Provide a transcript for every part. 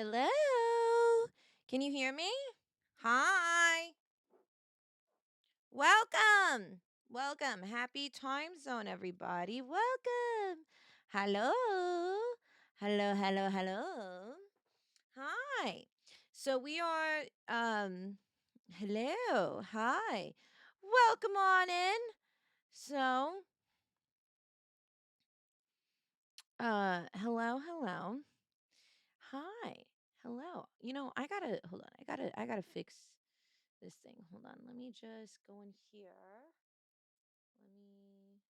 Hello. Can you hear me? Hi. Welcome. Welcome. Happy time zone, everybody. Welcome. Hello. Hello, hello, hello. Hi. So we are hello. Hi. Welcome on in. So, hello, hello. Hi. Hello. I gotta hold on. I gotta fix this thing. Hold on. Let me just go in here. Let me.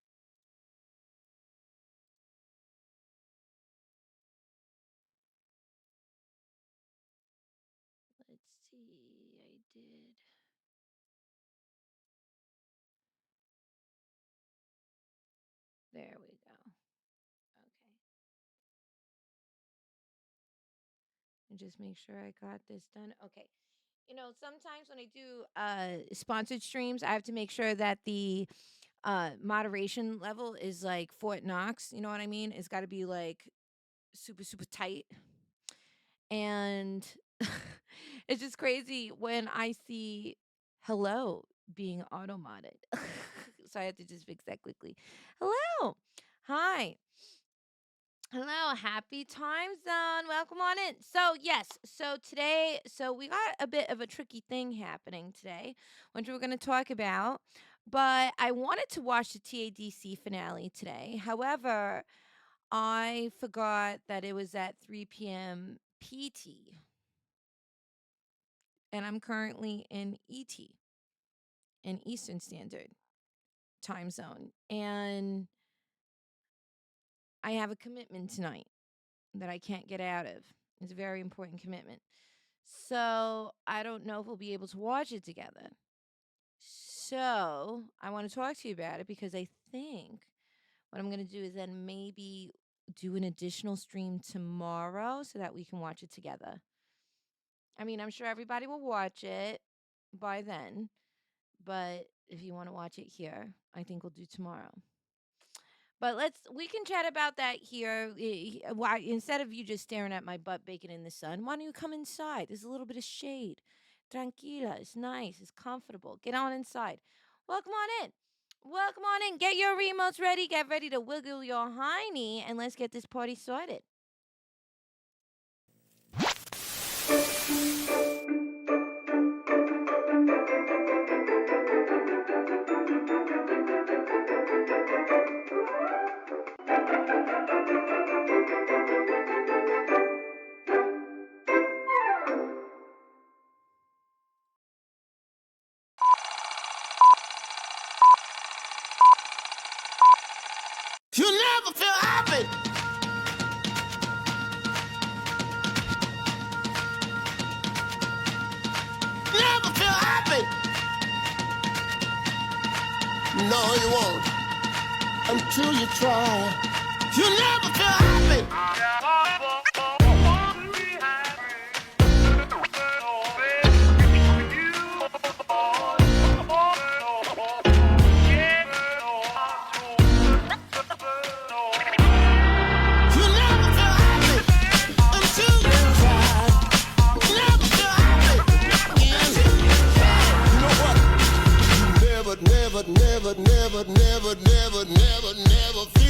Let's see. I did. There we go. Okay. And just make sure I got this done. Okay. Sometimes when I do sponsored streams, I have to make sure that the moderation level is like Fort Knox. You know what I mean? It's got to be like super, super tight. And it's just crazy when I see hello being auto modded. So I have to just fix that quickly. Hello. Hi. Hello. Happy time zone. Welcome on in. So, yes. So we got a bit of a tricky thing happening today, which we're going to talk about. But I wanted to watch the TADC finale today. However, I forgot that it was at 3 p.m. PT. And I'm currently in ET, in Eastern Standard Time Zone. And I have a commitment tonight that I can't get out of. It's a very important commitment. So I don't know if we'll be able to watch it together. So I want to talk to you about it because I think what I'm going to do is then maybe do an additional stream tomorrow so that we can watch it together. I mean, I'm sure everybody will watch it by then. But if you want to watch it here, I think we'll do tomorrow. But we can chat about that here. Why instead of you just staring at my butt baking in the sun, why don't you come inside? There's a little bit of shade. Tranquila, it's nice, it's comfortable. Get on inside. Welcome on in. Welcome on in. Get your remotes ready. Get ready to wiggle your hiney, and let's get this party started. You never feel happy. Never feel happy. No, you won't until you try. You never feel happy. You never feel happy until you try. Never feel happy until you try. You know what? Never feel.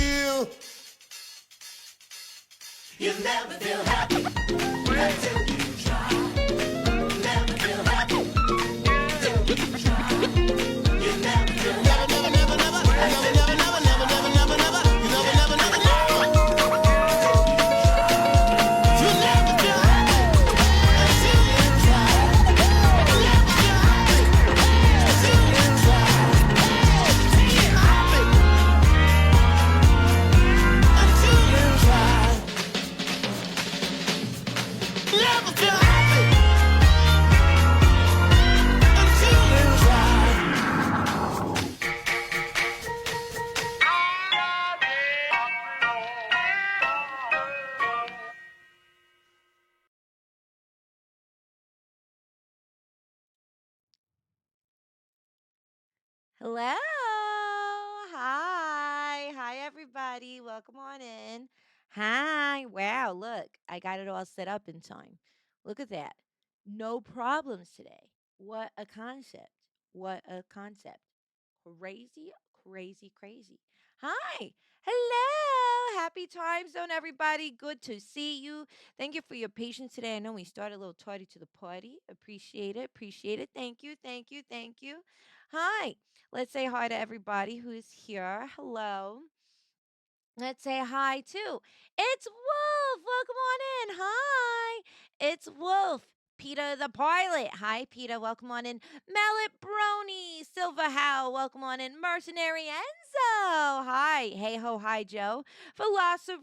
You never feel happy until you try. Never feel happy until you try. You never feel happy. You never feel happy until you try. Never feel happy until you try. Feel happy until you try. Never feel happy until you try. Hello. Hi. Hi, everybody. Welcome on in. Hi. Wow, look, I got it all set up in time. Look at that. No problems today. What a concept. What a concept. Crazy, crazy, crazy. Hi. Hello. Happy time zone, everybody. Good to see you. Thank you for your patience today. I know we started a little tardy to the party. Appreciate it. Appreciate it. Thank you. Thank you. Thank you. Hi. Let's say hi to everybody who's here. Hello. Let's say hi too. It's Wolf. Welcome on in. Hi. It's Wolf. Peter the pilot. Hi, Peter. Welcome on in. Mallet Brony. Silver How. Welcome on in. Mercenary Enzo. Hi. Hey ho. Hi, Joe. Velociraptor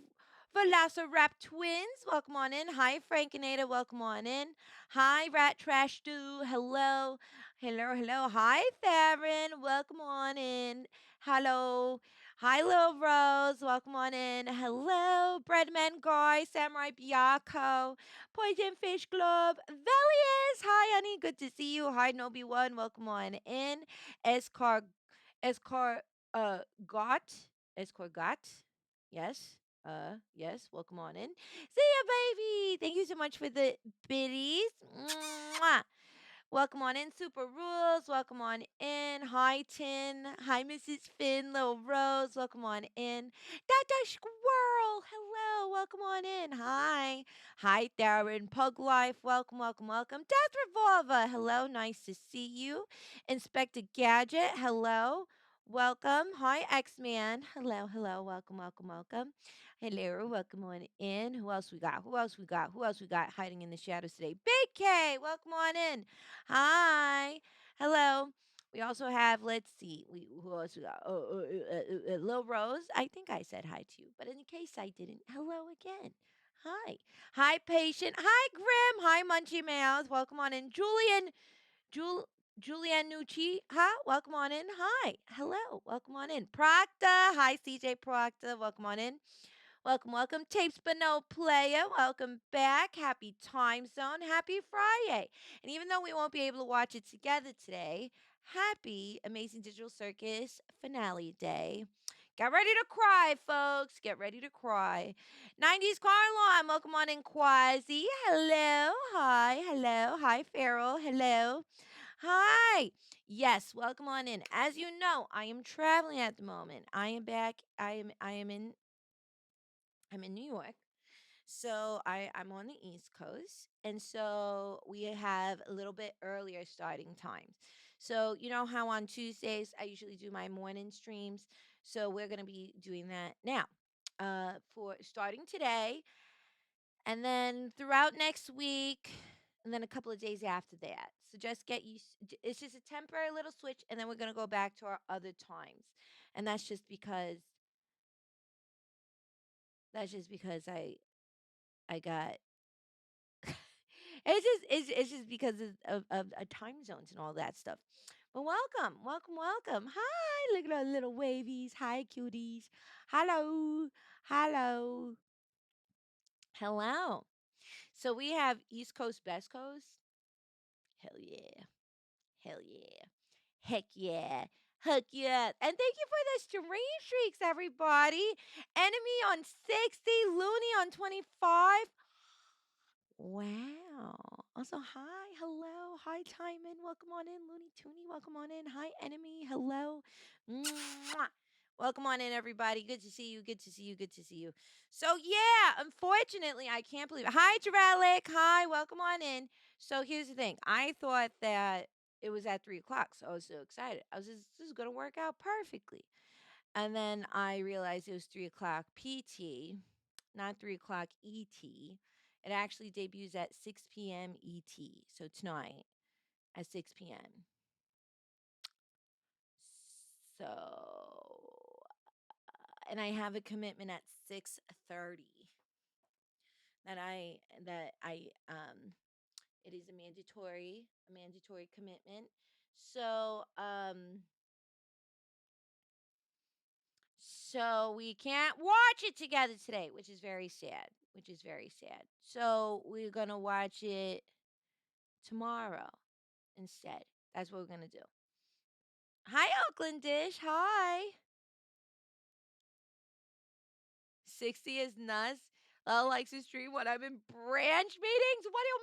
Twins. Welcome on in. Hi, Frankenada. Welcome on in. Hi, Rat Trash Stew. Hello. Hello. Hello. Hi, Theron. Welcome on in. Hello. Hi, Lil Rose. Welcome on in. Hello, Breadman Guy, Samurai Biako, Poison Fish Globe, Velius. Hi, honey. Good to see you. Hi, Nobi One. Welcome on in. Escar, Escar, Got, Escar Got. Yes. Yes. Welcome on in. See ya, baby. Thank you so much for the biddies. Mwah. Welcome on in, Super Rules. Welcome on in, Hi Tin. Hi, Mrs. Finn, Little Rose. Welcome on in, Dada Squirrel. Hello. Welcome on in. Hi. Hi, Darren. Pug Life. Welcome, welcome, welcome. Death Revolver. Hello. Nice to see you. Inspector Gadget. Hello. Welcome. Hi, X Man. Hello, hello. Welcome, welcome, welcome. Hello, welcome on in. Who else we got? Who else we got? Who else we got hiding in the shadows today? Big K, welcome on in. Hi. Hello. We also have, let's see, who else we got? Lil Rose. I think I said hi to you, but in case I didn't, hello again. Hi. Hi, Patient. Hi, Grim. Hi, Munchie Mouse. Welcome on in. Jul, Julianne Nucci. Huh? Welcome on in. Hi. Hello. Welcome on in. Proctor. Hi, CJ Proctor. Welcome on in. Welcome, welcome. Tapes but no player. Welcome back. Happy time zone. Happy Friday. And even though we won't be able to watch it together today, happy Amazing Digital Circus finale day. Get ready to cry, folks. Get ready to cry. 90s Carlon. Welcome on in, Quasi. Hello. Hi. Hello. Hi, Farrell. Hello. Hi. Yes, welcome on in. As you know, I am traveling at the moment. I am back. I'm in New York. So I'm on the East Coast. And so we have a little bit earlier starting times. So you know how on Tuesdays I usually do my morning streams. So we're gonna be doing that now. For starting today and then throughout next week and then a couple of days after that. So just get used it's just a temporary little switch and then we're gonna go back to our other times. And that's just because I got it's just because of time zones and all that stuff. But welcome, welcome, welcome. Hi, look at our little wavies. Hi, cuties. Hello, hello, hello. So we have East Coast, Best Coast. Hell yeah, hell yeah, heck yeah. Heck yeah. And thank you for the stream streaks, everybody. Enemy on 60, Looney on 25. Wow. Also, hi, hello, hi, Timon. Welcome on in, Looney Tooney. Welcome on in. Hi, enemy. Hello. Mwah. Welcome on in, everybody. Good to see you. Good to see you. Good to see you. So, yeah, unfortunately, I can't believe it. Hi, Jarelic. Hi, welcome on in. So, here's the thing. I thought that it was at 3 o'clock, so I was so excited. I was just, this is going to work out perfectly. And then I realized it was 3 o'clock PT, not 3 o'clock ET. It actually debuts at 6 p.m. ET. So tonight at 6 p.m. So, and I have a commitment at 6:30 that I it is a mandatory commitment. So, so we can't watch it together today, which is very sad. Which is very sad. So we're gonna watch it tomorrow instead. That's what we're gonna do. Hi, Oakland Dish. Hi. 60 is nuts. Lala likes to stream when I'm in branch meetings. What do you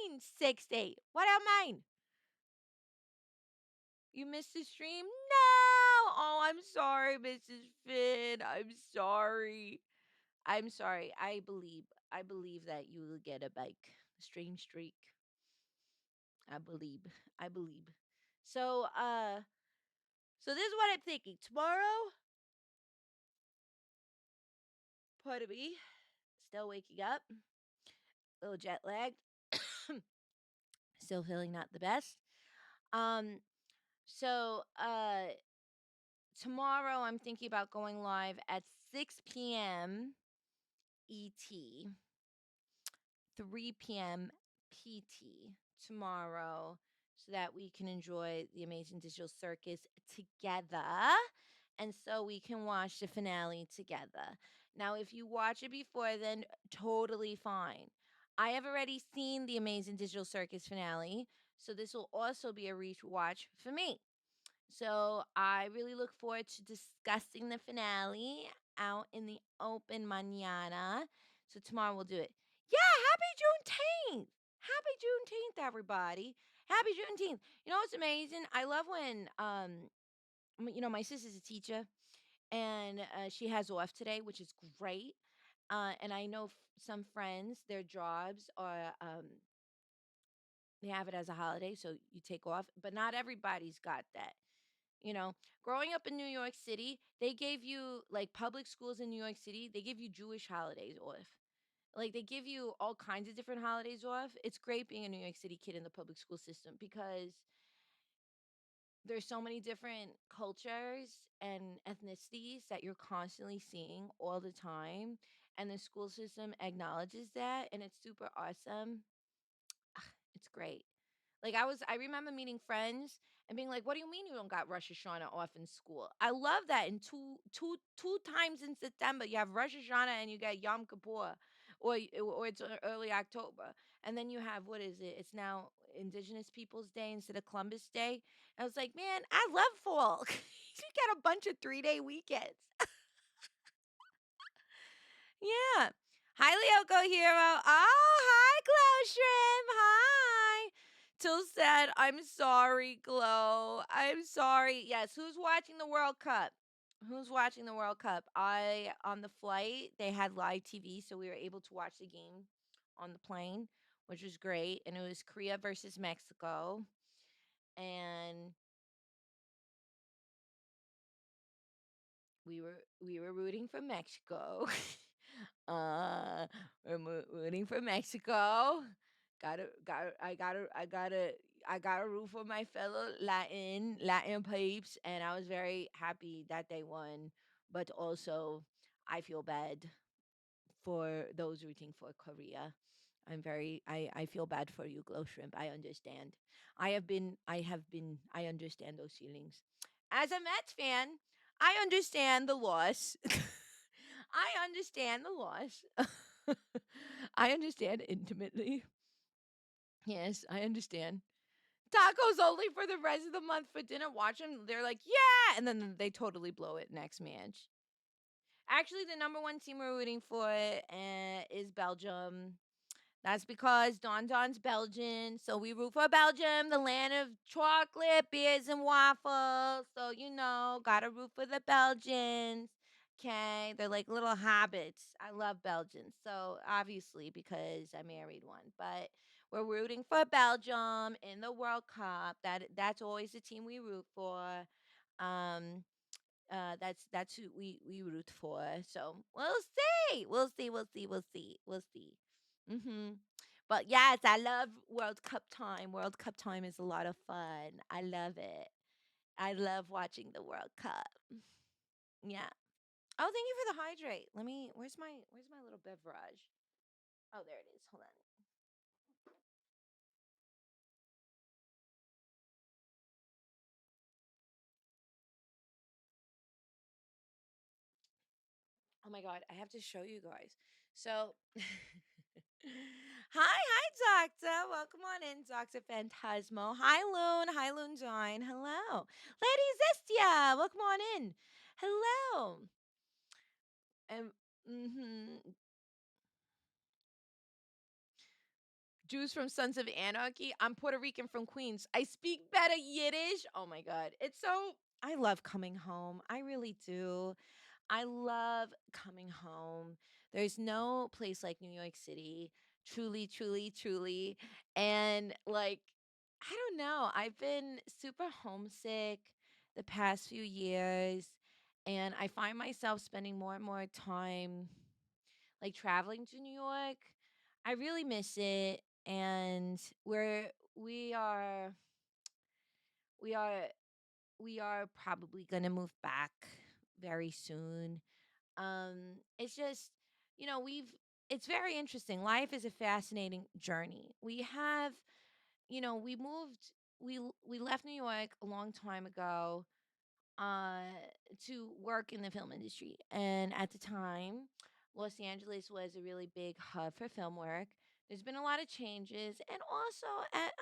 mean 60? What do you mean? You missed the stream? No. Oh, I'm sorry, Mrs. Finn. I'm sorry. I'm sorry. I believe that you will get a bike. Strange streak. I believe. I believe. So so this is what I'm thinking. Tomorrow, part of me, still waking up, a little jet lagged, still feeling not the best. Um so tomorrow I'm thinking about going live at 6 p.m. ET, 3 p.m. PT tomorrow so that we can enjoy the amazing digital circus together and so we can watch the finale together. Now, if you watch it before, then totally fine. I have already seen the amazing digital circus finale, so this will also be a rewatch for me. So I really look forward to discussing the finale out in the open mañana. So tomorrow we'll do it. Yeah, happy Juneteenth. Happy Juneteenth, everybody. Happy Juneteenth. You know what's amazing? I love when my sister's a teacher and she has off today, which is great. And I know some friends, their jobs are they have it as a holiday, so you take off, but not everybody's got that. You know, growing up in New York City, they gave you like public schools in New York City, they give you Jewish holidays off. Like they give you all kinds of different holidays off. It's great being a New York City kid in the public school system because there's so many different cultures and ethnicities that you're constantly seeing all the time and the school system acknowledges that and it's super awesome. It's great. Like I remember meeting friends and being like, "What do you mean you don't got Rosh Hashanah off in school?" I love that. In two times in September, you have Rosh Hashanah and you got Yom Kippur, or it's early October, and then you have what is it? It's now Indigenous Peoples Day instead of Columbus Day. I was like, man, I love fall. You got a bunch of 3-day weekends. Yeah. Hi, Lyoko Hero. Oh, hi, Glow Shrimp. Hi. Till said, I'm sorry, Glow. I'm sorry. Yes, who's watching the World Cup? Who's watching the World Cup? On the flight, they had live TV, so we were able to watch the game on the plane, which was great. And it was Korea versus Mexico. And we were rooting for Mexico. uh, rooting for Mexico. I gotta root for my fellow Latin peeps, and I was very happy that they won. But also, I feel bad for those rooting for Korea. I feel bad for you, Glow Shrimp. I understand. I understand those feelings. As a Mets fan, I understand the loss. I understand the loss. I understand intimately. Yes, I understand. Tacos only for the rest of the month for dinner. Watch them. They're like, yeah. And then they totally blow it next match. Actually, the number one team we're rooting for is Belgium. That's because Don's Belgian. So we root for Belgium, the land of chocolate, beers, and waffles. So, gotta root for the Belgians. Okay. They're like little hobbits. I love Belgians. So, obviously, because I married one. But we're rooting for Belgium in the World Cup. That's always the team we root for. Um, that's who we root for. So we'll see. We'll see. We'll see. We'll see. We'll see. Mm-hmm. But yes, I love World Cup time. World Cup time is a lot of fun. I love it. I love watching the World Cup. Yeah. Oh, thank you for the hydrate. Where's my little beverage? Oh, there it is. Hold on. Oh my god, I have to show you guys. So hi, Doctor. Welcome on in, Dr. Phantasmo. Hi, Loon. Hi, Loonjine. Hello. Lady Zestia, welcome on in. Hello. And Mhm. Jews from Sons of Anarchy. I'm Puerto Rican from Queens. I speak better Yiddish. Oh my god. It's so I love coming home. I really do. I love coming home. There's no place like New York City. Truly, truly, truly. And like I don't know. I've been super homesick the past few years and I find myself spending more and more time like traveling to New York. I really miss it and we are we are probably going to move back very soon. It's just, we've it's very interesting. Life is a fascinating journey. We have, we moved we left New York a long time ago uh to work in the film industry. And at the time, Los Angeles was a really big hub for film work. There's been a lot of changes and also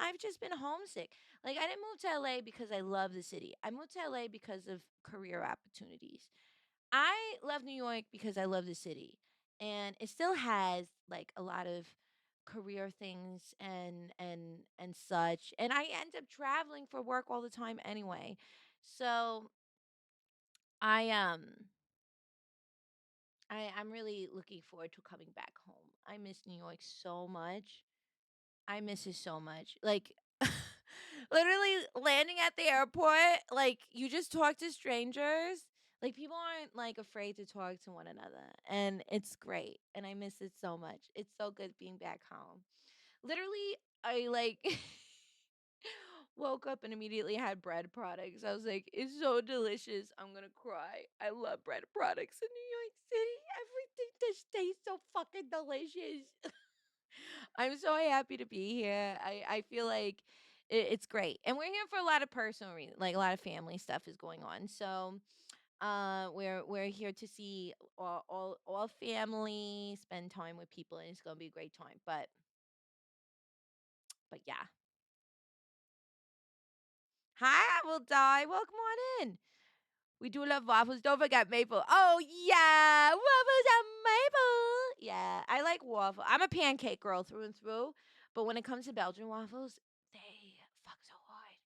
I've just been homesick. Like I didn't move to LA because I love the city. I moved to LA because of career opportunities. I love New York because I love the city. And it still has like a lot of career things and such. And I end up traveling for work all the time anyway. So I I'm really looking forward to coming back home. I miss New York so much. I miss it so much. Like literally landing at the airport, like you just talk to strangers. Like people aren't like afraid to talk to one another. And it's great. And I miss it so much. It's so good being back home. Literally, I like woke up and immediately had bread products. I was like, it's so delicious. I'm gonna cry. I love bread products in New York City. Everything just tastes so fucking delicious. I'm so happy to be here. I feel like it's great. And we're here for a lot of personal reasons, like a lot of family stuff is going on. So we're here to see all family, spend time with people, and it's gonna be a great time. But yeah. Hi, I will die. Welcome on in. We do love waffles. Don't forget maple. Oh yeah, waffles and maple. Yeah, I like waffle. I'm a pancake girl through and through. But when it comes to Belgian waffles, they fuck so hard.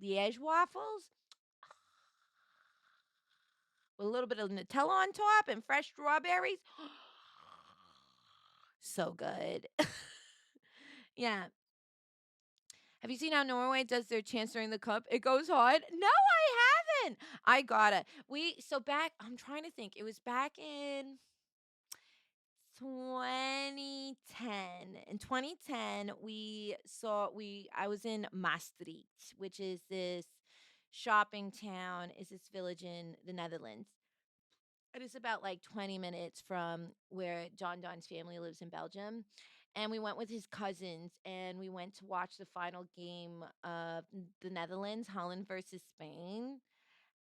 Liège waffles with a little bit of Nutella on top and fresh strawberries. So good. Yeah. Have you seen how Norway does their chants during the cup? It goes hard. No, I haven't. I gotta. I'm trying to think. It was back in 2010. In 2010, I was in Maastricht, which is this shopping town, is this village in the Netherlands. It is about like 20 minutes from where John Don's family lives in Belgium. And we went with his cousins and we went to watch the final game of the Netherlands, Holland versus Spain.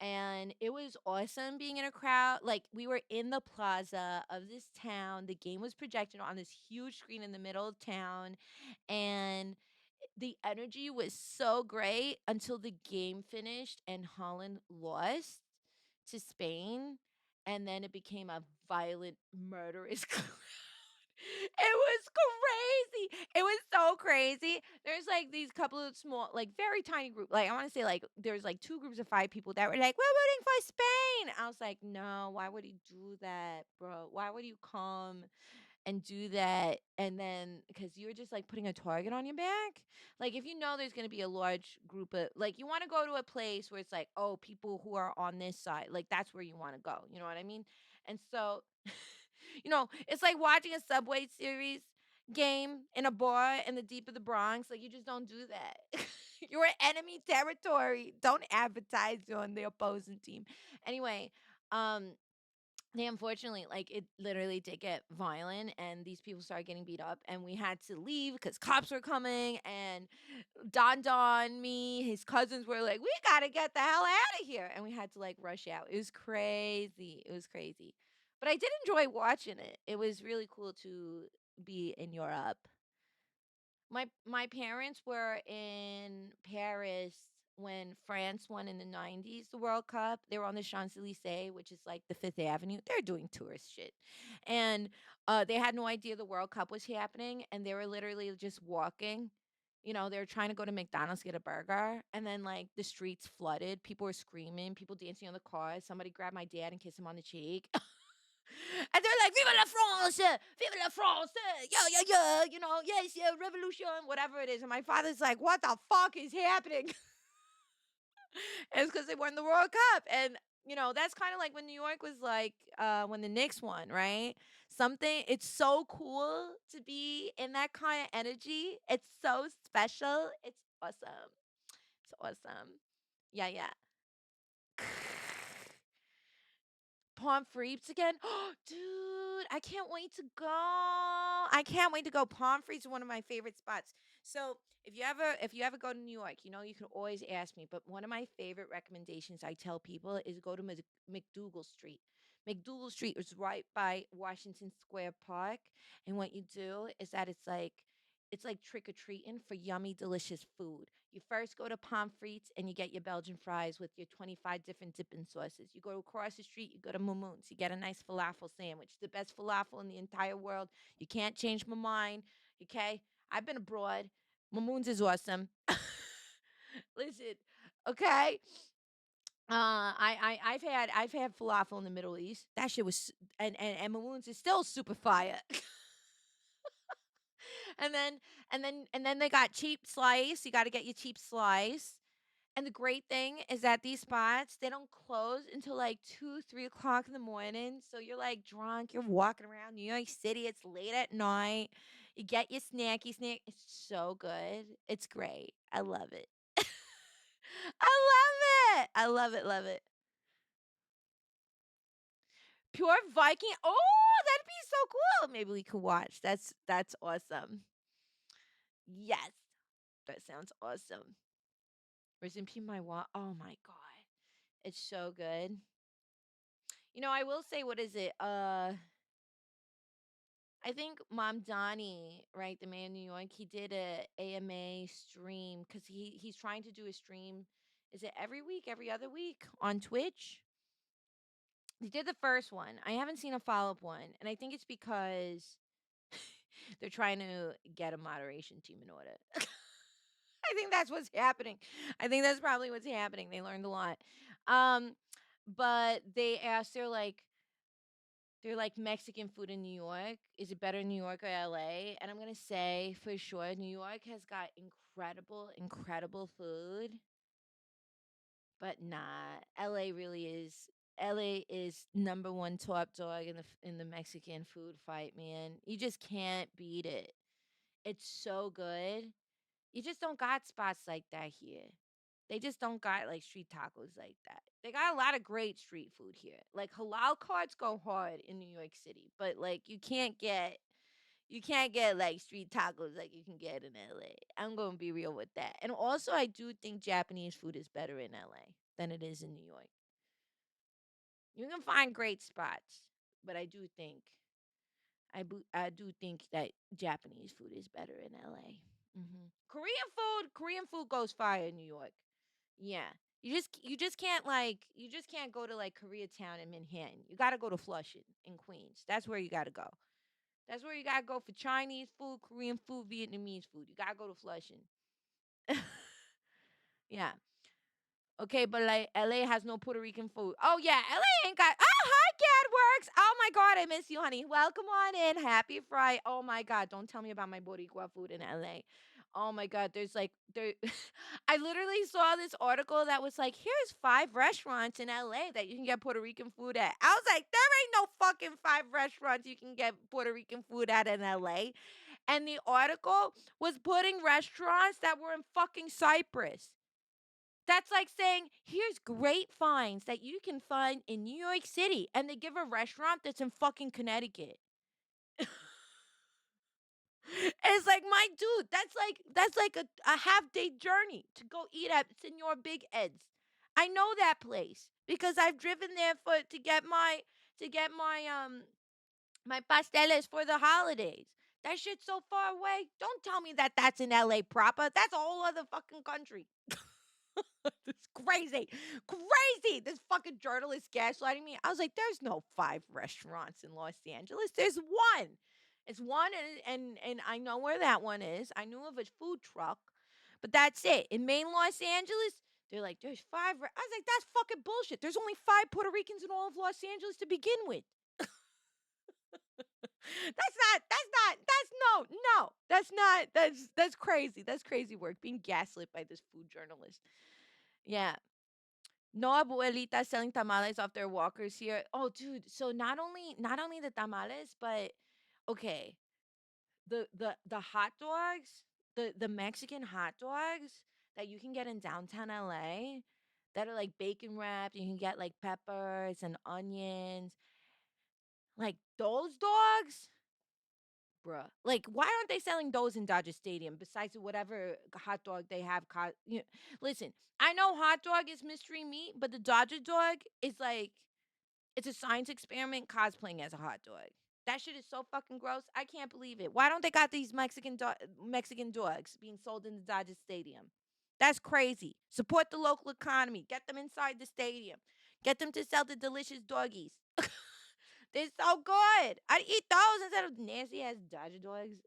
And it was awesome being in a crowd. Like we were in the plaza of this town. The game was projected on this huge screen in the middle of town. And the energy was so great until the game finished and Holland lost to Spain, and then it became a violent, murderous crowd. It was crazy. It was so crazy. There's like these couple of small, like very tiny group. Like I want to say, like there's like two groups of five people that were like, "We're rooting for Spain." I was like, "No, why would he do that, bro? Why would you come and do that and then because you're just like putting a target on your back, like if you know there's going to be a large group of like you want to go to a place where it's like, oh, people who are on this side, like that's where you want to go, you know what I mean? And so it's like watching a Subway series game in a bar in the deep of the Bronx. Like you just don't do that. You're in enemy territory. Don't advertise you on the opposing team. Anyway, um they unfortunately, like, it literally did get violent, and these people started getting beat up, and we had to leave because cops were coming, and me, his cousins were like, "We gotta get the hell out of here," and we had to, like, rush out. It was crazy. It was crazy. But I did enjoy watching it. It was really cool to be in Europe. My parents were in Paris when France won in the 90s, the World Cup. They were on the Champs Elysees, which is like the Fifth Avenue. They're doing tourist shit. And they had no idea the World Cup was happening. And they were literally just walking. You know, they were trying to go to McDonald's, get a burger. And then, like, the streets flooded. People were screaming, people dancing on the cars. Somebody grabbed my dad and kissed him on the cheek. And they're like, Viva la France! Viva la France! Yeah, yeah, yeah! You know, yes, yeah, revolution, whatever it is. And my father's like, what the fuck is happening? It's because they won the World Cup. And, you know, that's kind of like when New York was like, when the Knicks won, right? Something, it's so cool to be in that kind of energy. It's so special. It's awesome. It's awesome. Yeah, yeah. Palm Freeps again? Dude, I can't wait to go. I can't wait to go. Palm Freeps is one of my favorite spots. So if you ever go to New York, you know you can always ask me. But one of my favorite recommendations I tell people is go to McDougal Street. McDougal Street is right by Washington Square Park, and what you do is that it's like trick or treating for yummy, delicious food. You first go to Pomfrites and you get your Belgian fries with your 25 different dipping sauces. You go across the street, you go to Mamoon's, you get a nice falafel sandwich, the best falafel in the entire world. You can't change my mind, okay? I've been abroad. Mamoon's is awesome. Listen, okay? I've had falafel in the Middle East. That shit was and Mamoon's is still super fire. And then they got cheap slice. You got to get your cheap slice. And the great thing is that these spots they don't close until like 2, 3 o'clock in the morning. So you're like drunk. You're walking around New York City. It's late at night. You get your snacky snack. It's so good. It's great. I love it. I love it. I love it. Love it. Pure Viking. Oh, that'd be so cool. Maybe we could watch. That's awesome. Yes, that sounds awesome. Rest in peace, my Oh my god, it's so good. You know, I will say, what is it? I think Mom Donnie, right, the man in New York, he did a AMA stream because he's trying to do a stream. Is it every week, every other week on Twitch? He did the first one. I haven't seen a follow up one, and I think it's because they're trying to get a moderation team in order. I think that's what's happening. I think that's probably what's happening. They learned a lot. Um, but they asked, they're like Mexican food in New York. Is it better in New York or LA? And I'm gonna say for sure, New York has got incredible, incredible food. But nah, LA really is. LA is number one top dog in the Mexican food fight, man. You just can't beat it. It's so good. You just don't got spots like that here. They just don't got like street tacos like that. They got a lot of great street food here. Like halal carts go hard in New York City, but like you can't get like street tacos like you can get in LA. I'm going to be real with that. And also I do think Japanese food is better in LA than it is in New York. You can find great spots, but I do think that Japanese food is better in LA. Korean food goes fire in New York. Yeah. You just can't go to like Koreatown in Manhattan. You got to go to Flushing in Queens. That's where you got to go. That's where you got to go for Chinese food, Korean food, Vietnamese food. You got to go to Flushing. Yeah. Okay, but like LA has no Puerto Rican food. Oh yeah, LA ain't got. Oh hi, Cat Works. Oh my God, I miss you, honey. Welcome on in. Happy Friday. Oh my God, don't tell me about my Boricua food in LA. Oh my God, there's like there. I literally saw this article that was like, here's 5 restaurants in LA that you can get Puerto Rican food at. I was like, there ain't no fucking 5 restaurants you can get Puerto Rican food at in LA. And the article was putting restaurants that were in fucking Cyprus. That's like saying, here's great finds that you can find in New York City, and they give a restaurant that's in fucking Connecticut. It's like, my dude, that's like a half-day journey to go eat at Senor Big Ed's. I know that place because I've driven there for to get my my pasteles for the holidays. That shit's so far away. Don't tell me that that's in LA proper. That's a whole other fucking country. It's crazy. Crazy. This fucking journalist gaslighting me. I was like, there's no 5 restaurants in Los Angeles. There's one. It's one and I know where that one is. I knew of a food truck, but that's it. In main Los Angeles, they're like, there's I was like, that's fucking bullshit. There's only 5 Puerto Ricans in all of Los Angeles to begin with. That's crazy. That's crazy work. Being gaslit by this food journalist. Yeah. No abuelitas selling tamales off their walkers here. Oh, dude. So not only the tamales, but okay, the hot dogs, the Mexican hot dogs that you can get in downtown LA that are like bacon wrapped. You can get like peppers and onions. Like those dogs, bruh. Like, why aren't they selling those in Dodger Stadium besides whatever hot dog they have? Listen, I know hot dog is mystery meat, but the Dodger dog is like it's a science experiment cosplaying as a hot dog. That shit is so fucking gross. I can't believe it. Why don't they got these Mexican dogs being sold in the Dodger Stadium? That's crazy. Support the local economy. Get them inside the stadium. Get them to sell the delicious doggies. They're so good. I'd eat those instead of nasty ass Dodger dogs.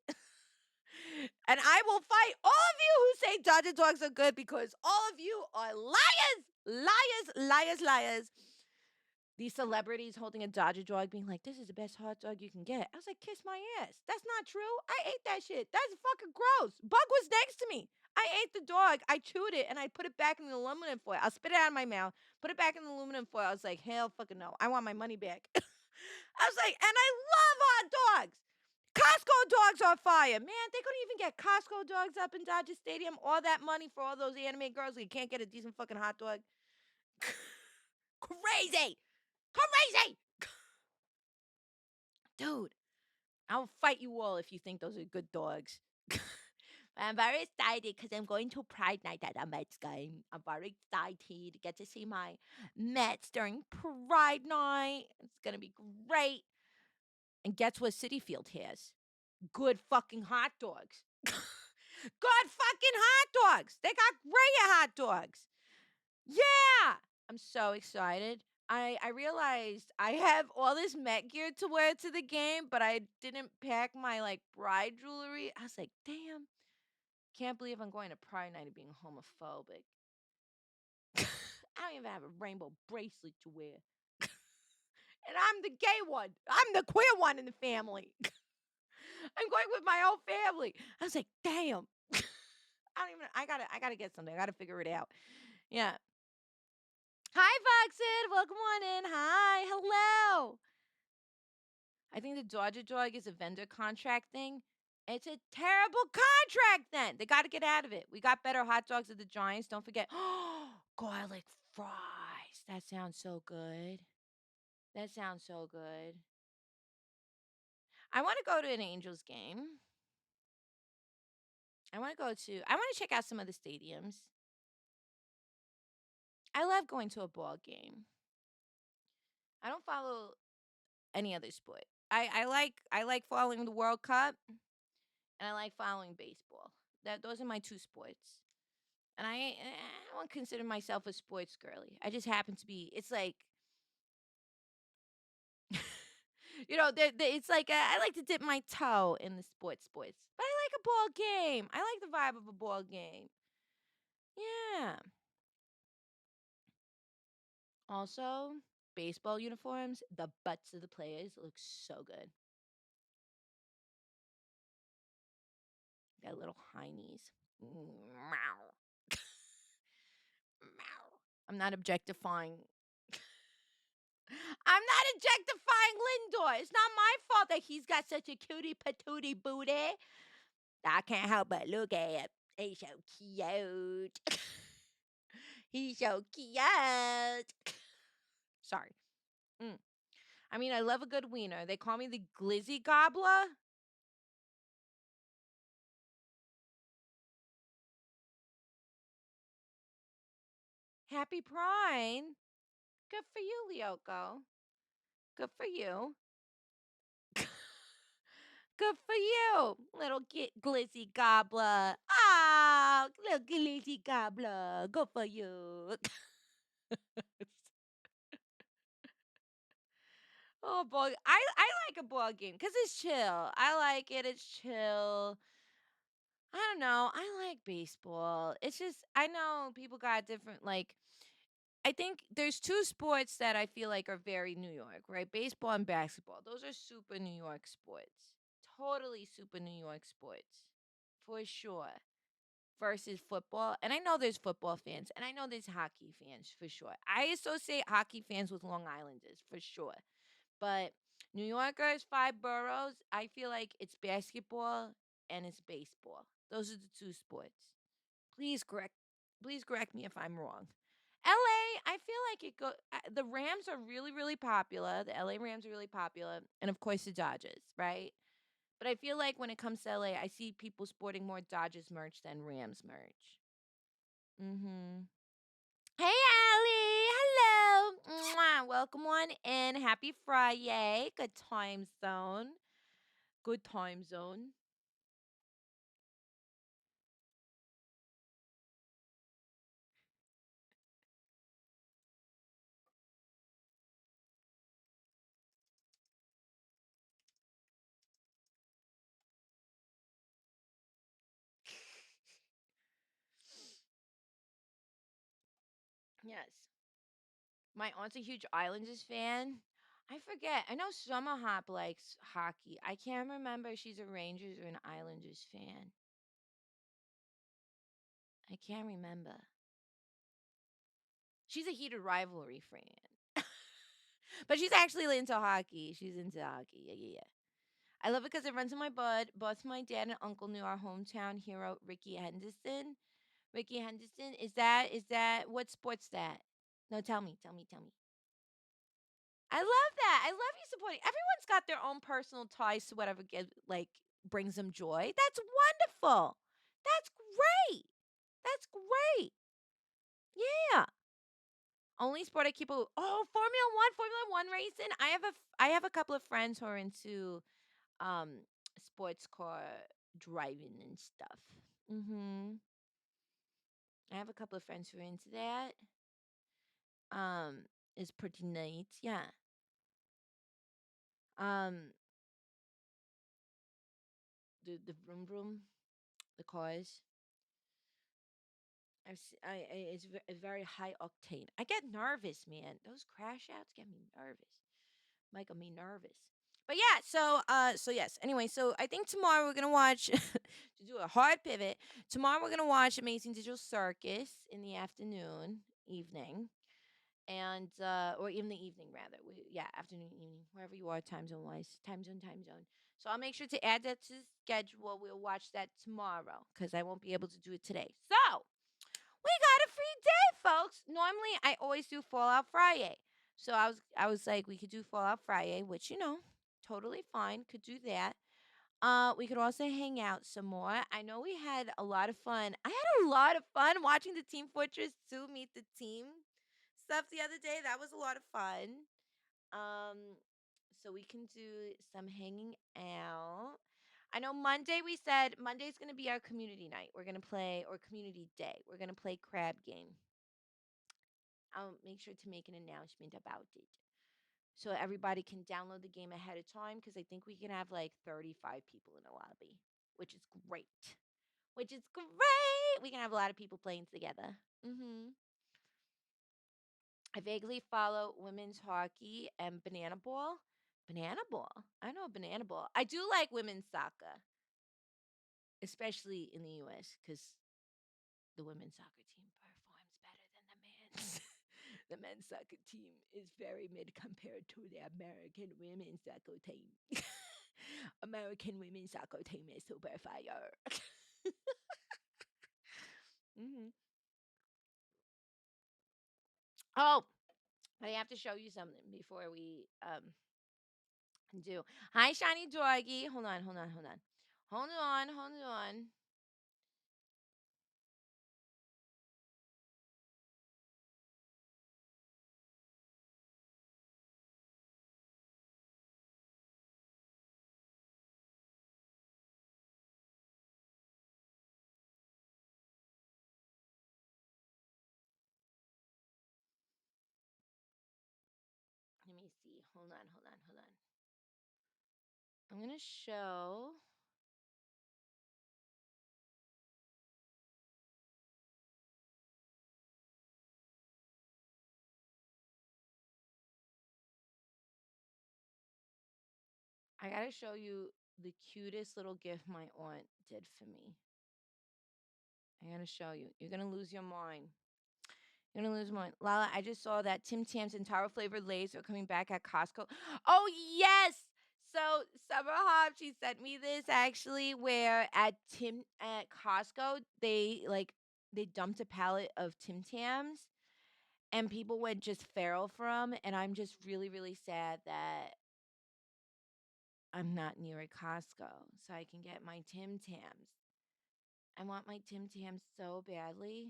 And I will fight all of you who say Dodger dogs are good because all of you are liars, liars, liars, liars. These celebrities holding a Dodger dog being like, this is the best hot dog you can get. I was like, kiss my ass. That's not true. I ate that shit. That's fucking gross. Bug was next to me. I ate the dog. I chewed it and I put it back in the aluminum foil. I'll spit it out of my mouth, put it back in the aluminum foil. I was like, hell fucking no. I want my money back. I was like, and I love hot dogs. Costco dogs are fire. Man, they couldn't even get Costco dogs up in Dodger Stadium. All that money for all those anime girls. You can't get a decent fucking hot dog. Crazy. Crazy. Dude, I'll fight you all if you think those are good dogs. I'm very excited because I'm going to Pride Night at a Mets game. I'm very excited to get to see my Mets during Pride Night. It's going to be great. And guess what City Field has? Good fucking hot dogs. Good fucking hot dogs. They got great hot dogs. Yeah. I'm so excited. I realized I have all this Met gear to wear to the game, but I didn't pack my like bride jewelry. I was like, damn, can't believe I'm going to Pride Night and being homophobic. I don't even have a rainbow bracelet to wear. And I'm the gay one. I'm the queer one in the family. I'm going with my whole family. I was like, damn. I gotta get something. I gotta figure it out. Yeah. Hi, Foxen. Welcome on in. Hi. Hello. I think the Dodger dog is a vendor contract thing. It's a terrible contract then. They got to get out of it. We got better hot dogs at the Giants. Don't forget. Garlic fries. That sounds so good. That sounds so good. I want to go to an Angels game. I want to check out some of the stadiums. I love going to a ball game. I don't follow any other sport. I like following the World Cup and I like following baseball. Those are my two sports. And I won't consider myself a sports girly. I just happen to be. It's like it's like I like to dip my toe in the sports, but I like a ball game. I like the vibe of a ball game. Yeah. Also, baseball uniforms, the butts of the players look so good. Got little heinies. Meow. Meow. I'm not objectifying. I'm not objectifying Lindor. It's not my fault that he's got such a cutie patootie booty. I can't help but look at him. He's so cute. He's so cute. Sorry. Mm. I mean, I love a good wiener. They call me the glizzy gobbler. Happy Pride. Good for you, Lyoko. Good for you. Good for you, little glizzy gobbler. Ah, Look, lazy gobbler. Go for you. Oh, boy. I like a ball game because it's chill. I like it. It's chill. I don't know. I like baseball. It's just, I know people got different, like, I think there's two sports that I feel like are very New York, right? Baseball and basketball. Those are super New York sports. Totally super New York sports. For sure. Versus football. And I know there's football fans and I know there's hockey fans for sure. I associate hockey fans with Long Islanders for sure. But New Yorkers, five boroughs, I feel like it's basketball and it's baseball. Those are the two sports. Please correct please correct me if I'm wrong. LA, I feel like the Rams are really popular. The LA Rams are really popular, and of course the Dodgers, right? But I feel like when it comes to LA, I see people sporting more Dodgers merch than Rams merch. Mhm. Hey Allie, hello. Mwah. Welcome on in. Happy Friday. Good time zone. Good time zone. Yes. My aunt's a huge Islanders fan. I forget. I know Summer Hop likes hockey. I can't remember if she's a Rangers or an Islanders fan. I can't remember. She's a heated rivalry fan. But she's actually into hockey. She's into hockey. Yeah, yeah, yeah. I love it because it runs in my blood. Both my dad and uncle knew our hometown hero, Ricky Henderson. Ricky Henderson, is that what sport's that? No, tell me. I love that. I love you supporting. Everyone's got their own personal ties to whatever brings them joy. That's wonderful. That's great. That's great. Yeah. Only sport I keep a Formula 1 racing. I have a couple of friends who are into um sports car driving and stuff. Mhm. I have a couple of friends who are into that. Um is pretty neat. Yeah. Um the vroom vroom, the cars. It's very high octane. I get nervous, man. Those crash outs get me nervous. Making me nervous. But yeah, so yes. Anyway, so I think tomorrow we're gonna watch to do a hard pivot. Tomorrow we're gonna watch Amazing Digital Circus in the afternoon, evening, and or in the evening rather. Yeah, afternoon, evening, wherever you are, time zone wise, time zone. So I'll make sure to add that to the schedule. We'll watch that tomorrow because I won't be able to do it today. So we got a free day, folks. Normally, I always do Fallout Friday. So I was like, we could do Fallout Friday, which totally fine. Could do that. We could also hang out some more. I know we had a lot of fun. I had a lot of fun watching the Team Fortress 2 meet the team stuff the other day. That was a lot of fun. Um, so we can do some hanging out. I know Monday we said Monday's going to be our community night. We're going to play, or community day. We're going to play crab game. I'll make sure to make an announcement about it. So everybody can download the game ahead of time because I think we can have like 35 people in a lobby, which is great. Which is great. We can have a lot of people playing together. I vaguely follow women's hockey and banana ball. Banana ball. I know banana ball. I do like women's soccer, especially in the US because the women's soccer team performs better than the men's. The men's soccer team is very mid compared to the American women's soccer team. American women's soccer team is super fire. hmm Oh, I have to show you something before we do. Hi, shiny doggy. Hold on. see. Hold on, hold on, hold on. I'm gonna show. I gotta show you the cutest little gift my aunt did for me. I gotta show you. You're gonna lose your mind. You're gonna lose your mind. Lala, I just saw that Tim Tams and Taro flavored Lays are coming back at Costco. Oh yes! So Summer Hobbs, she sent me this actually, where at Costco they dumped a pallet of Tim Tams and people went just feral for them, and I'm just really really sad that I'm not near a Costco so I can get my Tim Tams. I want my Tim Tams so badly.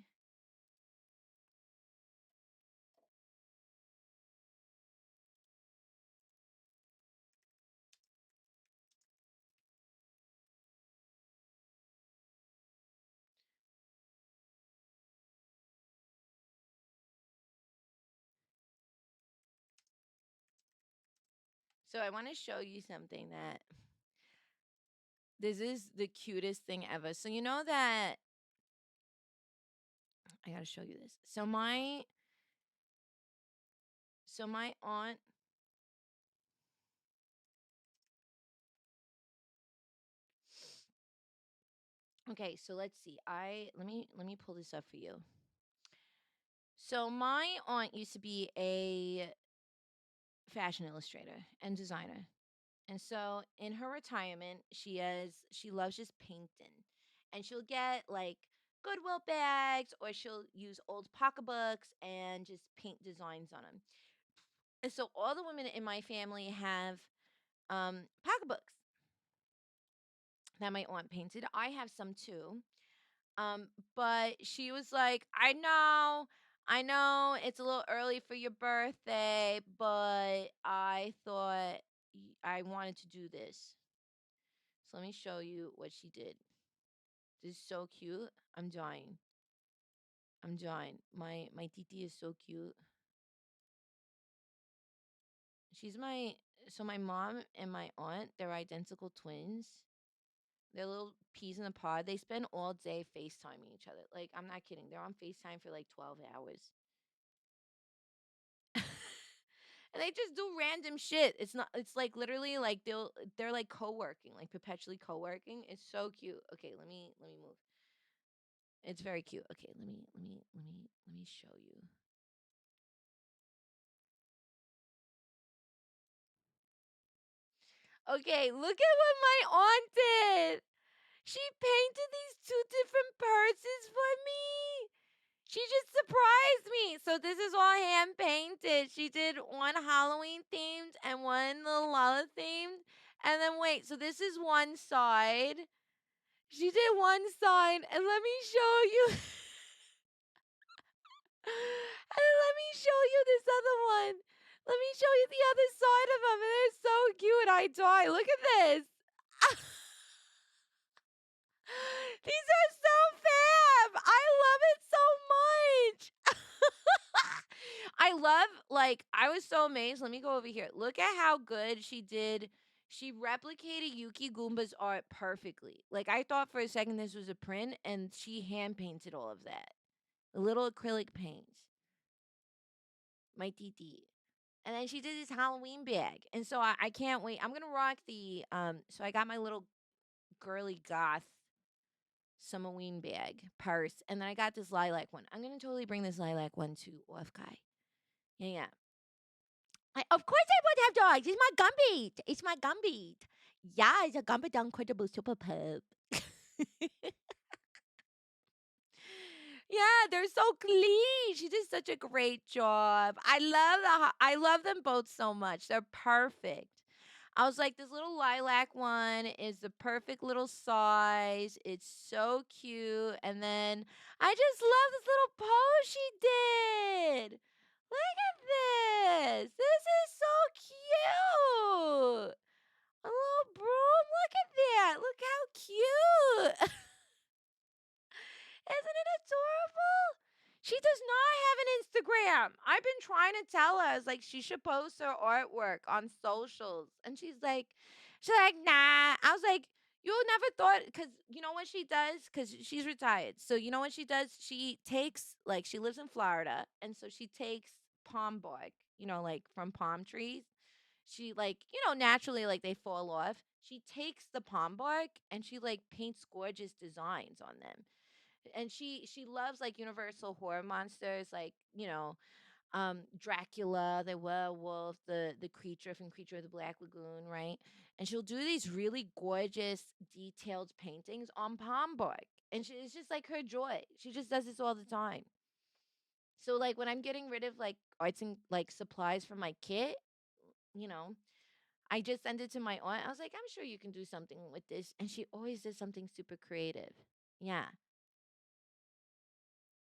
So I want to show you something that this is the cutest thing ever. So you know that I got to show you this. So my aunt. Okay, so let's see. Let me pull this up for you. So my aunt used to be a fashion illustrator and designer. And so in her retirement, she loves just painting. And she'll get like Goodwill bags or she'll use old pocketbooks and just paint designs on them. And so all the women in my family have pocketbooks that my aunt painted. I have some too. But she was like, I know it's a little early for your birthday, but I thought I wanted to do this. So let me show you what she did. This is so cute. I'm dying. I'm dying. My titi is so cute. She's my so my mom and my aunt, they're identical twins. They're little peas in a pod. They spend all day FaceTiming each other. Like, I'm not kidding. They're on FaceTime for like 12 hours. And they just do random shit. It's like literally like they're like co-working, like perpetually co-working. It's so cute. Okay, let me move. It's very cute. Okay, let me show you. Okay, look at what my aunt did. She painted these two different purses for me. She just surprised me. So this is all hand painted. She did one Halloween themed and one little Lala themed. And then wait, so this is one side. She did one side, and let me show you. And let me show you this other one. Let me show you the other side of them. And they're so cute. I die. Look at this. These are so fab. I love it so much. I love, like, I was so amazed. Let me go over here. Look at how good she did. She replicated Yuki Goomba's art perfectly. Like, I thought for a second this was a print, and she hand painted all of that. The little acrylic paints. My TT. And then she did this Halloween bag. And so I can't wait. I'm going to rock so I got my little girly goth Summerween bag purse. And then I got this lilac one. I'm going to totally bring this lilac one to Off Kai. Yeah, yeah. Of course I would have dogs. It's my Gumbeat. It's my Gumbeat. Yeah, it's a Gumbeat Unquotable Super Pup. Yeah, they're so clean. She did such a great job. I love them both so much. They're perfect. I was like, this little lilac one is the perfect little size. It's so cute. And then I just love this little pose she did. Look at this. This is so cute. A little broom. Look at that. Look how cute. Isn't it adorable? She does not have an Instagram. I've been trying to tell her, I was like, she should post her artwork on socials. And she's like, nah. I was like, you never thought, because you know what she does? Because she's retired. So you know what she does? She takes, like, she lives in Florida. And so she takes palm bark, like from palm trees. She, like, naturally, like, they fall off. She takes the palm bark and she, like, paints gorgeous designs on them. And she loves, like, universal horror monsters, like, Dracula, the werewolf, the creature from Creature of the Black Lagoon, right? And she'll do these really gorgeous detailed paintings on palm bark. And it's just like her joy. She just does this all the time. So, like, when I'm getting rid of, like, arts and, like, supplies from my kit, you know I just send it to my aunt. I was like, I'm sure you can do something with this. And she always does something super creative. Yeah.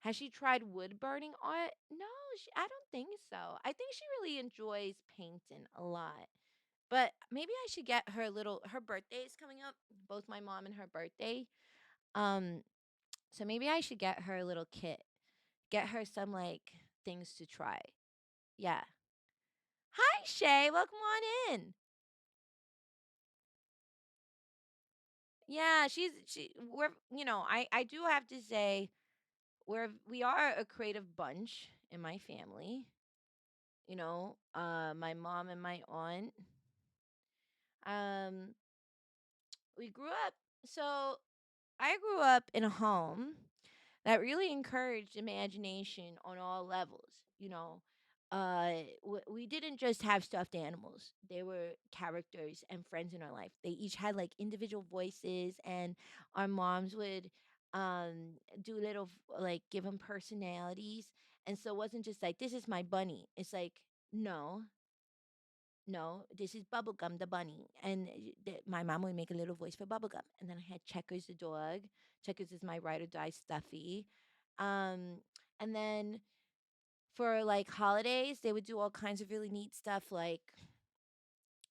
Has she tried wood burning art? No, I don't think so. I think she really enjoys painting a lot. But maybe I should get her birthday is coming up, both my mom and her birthday. Um, so maybe I should get her a little kit. Get her some, like, things to try. Yeah. Hi, Shay. Welcome on in. Yeah, I do have to say we are a creative bunch in my family. My mom and my aunt. Um, we grew up. So I grew up in a home that really encouraged imagination on all levels. We didn't just have stuffed animals; they were characters and friends in our life. They each had, like, individual voices, and our moms would do like, give them personalities. And so it wasn't just like, this is my bunny. It's like, no, no, this is Bubblegum the bunny. And my mom would make a little voice for Bubblegum. And then I had Checkers the dog. Checkers is my ride or die stuffy. Um, and then for, like, holidays, they would do all kinds of really neat stuff. Like,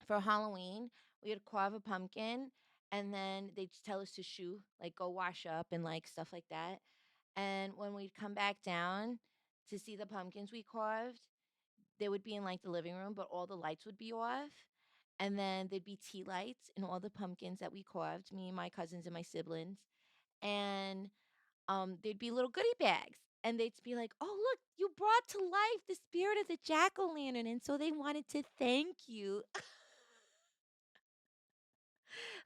for Halloween, we would carve a pumpkin, and then they'd tell us to shoo, like, go wash up and, like, stuff like that. And when we'd come back down to see the pumpkins we carved, they would be in, like, the living room, but all the lights would be off. And then there'd be tea lights in all the pumpkins that we carved, me and my cousins and my siblings. And there'd be little goodie bags. And they'd be like, oh, look, you brought to life the spirit of the jack o' lantern. And so they wanted to thank you.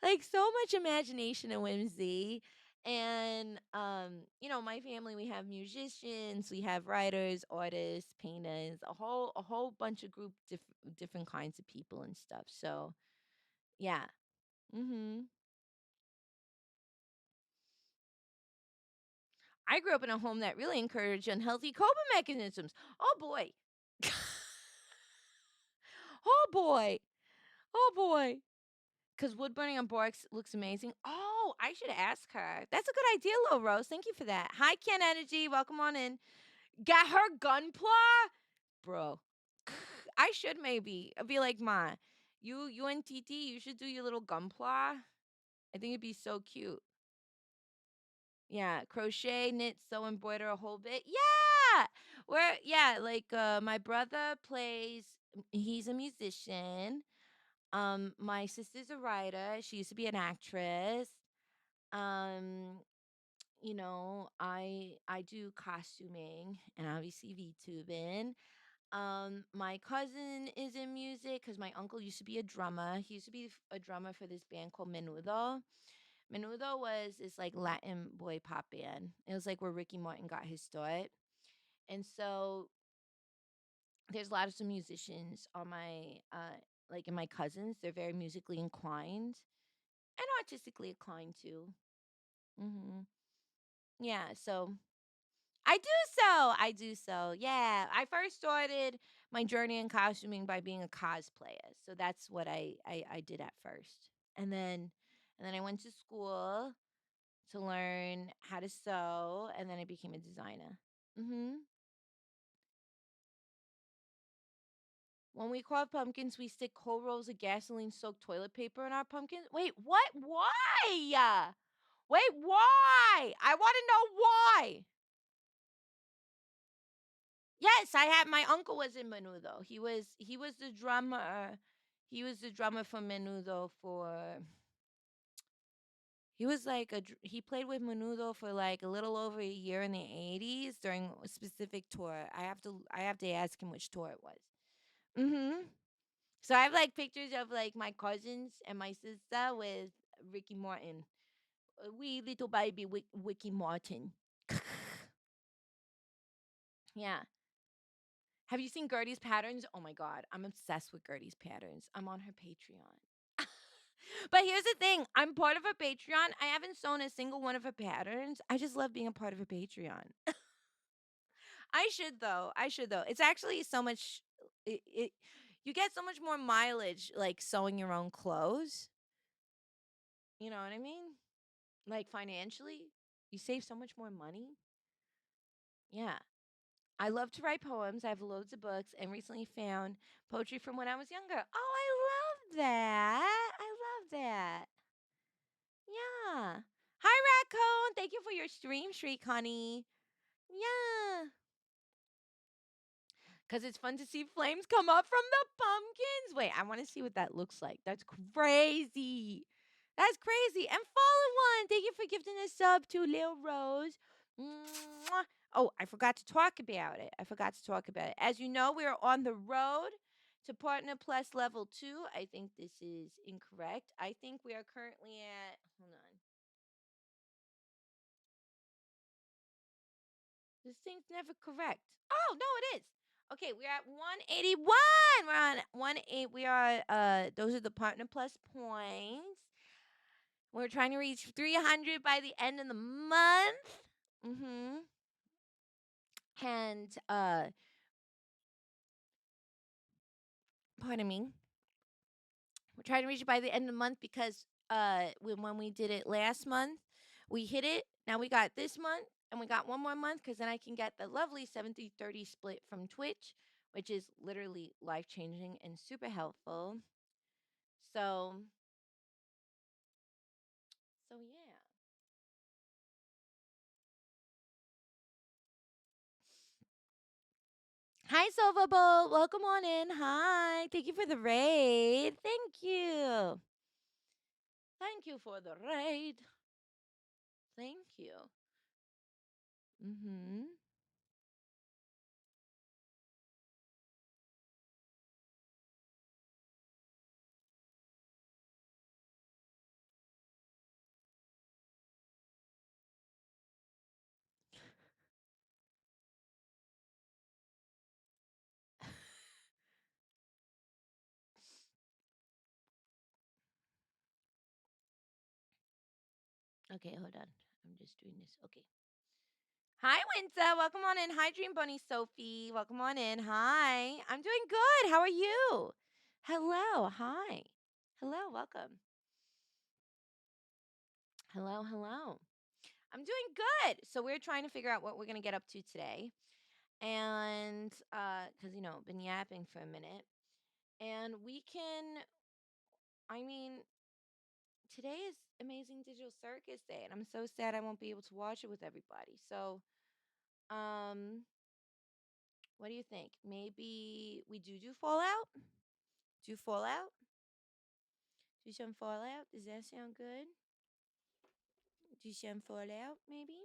Like, so much imagination and whimsy. And my family, we have musicians, we have writers, artists, painters, a whole bunch of different kinds of people and stuff. So yeah. Mhm. I grew up in a home that really encouraged unhealthy coping mechanisms. Oh boy. Oh boy. Oh boy. Because wood burning on barks looks amazing. Oh, I should ask her. That's a good idea, Lil Rose. Thank you for that. Hi, Ken Energy. Welcome on in. Got her gunpla? Bro. I should maybe. I'd be like, Ma, you and TT, you should do your little gunpla. I think it'd be so cute. Yeah, crochet, knit, sew, embroider a whole bit. Yeah. Like, my brother plays, he's a musician. My sister's a writer. She used to be an actress. Um, I do costuming and obviously VTubing. My cousin is in music because my uncle used to be a drummer. He used to be a drummer for this band called Menudo. Menudo was this, like, Latin boy pop band. It was like where Ricky Martin got his start. And so there's a lot of some musicians on my like, in my cousins. They're very musically inclined and artistically inclined too. Mhm. Yeah, so I do so. I do so. Yeah. I first started my journey in costuming by being a cosplayer. So that's what I did at first. And then I went to school to learn how to sew, and then I became a designer. Mhm. When we carve pumpkins, we stick whole rolls of gasoline-soaked toilet paper in our pumpkins. Wait, what? Why? Wait, why? I want to know why. Yes, I had my uncle was in Menudo. He was the drummer. He was the drummer for Menudo for he was like he played with Menudo for like a little over a year in the 80s during a specific tour. I have to ask him which tour it was. Mhm. So I have like pictures of like my cousins and my sister with Ricky Martin. Wee little baby Ricky Martin. Yeah. Have you seen Gertie's patterns? Oh my god, I'm obsessed with Gertie's patterns. I'm on her Patreon. But here's the thing, I'm part of her Patreon. I haven't sewn a single one of her patterns. I just love being a part of her Patreon. I should though. I should though. It's actually so much it you get so much more mileage like sewing your own clothes. You know what I mean? Like financially, you save so much more money. Yeah. I love to write poems. I have loads of books and recently found poetry from when I was younger. Oh, I love that. I love that. Yeah. Hi, Raccoon. Thank you for your stream, Shriek, honey. Yeah. Because it's fun to see flames come up from the pumpkins. Wait, I want to see what that looks like. That's crazy. That's crazy. And Fallen One, thank you for gifting a sub to Lil Rose. Mwah. Oh, I forgot to talk about it. As you know, we are on the road to Partner Plus Level 2. I think this is incorrect. I think we are currently at, hold on. This thing's never correct. Oh, no, it is. Okay, we're at 181. We're on 18. We are those are the Partner Plus points. We're trying to reach 300 by the end of the month. Mhm. And pardon me. We're trying to reach it by the end of the month because when we did it last month, we hit it. Now we got this month and we got one more month because then I can get the lovely 70-30 split from Twitch, which is literally life-changing and super helpful. So yeah. Hi, Silver Bowl. Welcome on in. Hi. Thank you for the raid. Thank you. Thank you for the raid. Thank you. Mm-hmm. Okay, hold on. I'm just doing this. Okay. Hi, Winter. Welcome on in. Hi, Dream Bunny Sophie. Welcome on in. Hi. I'm doing good. How are you? Hello. Hi. Hello. Welcome. Hello. Hello. I'm doing good. So we're trying to figure out what we're gonna get up to today, and because been yapping for a minute, and we can. I mean, today is Amazing Digital Circus Day, and I'm so sad I won't be able to watch it with everybody. So, um, what do you think? Maybe we do Fallout? Do Fallout? Do some Fallout? Does that sound good? Do some Fallout, maybe?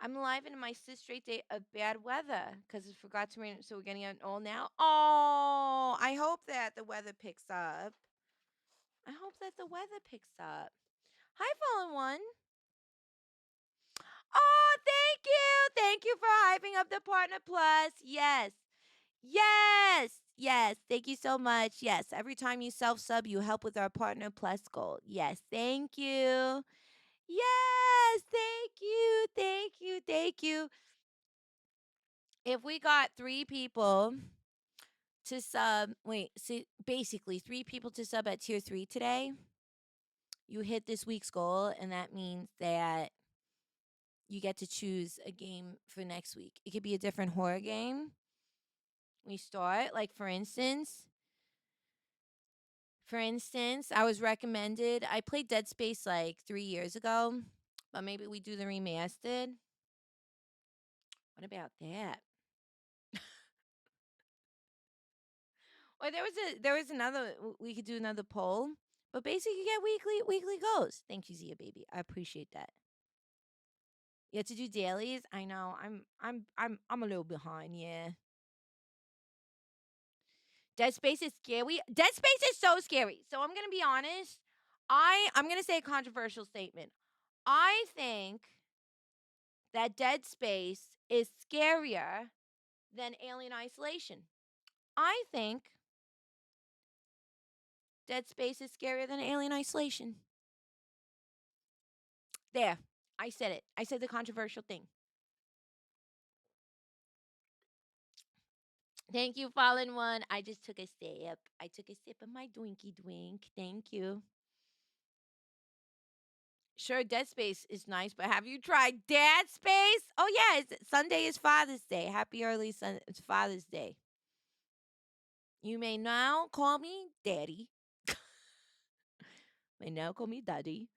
I'm alive and my sis straight day of bad weather because it forgot to rain, so we're getting it all now. Oh, I hope that the weather picks up. I hope that the weather picks up. Hi, Fallen One. Oh, thank you. Thank you for hyping up the Partner Plus. Yes. Yes. Yes. Thank you so much. Yes. Every time you self sub, you help with our Partner Plus goal. Yes. Thank you. Yes. Thank you. Thank you. Thank you. If we got three people to sub, wait, see, basically three people to sub at tier 3 today, you hit this week's goal, and that means that you get to choose a game for next week. It could be a different horror game. We start, like for instance, I was recommended. I played Dead Space like 3 years ago, but maybe we do the remastered. What about that? Or there was another we could do another poll, but basically you get weekly goals. Thank you, Zia baby. I appreciate that. You have to do dailies. I know. I'm a little behind. Yeah. Dead Space is scary. Dead Space is so scary. So I'm gonna be honest. I'm gonna say a controversial statement. I think that Dead Space is scarier than Alien Isolation. I think Dead Space is scarier than Alien Isolation. There. I said it. I said the controversial thing. Thank you, Fallen One. I just took a sip. I took a sip of my Dwinky Dwink. Thank you. Sure, Dead Space is nice, but have you tried Dad Space? Oh yeah, Sunday is Father's Day. Happy early it's Father's Day. You may now call me Daddy. May now call me Daddy.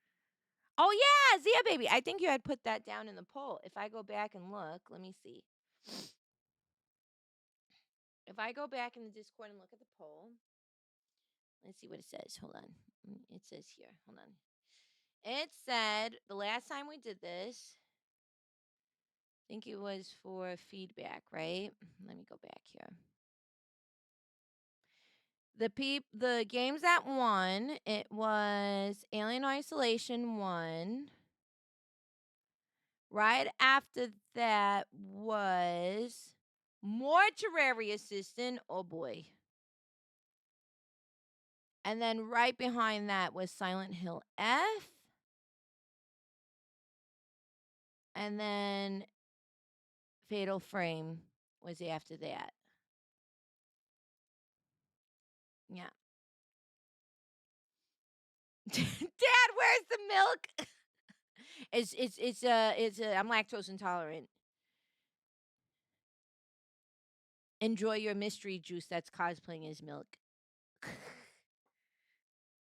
Oh yeah, Zia baby. I think you had put that down in the poll. If I go back and look, let me see. If I go back in the Discord and look at the poll, let's see what it says. Hold on. It says here. Hold on. It said the last time we did this, I think it was for feedback, right? Let me go back here. The games that won, it was Alien Isolation 1. Right after that was Mortuary Assistant. Oh boy. And then right behind that was Silent Hill F. And then Fatal Frame was after that. Yeah. Dad, where's the milk? I'm lactose intolerant. Enjoy your mystery juice that's cosplaying as milk.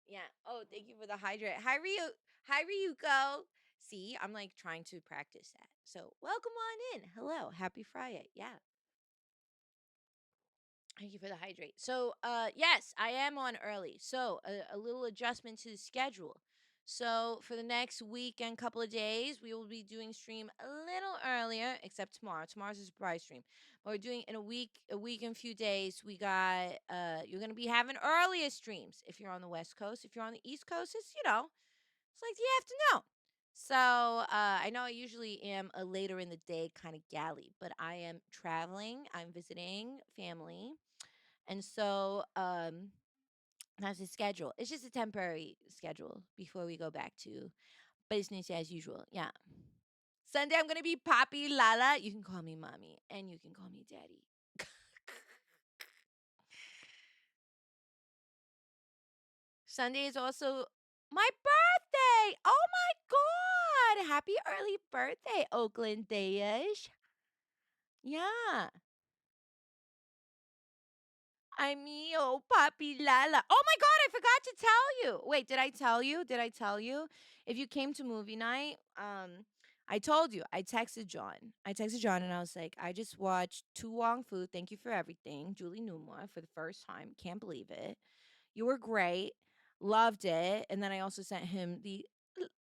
Yeah. Oh, thank you for the hydrate. Hi, Ryu. Hi, Ryuko. See, I'm like trying to practice that. So, welcome on in. Hello. Happy Friday. Yeah. Thank you for the hydrate. So, yes, I am on early. So, a little adjustment to the schedule. So, for the next week and couple of days, we will be doing stream a little earlier, except tomorrow. Tomorrow's a surprise stream. But we're doing in a week and a few days. We got you're gonna be having earlier streams if you're on the West Coast. If you're on the East Coast, it's like the afternoon. So I know I usually am a later in the day kind of galley, but I am traveling. I'm visiting family, and so that's the schedule. It's just a temporary schedule before we go back to business as usual. Yeah. Sunday I'm gonna be Poppy Lala. You can call me mommy, and you can call me daddy. Sunday is also my birthday. Oh my god! Happy early birthday, Oakland Dayish. Yeah. I'm Mio, Papi Lala. Oh my god, I forgot to tell you. Wait, did I tell you? Did I tell you? If you came to movie night, I told you. I texted John. And I was like, I just watched Tu Wong Fu. Thank you for everything. Julie Newmar for the first time. Can't believe it. You were great. Loved it. And then I also sent him the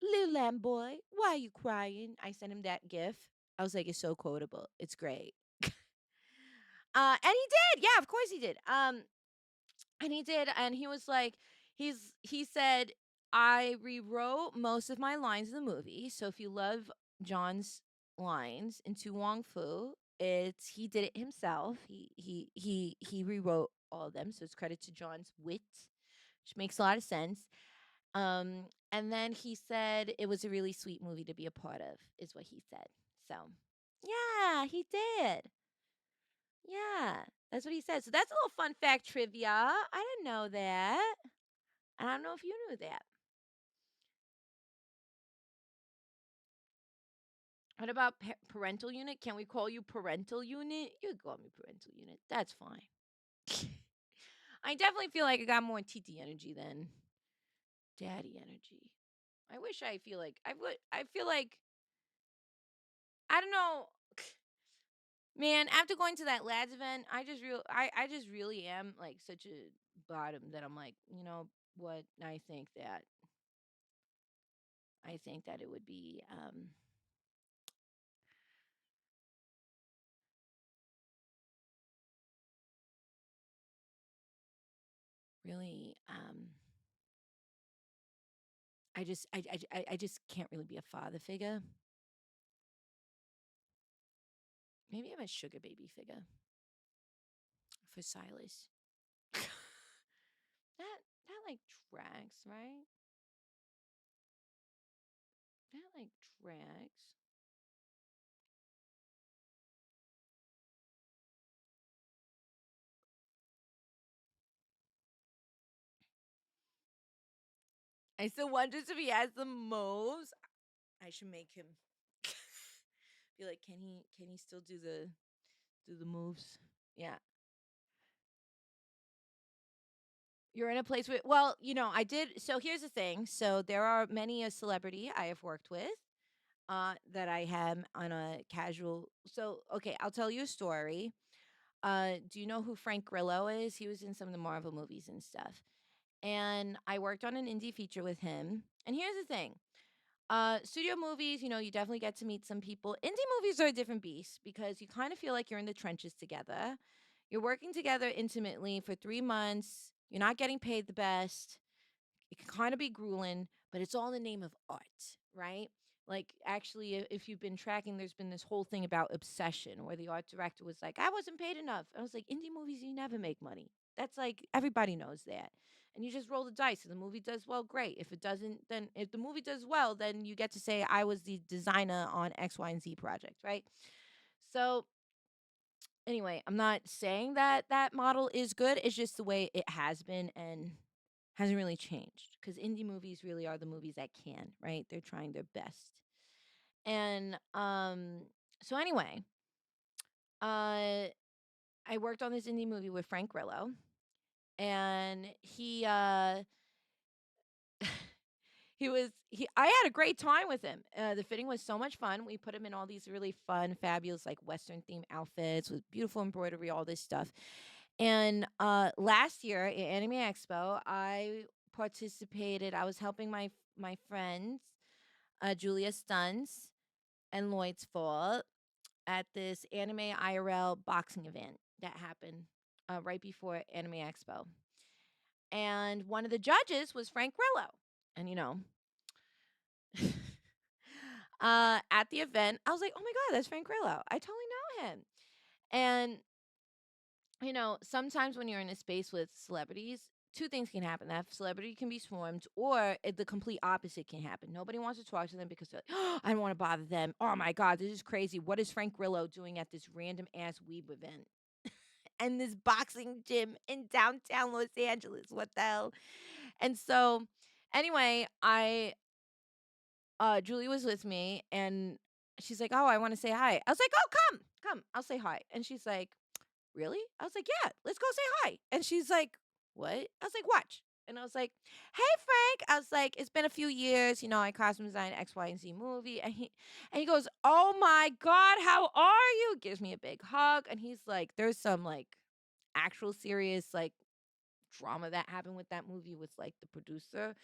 little lamb boy. Why are you crying? I sent him that gif. I was like, it's so quotable. It's great. And he did. Yeah, of course he did. And he did, and he was like, he said, I rewrote most of my lines in the movie. So if you love John's lines into Wong Fu, he did it himself. He rewrote all of them. So it's credit to John's wit, which makes a lot of sense. And then he said it was a really sweet movie to be a part of, is what he said. So yeah, he did. Yeah, that's what he said. So that's a little fun fact trivia. I didn't know that. And I don't know if you knew that. What about parental unit? Can we call you parental unit? You can call me parental unit. That's fine. I definitely feel like I got more TT energy than daddy energy. I wish I feel like I would. I feel like I don't know. Man, after going to that lads event, I just really am like such a bottom that I'm like, you know what? I think that it would be really I just can't really be a father figure. Maybe I'm a sugar baby figure for Silas. That like tracks, right? That like tracks. I still wonder if he has the moves. I should make him be like, can he still do the moves? Yeah. You're in a place where, well, I did. So here's the thing. So there are many a celebrity I have worked with that I have on a casual. So, okay, I'll tell you a story. Do you know who Frank Grillo is? He was in some of the Marvel movies and stuff. And I worked on an indie feature with him. And here's the thing. Studio movies, you definitely get to meet some people. Indie movies are a different beast because you kind of feel like you're in the trenches together. You're working together intimately for 3 months. You're not getting paid the best. It can kind of be grueling, but it's all in the name of art, right? Like, actually, if you've been tracking, there's been this whole thing about Obsession where the art director was like, I wasn't paid enough. I was like, indie movies, you never make money. That's like, everybody knows that. And you just roll the dice. If the movie does well, great. If it doesn't, then if the movie does well, then you get to say, I was the designer on X, Y, and Z project, right? So, anyway, I'm not saying that that model is good. It's just the way it has been and hasn't really changed because indie movies really are the movies that can, right? They're trying their best. And so anyway, uh I worked on this indie movie with Frank Grillo and he I had a great time with him. The fitting was so much fun. We put him in all these really fun, fabulous, like Western themed outfits with beautiful embroidery, all this stuff. And last year at Anime Expo, I was helping my friends, Julia Stuns and Lloyd's Fall, at this Anime IRL boxing event that happened right before Anime Expo. And one of the judges was Frank Grillo. And at the event, I was like, "Oh my god, that's Frank Grillo. I totally know him." And sometimes when you're in a space with celebrities, two things can happen. That celebrity can be swarmed, or the complete opposite can happen. Nobody wants to talk to them because they're like, oh, I don't want to bother them. Oh my God, this is crazy. What is Frank Grillo doing at this random ass weeb event? And this boxing gym in downtown Los Angeles. What the hell? And so, anyway, Julie was with me and she's like, "Oh, I want to say hi." I was like, "Oh, come, I'll say hi." And she's like, "Really?" I was like, "Yeah, let's go say hi." And she's like, "What?" I was like, "Watch." And I was like, "Hey, Frank." I was like, "It's been a few years, I costume designed X, Y, and Z movie." And he goes, "Oh my God, how are you?" Gives me a big hug. And he's like, "There's some like actual serious like drama that happened with that movie with like the producer."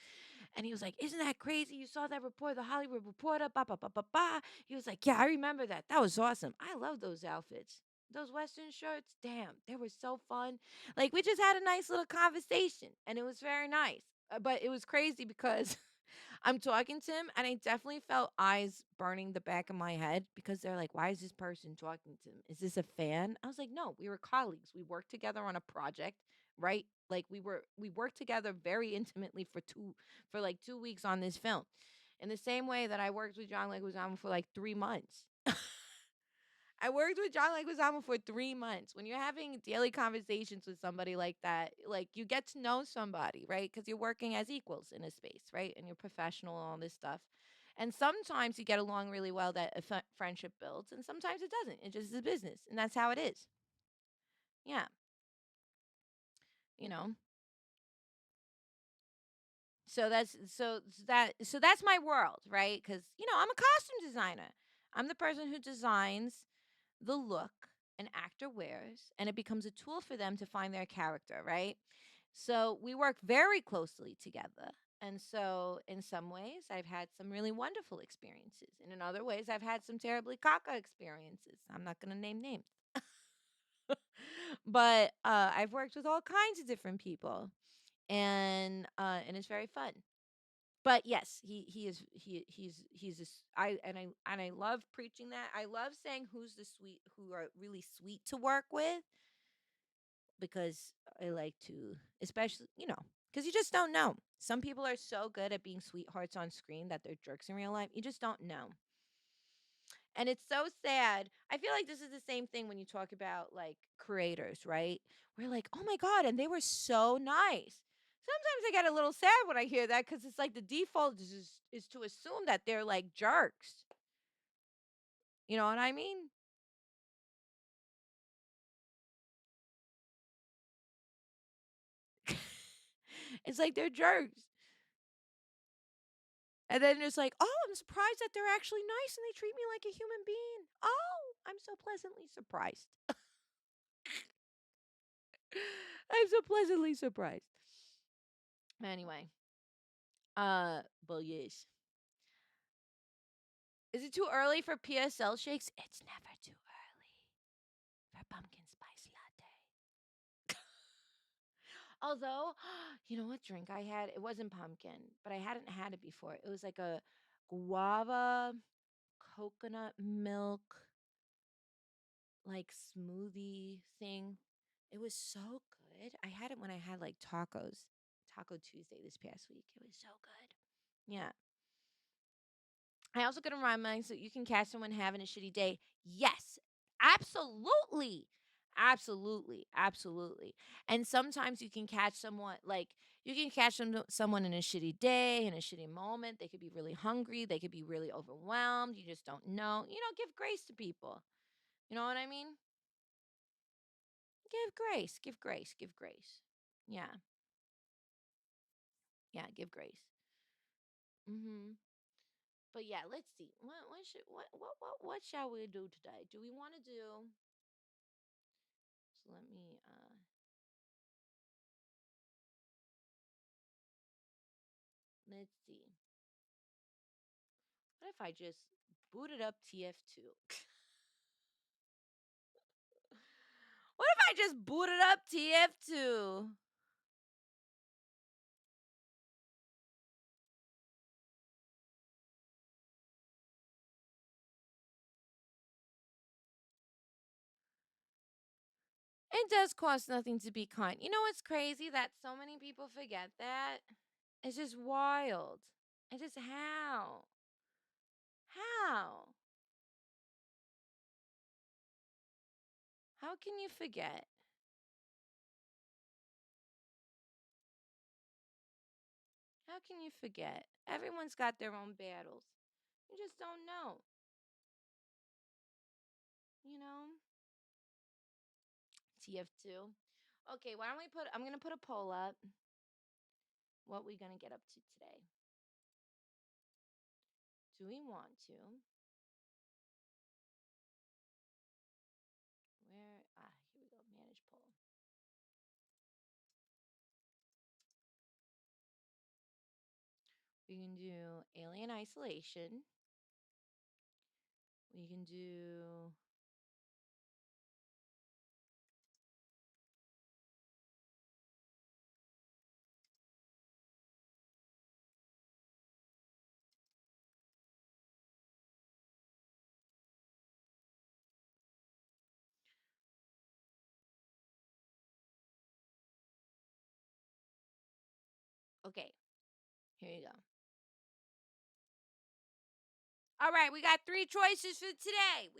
And he was like, "Isn't that crazy? You saw that report, the Hollywood Reporter, ba ba ba ba ba." He was like, "Yeah, I remember that. That was awesome. I love those outfits. Those Western shirts, damn, they were so fun." Like, we just had a nice little conversation and it was very nice. But it was crazy because I'm talking to him and I definitely felt eyes burning the back of my head because they're like, "Why is this person talking to him? Is this a fan?" I was like, "No, we were colleagues. We worked together on a project, right? Like we worked together very intimately for like 2 weeks on this film. In the same way that I worked with John Leguizamo for like 3 months." I worked with John Leguizamo for 3 months. When you're having daily conversations with somebody like that, like you get to know somebody, right? Because you're working as equals in a space, right? And you're professional and all this stuff. And sometimes you get along really well that a friendship builds, and sometimes it doesn't. It just is a business, and that's how it is. Yeah, you know. So that's my world, right? Because I'm a costume designer. I'm the person who designs the look an actor wears, and it becomes a tool for them to find their character, right? So we work very closely together. And so, in some ways, I've had some really wonderful experiences. And in other ways, I've had some terribly caca experiences. I'm not going to name names. But I've worked with all kinds of different people, and it's very fun. But yes, he is he's a s I love preaching that. I love saying who are really sweet to work with, because I like to, especially, because you just don't know. Some people are so good at being sweethearts on screen that they're jerks in real life. You just don't know. And it's so sad. I feel like this is the same thing when you talk about like creators, right? We're like, oh my God, and they were so nice. Sometimes I get a little sad when I hear that, because it's like the default is to assume that they're like jerks. You know what I mean? It's like they're jerks. And then it's like, oh, I'm surprised that they're actually nice and they treat me like a human being. Oh, I'm so pleasantly surprised. I'm so pleasantly surprised. Anyway, but yes. Is it too early for PSL shakes? It's never too early for pumpkin spice latte. Although, you know what drink I had? It wasn't pumpkin, but I hadn't had it before. It was like a guava coconut milk like smoothie thing. It was so good. I had it when I had like tacos, Taco Tuesday this past week. It was so good. Yeah. I also got to remind myself that you can catch someone having a shitty day. Yes, absolutely. Absolutely. Absolutely. And sometimes you can catch someone like you can catch someone in a shitty day, in a shitty moment. They could be really hungry. They could be really overwhelmed. You just don't know. Give grace to people. You know what I mean? Give grace. Give grace. Give grace. Yeah. Yeah. Give grace. Mm-hmm. But yeah, let's see. What shall we do today? Do we want to do? So let me let's see. What if I just booted up TF2? What if I just booted up TF2? It does cost nothing to be kind. You know what's crazy? That so many people forget that. It's just wild. It's just how? How? How can you forget? How can you forget? Everyone's got their own battles. You just don't know. You know? TF2. Okay, why don't we I'm going to put a poll up. What we going to get up to today? Do we want to? Here we go. Manage poll. We can do alien isolation. We can do Okay, here you go. All right, we got three choices for today.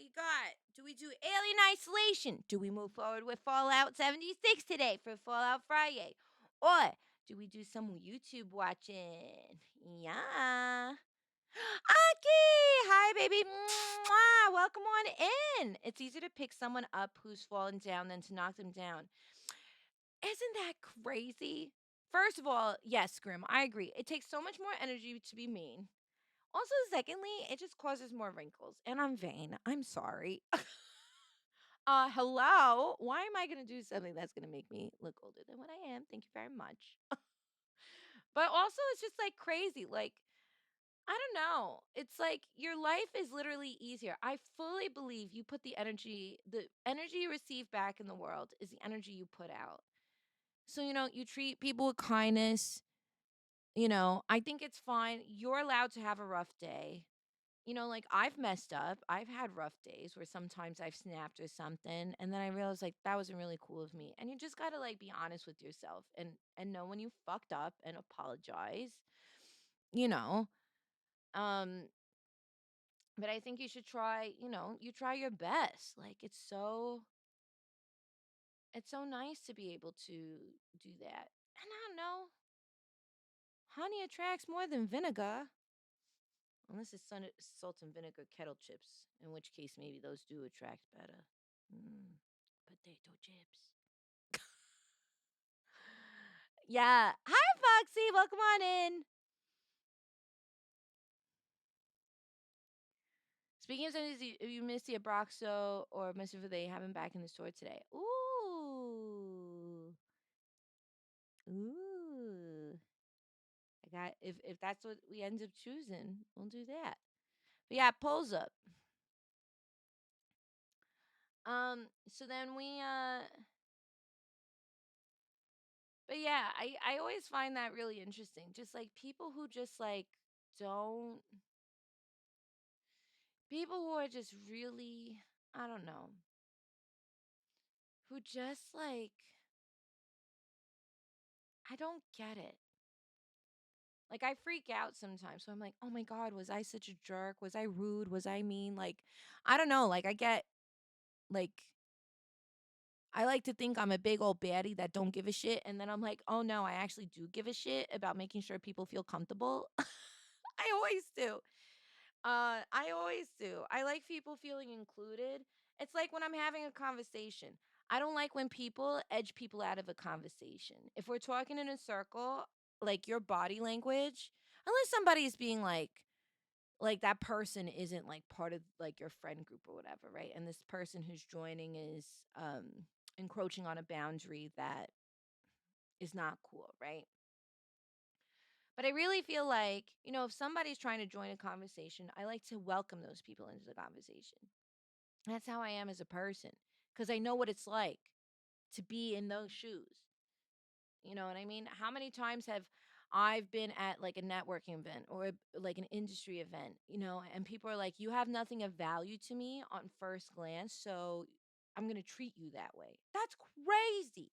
Do we do Alien Isolation? Do we move forward with Fallout 76 today for Fallout Friday? Or do we do some YouTube watching? Yeah. Aki! Hi, baby. Mwah! Welcome on in. It's easier to pick someone up who's fallen down than to knock them down. Isn't that crazy? First of all, yes, Grim, I agree. It takes so much more energy to be mean. Also, secondly, it just causes more wrinkles. And I'm vain. I'm sorry. Hello? Why am I gonna do something that's gonna make me look older than what I am? Thank you very much. But also, it's just, like, crazy, like, I don't know. It's like your life is literally easier. I fully believe the energy you receive back in the world is the energy you put out. So, you treat people with kindness, I think it's fine. You're allowed to have a rough day. Like I've messed up. I've had rough days where sometimes I've snapped or something and then I realized like that wasn't really cool of me. And you just got to like be honest with yourself and know when you fucked up and apologize. You know. Um but I think you should try, you try your best. Like it's so nice to be able to do that. And I don't know, honey attracts more than vinegar. Unless it's salt and vinegar kettle chips, in which case maybe those do attract better. Mm, potato chips. Yeah. Hi, Foxy. Welcome on in. Speaking of something, if you missed the Abraxo or missed it, they have them back in the store today. Ooh. Ooh. I got if that's what we end up choosing, we'll do that. But yeah, pulls up. So then but yeah, I always find that really interesting. Just like people who just like don't people who are just really, I don't know, who just like I don't get it. Like I freak out sometimes. So I'm like, "Oh my god, was I such a jerk? Was I rude? Was I mean?" Like I don't know, like I get like I like to think I'm a big old baddie that don't give a shit and then I'm like, "Oh no, I actually do give a shit about making sure people feel comfortable." I always do. I always do. I like people feeling included. It's like when I'm having a conversation. I don't like when people edge people out of a conversation. If we're talking in a circle, like your body language, unless somebody is being like that person isn't like part of like your friend group or whatever, right? And this person who's joining is encroaching on a boundary that is not cool, right? But I really feel like, if somebody's trying to join a conversation, I like to welcome those people into the conversation. That's how I am as a person because I know what it's like to be in those shoes. You know what I mean? How many times have I've been at like a networking event or like an industry event, and people are like, you have nothing of value to me on first glance. So I'm going to treat you that way. That's crazy.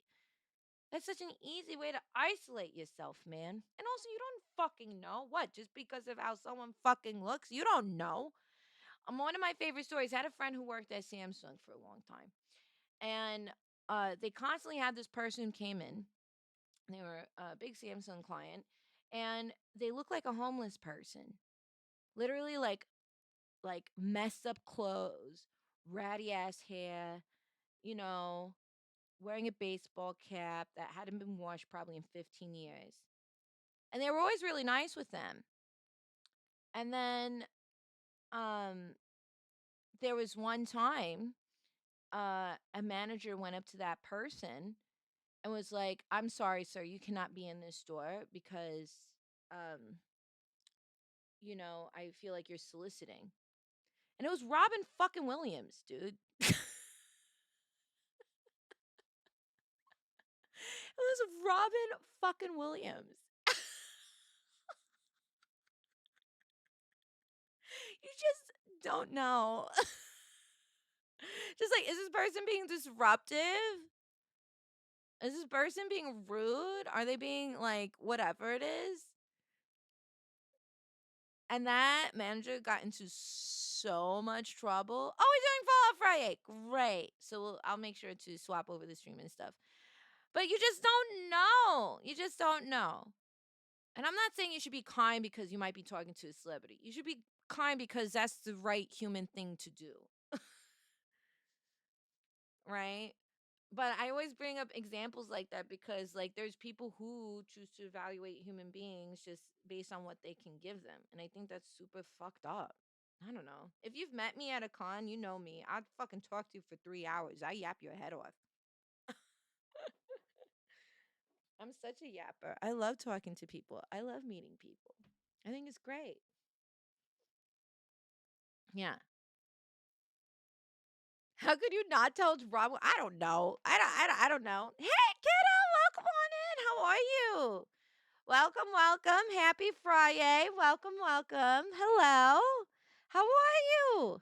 That's such an easy way to isolate yourself, man. And also, you don't fucking know what just because of how someone fucking looks. You don't know. One of my favorite stories. I had a friend who worked at Samsung for a long time, and they constantly had this person who came in. They were a big Samsung client, and they looked like a homeless person. Literally, like messed up clothes, ratty ass hair. You know, wearing a baseball cap that hadn't been washed probably in 15 years. And they were always really nice with them. And then um there was one time a manager went up to that person and was like, "I'm sorry, sir, you cannot be in this store because um I feel like you're soliciting." And it was Robin fucking Williams, dude. It was Robin fucking Williams. You just don't know. Just like, is this person being disruptive? Is this person being rude? Are they being like whatever it is? And that manager got into so much trouble. Oh, we're doing Fallout Friday. Great. So I'll make sure to swap over the stream and stuff. But you just don't know. You just don't know. And I'm not saying you should be kind because you might be talking to a celebrity. You should be kind because that's the right human thing to do. Right? But I always bring up examples like that because, like, there's people who choose to evaluate human beings just based on what they can give them, and I think that's super fucked up. I don't know. If you've met me at a con, you know me. I'd fucking talk to you for 3 hours. I yap your head off. I'm such a yapper. I love talking to people. I love meeting people. I think it's great. Yeah. How could you not tell it's Rob? I don't know. I don't know. Hey, kiddo, welcome on in. How are you? Welcome, welcome. Happy Friday. Welcome, welcome. Hello. How are you?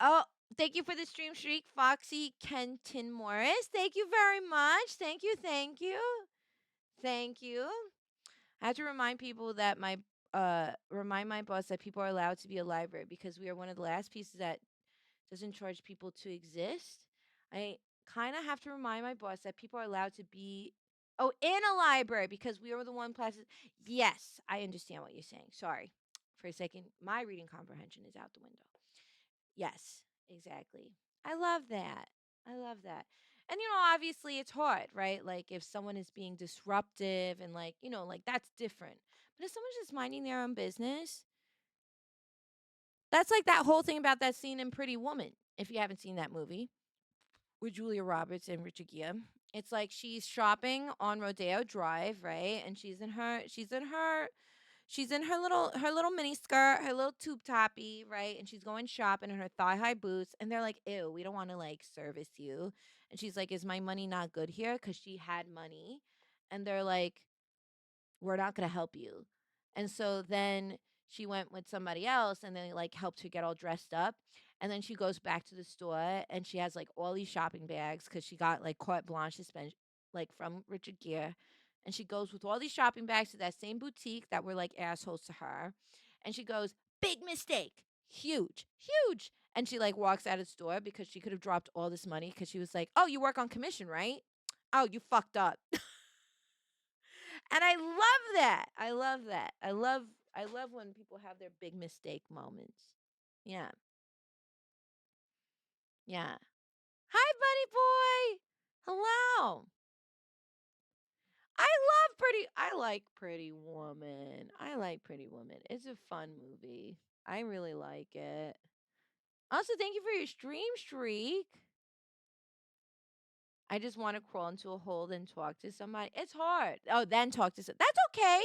Oh, thank you for the stream streak, Foxy Kenton Morris. Thank you very much. Thank you. Thank you. Thank you. I have to remind people that remind my boss that people are allowed to be a library because we are one of the last pieces that doesn't charge people to exist. I kind of have to remind my boss that people are allowed to be in a library because we are the one place. Yes, I understand what you're saying. Sorry. For a second, my reading comprehension is out the window. Yes, exactly. I love that. I love that. And obviously it's hard, right? Like if someone is being disruptive and like, like that's different. But if someone's just minding their own business, that's like that whole thing about that scene in Pretty Woman. If you haven't seen that movie with Julia Roberts and Richard Gere, it's like she's shopping on Rodeo Drive, right? And she's in her little mini skirt, her little tube toppy, right? And she's going shopping in her thigh high boots. And they're like, "Ew, we don't want to like service you." And she's like, "Is my money not good here?" Because she had money. And they're like, "We're not gonna help you." And so then she went with somebody else and they like helped her get all dressed up. And then she goes back to the store and she has like all these shopping bags because she got like carte blanche to spend like from Richard Gere. And she goes with all these shopping bags to that same boutique that were like assholes to her. And she goes, "Big mistake. Huge, huge." And she like walks out of the store because she could have dropped all this money because she was like, "Oh, you work on commission, right? Oh, you fucked up." And I love that. I love that. I love when people have their big mistake moments. Yeah. Yeah. Hi, buddy boy. Hello. I like Pretty Woman. I like Pretty Woman. It's a fun movie. I really like it. Also, thank you for your stream streak. I just want to crawl into a hole and talk to somebody. It's hard. Oh, then talk to some. That's okay.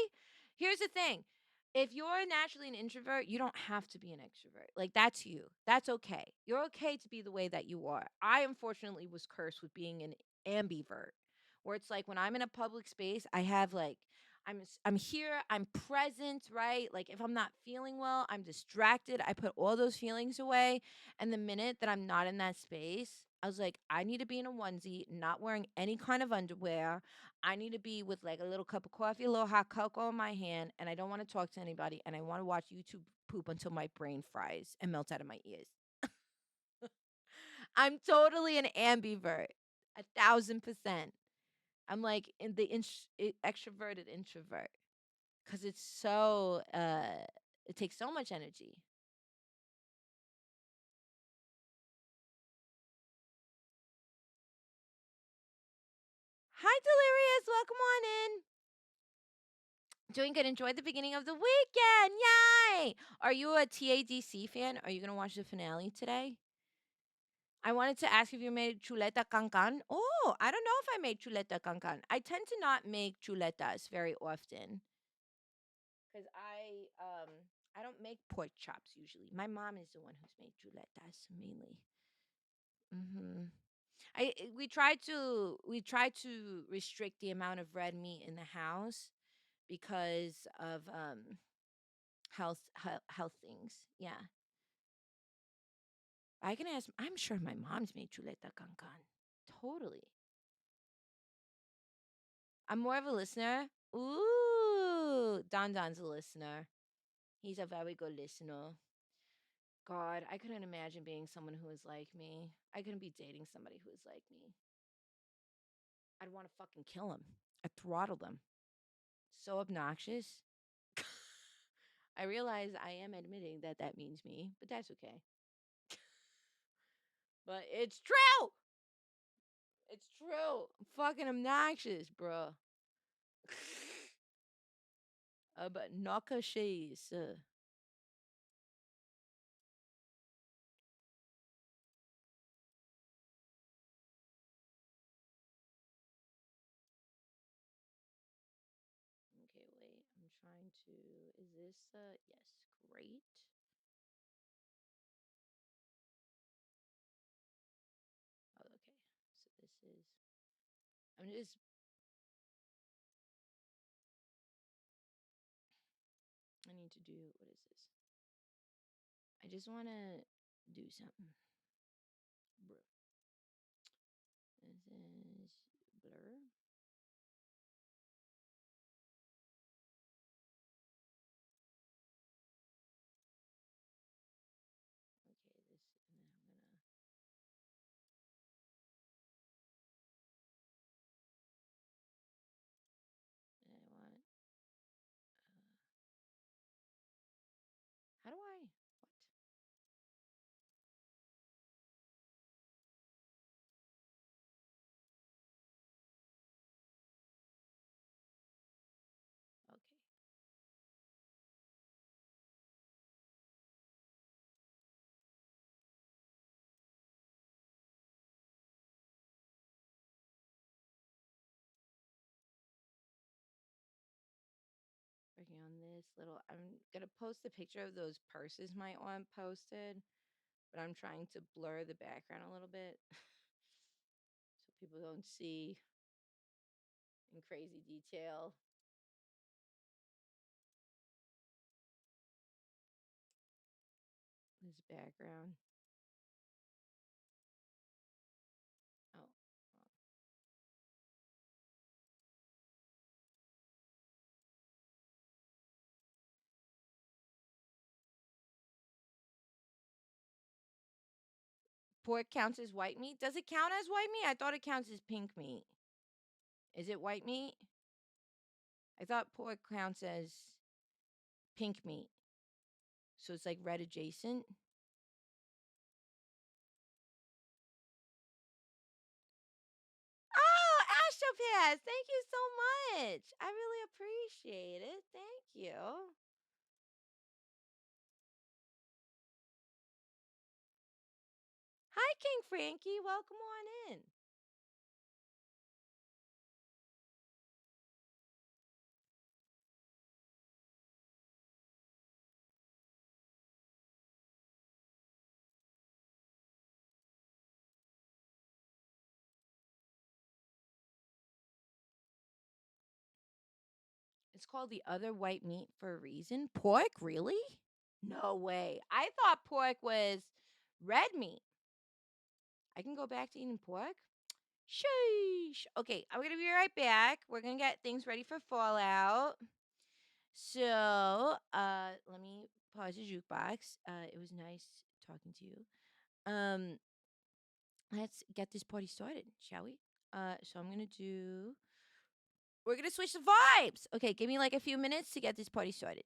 Here's the thing. If you're naturally an introvert, you don't have to be an extrovert. Like that's you. That's okay. You're okay to be the way that you are. I unfortunately was cursed with being an ambivert, where it's like when I'm in a public space, I have like I'm here, I'm present, right? Like if I'm not feeling well, I'm distracted. I put all those feelings away, and the minute that I'm not in that space, I was like, I need to be in a onesie, not wearing any kind of underwear. I need to be with like a little cup of coffee, a little hot cocoa in my hand, and I don't want to talk to anybody. And I want to watch YouTube poop until my brain fries and melts out of my ears. I'm totally an ambivert, 1,000%. I'm like in the extroverted introvert because it's so, it takes so much energy. Hi, Delirious. Welcome on in. Doing good. Enjoy the beginning of the weekend. Yay! Are you a TADC fan? Are you going to watch the finale today? I wanted to ask if you made chuleta cancan. Oh, I don't know if I made chuleta cancan. I tend to not make chuletas very often because I don't make pork chops usually. My mom is the one who's made chuletas mainly. Mhm. We try to restrict the amount of red meat in the house because of health things. Yeah. I can ask. I'm sure my mom's made chuleta cancan. Totally. I'm more of a listener. Ooh, Don Don's a listener. He's a very good listener. God, I couldn't imagine being someone who is like me. I couldn't be dating somebody who is like me. I'd want to fucking kill him. I'd throttle them. So obnoxious. I realize I am admitting that that means me, but that's okay. But it's true. It's true. I'm fucking obnoxious, bro. But Nakashis. Okay, wait. I'm trying to. Is this? Yes. Great. Oh, okay. So this is. I'm just. I need to do. What is this? I just want to do something. Bro. This is blur. Okay, this, and then I'm gonna. And I want. Uh, how do I? What? Okay. Working on this little. I'm gonna post a picture of those purses my aunt posted, but I'm trying to blur the background a little bit so people don't see in crazy detail this background. Oh, well, pork counts as white meat. Does it count as white meat? I thought it counts as pink meat. Is it white meat? I thought pork counts as pink meat. So it's like red adjacent. Oh, Astropass, thank you so much. I really appreciate it. Thank you. Hi, King Frankie. Welcome on in. It's called the other white meat for a reason. Pork, really? No way. I thought pork was red meat. I can go back to eating pork? Sheesh. Okay, I'm gonna be right back. We're gonna get things ready for Fallout. So, let me pause the jukebox. It was nice talking to you. Um, let's get this party started, shall we? So I'm gonna do. We're gonna switch the vibes. Okay, give me like a few minutes to get this party started.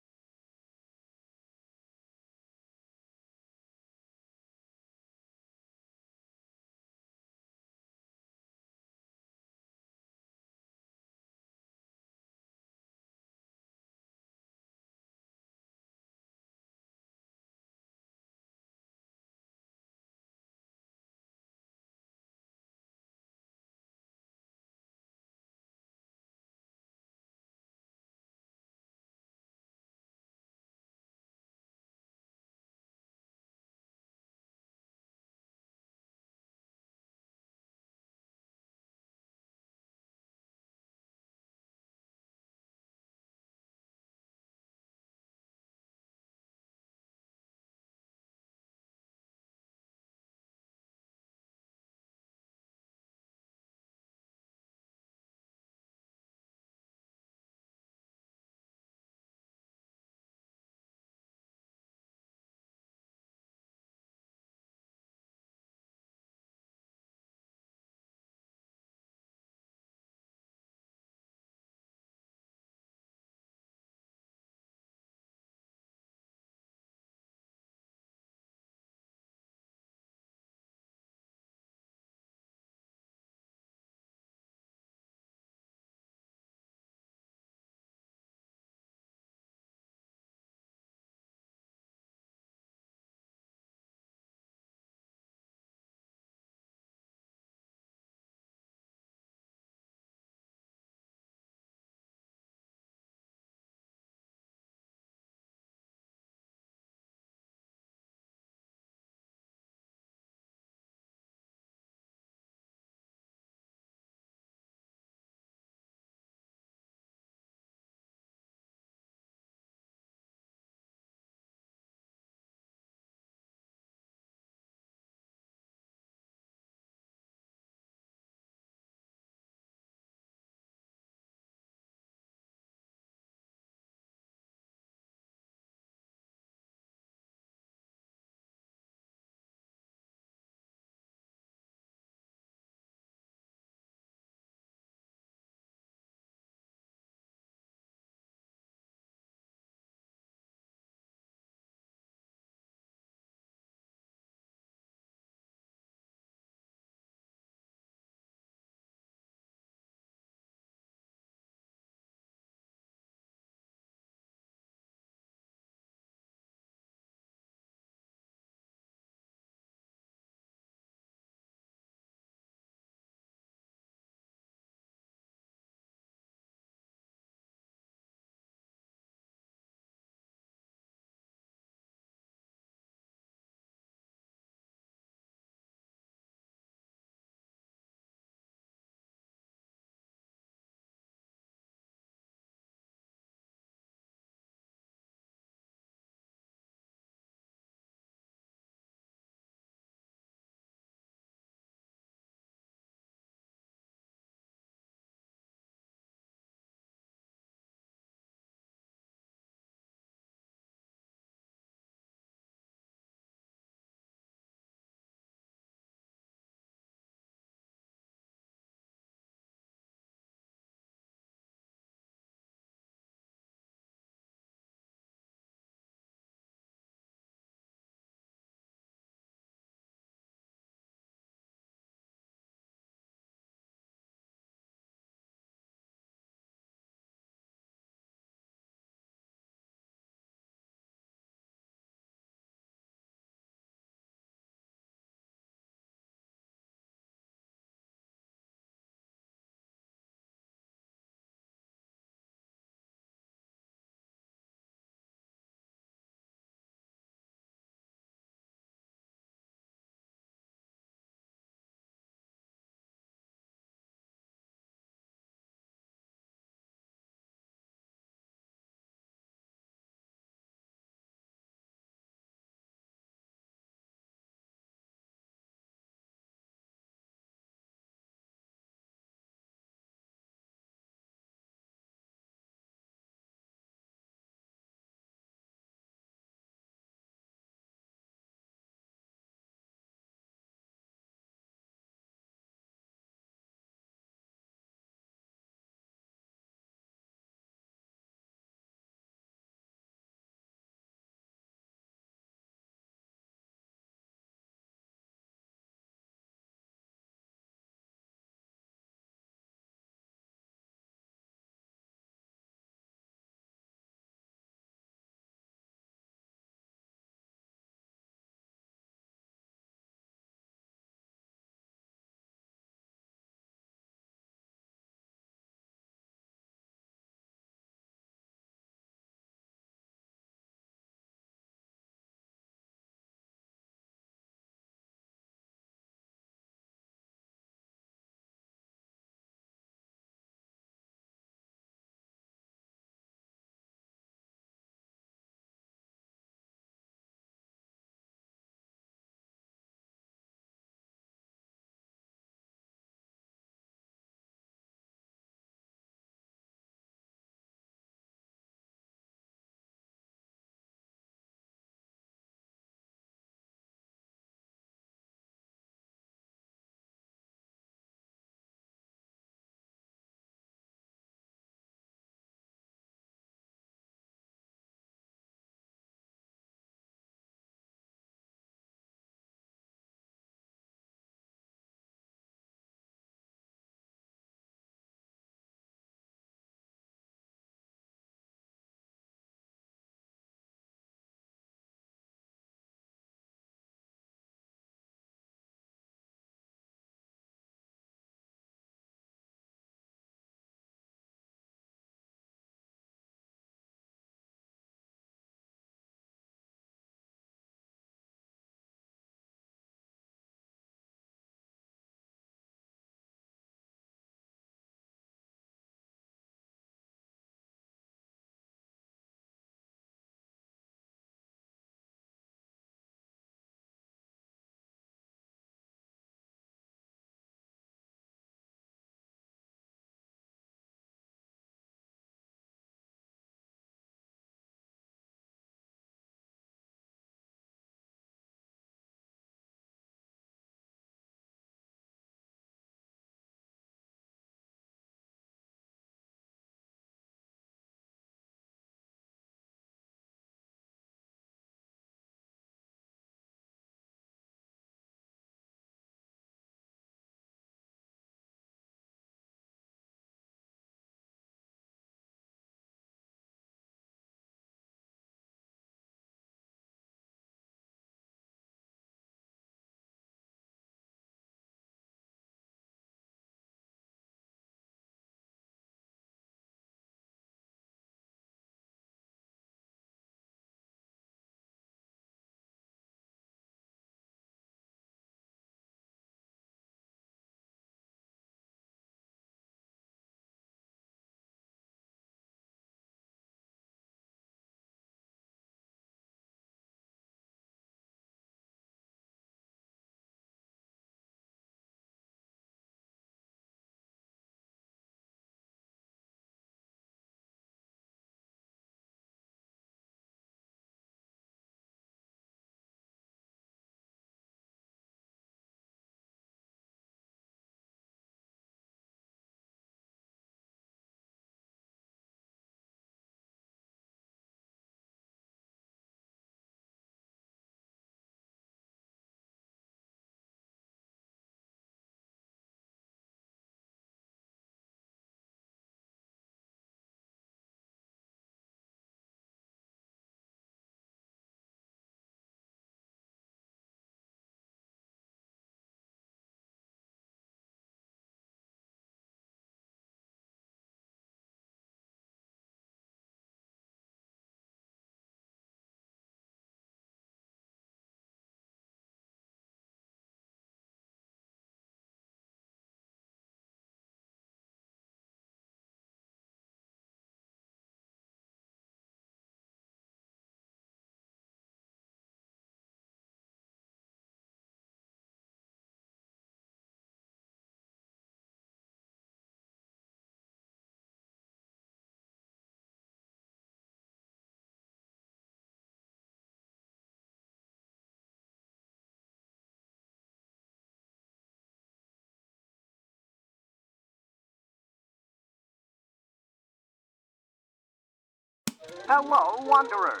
Hello, wanderers.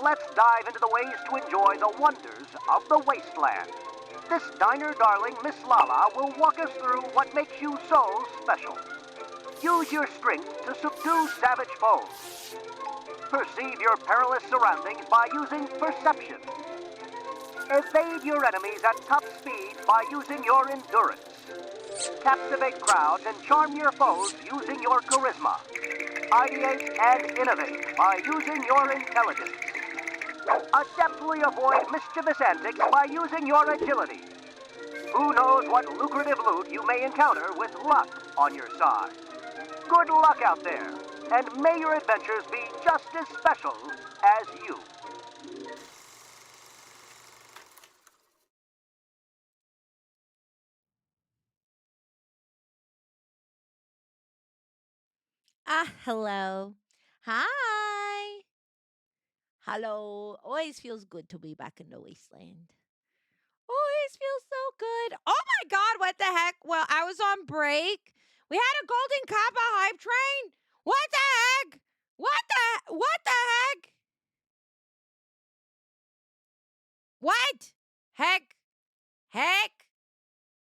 Let's dive into the ways to enjoy the wonders of the wasteland. This diner darling, Miss Lala, will walk us through what makes you so special. Use your strength to subdue savage foes. Perceive your perilous surroundings by using perception. Evade your enemies at top speed by using your endurance. Captivate crowds and charm your foes using your charisma. Ideate and innovate by using your intelligence. Adeptly avoid mischievous antics by using your agility. Who knows what lucrative loot you may encounter with luck on your side. Good luck out there, and may your adventures be just as special as you. Hello. Hi. Hello. Always feels good to be back in the wasteland. Always feels so good. Oh my God, what the heck? Well, I was on break. We had a Golden Kappa hype train. What the heck? What the heck? What? Heck? Heck?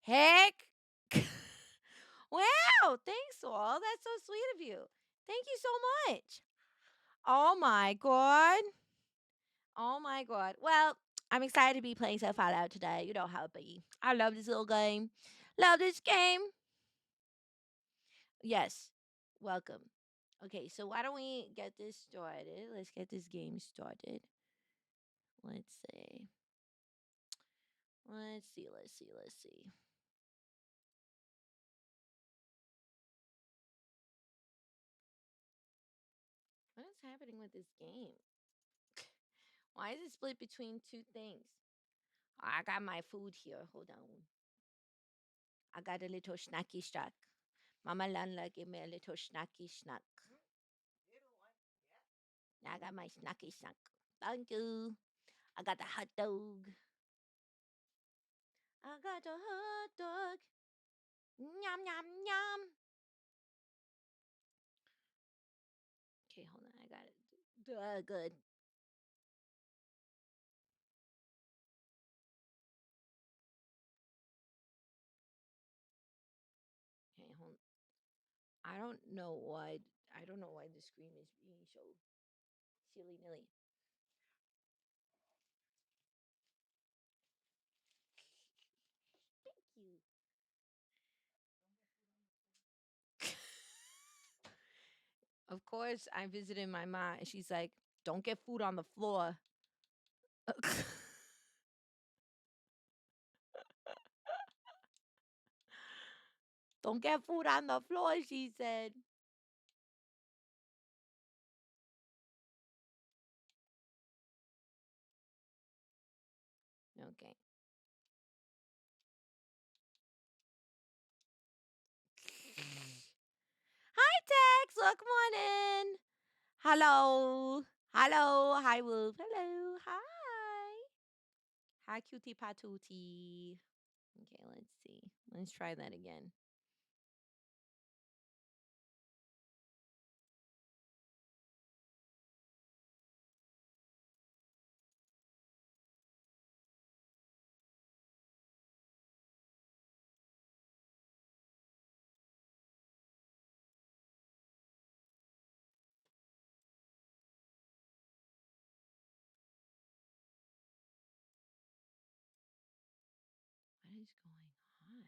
Heck? Wow, thanks all. That's so sweet of you. Thank you so much. Oh my God. Oh my God. Well, I'm excited to be playing some Fallout today. You know how it be. I love this little game. Love this game. Yes. Welcome. Okay, so why don't we get this started? Let's get this game started. Let's see. Let's see. What is happening with this game? Why is it split between two things? I got my food here. Hold on. I got a little snacky snack. Mama Lala gave me a little snacky snack. I got my snacky snack. Thank you. I got the hot dog. I got the hot dog. Yum, yum, yum. Okay, hold on. I got it. Good. Okay, hold. I don't know why. I don't know why the screen is being so silly nilly. Thank you. Of course, I'm visiting my mom, and she's like, "Don't get food on the floor." Don't get food on the floor, she said. Okay. Hi, Tex. Look, morning. Hello. Hello. Hi, Wolf. Hello. Hi. Hi, cutie patootie. Okay, let's see. Let's try that again. What is going on?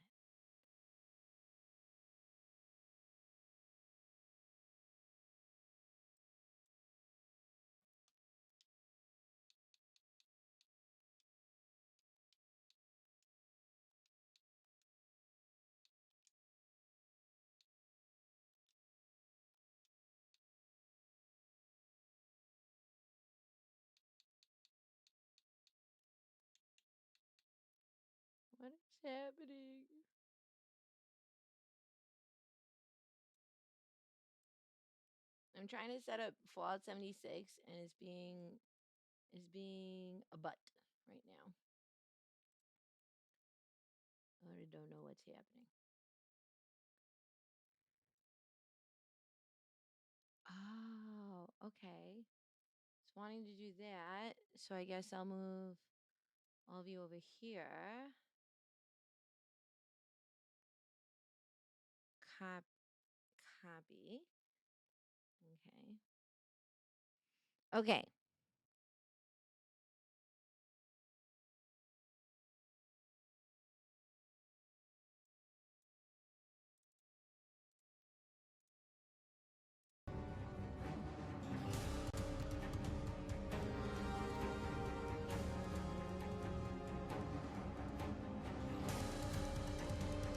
What is happening? I'm trying to set up Fallout 76 and it's being a butt right now. I don't know what's happening. Oh, Okay. It's wanting to do that. So I guess I'll move all of you over here. Copy. Okay. Okay.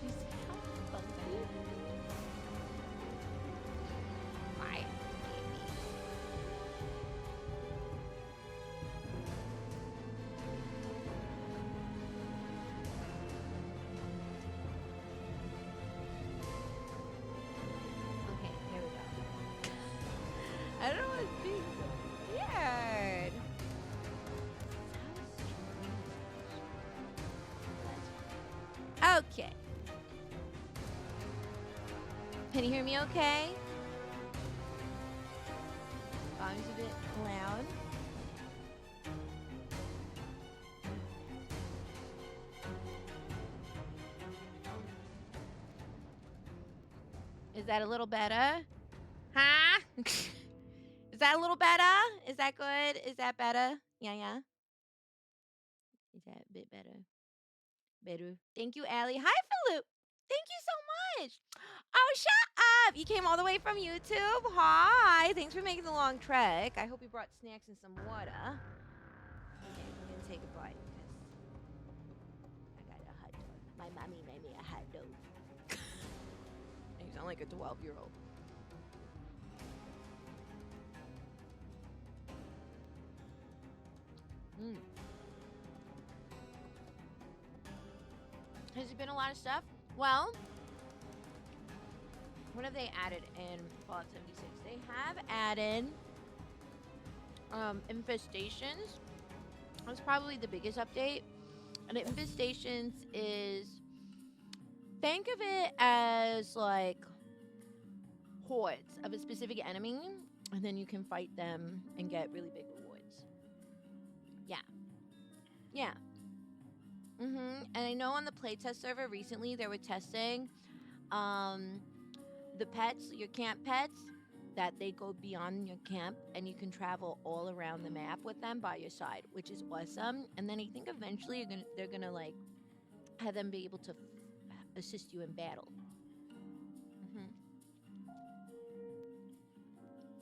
Do you see how funky? My baby. Okay, here we go. I don't know what's being so weird. Okay. Can you hear me okay? Volume's a bit loud. Is that a little better? Huh? Is that a little better? Is that good? Is that better? Yeah. Is that a bit better? Better. Thank you, Allie. Hi, Philip. Thank you so much. Oh, shut up. You came all the way from YouTube. Hi. Thanks for making the long trek. I hope you brought snacks and some water. Okay, I'm going to take a bite because I got a hot dog. My mommy made me a hot dog. You sound like a 12-year-old. Has there been a lot of stuff? Well, what have they added in Fallout 76? They have added infestations. That's probably the biggest update. And infestations is, think of it as like hordes of a specific enemy, and then you can fight them and get really big rewards. Yeah. And I know on the playtest server recently they were testing the pets, your camp pets, that they go beyond your camp and you can travel all around the map with them by your side, which is awesome. And then I think eventually they're gonna like have them be able to assist you in battle.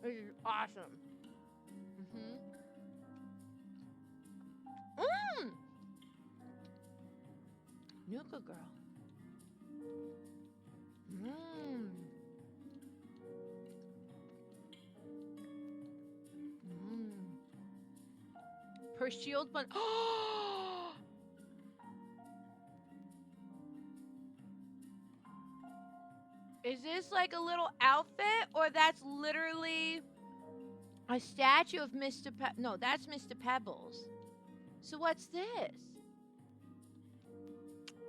Which is awesome. Mmm. Nuka girl. Mmm. Mmm. Per shield, but is this like a little outfit, or that's literally a statue of Mr. No, that's Mr. Pebbles. So what's this?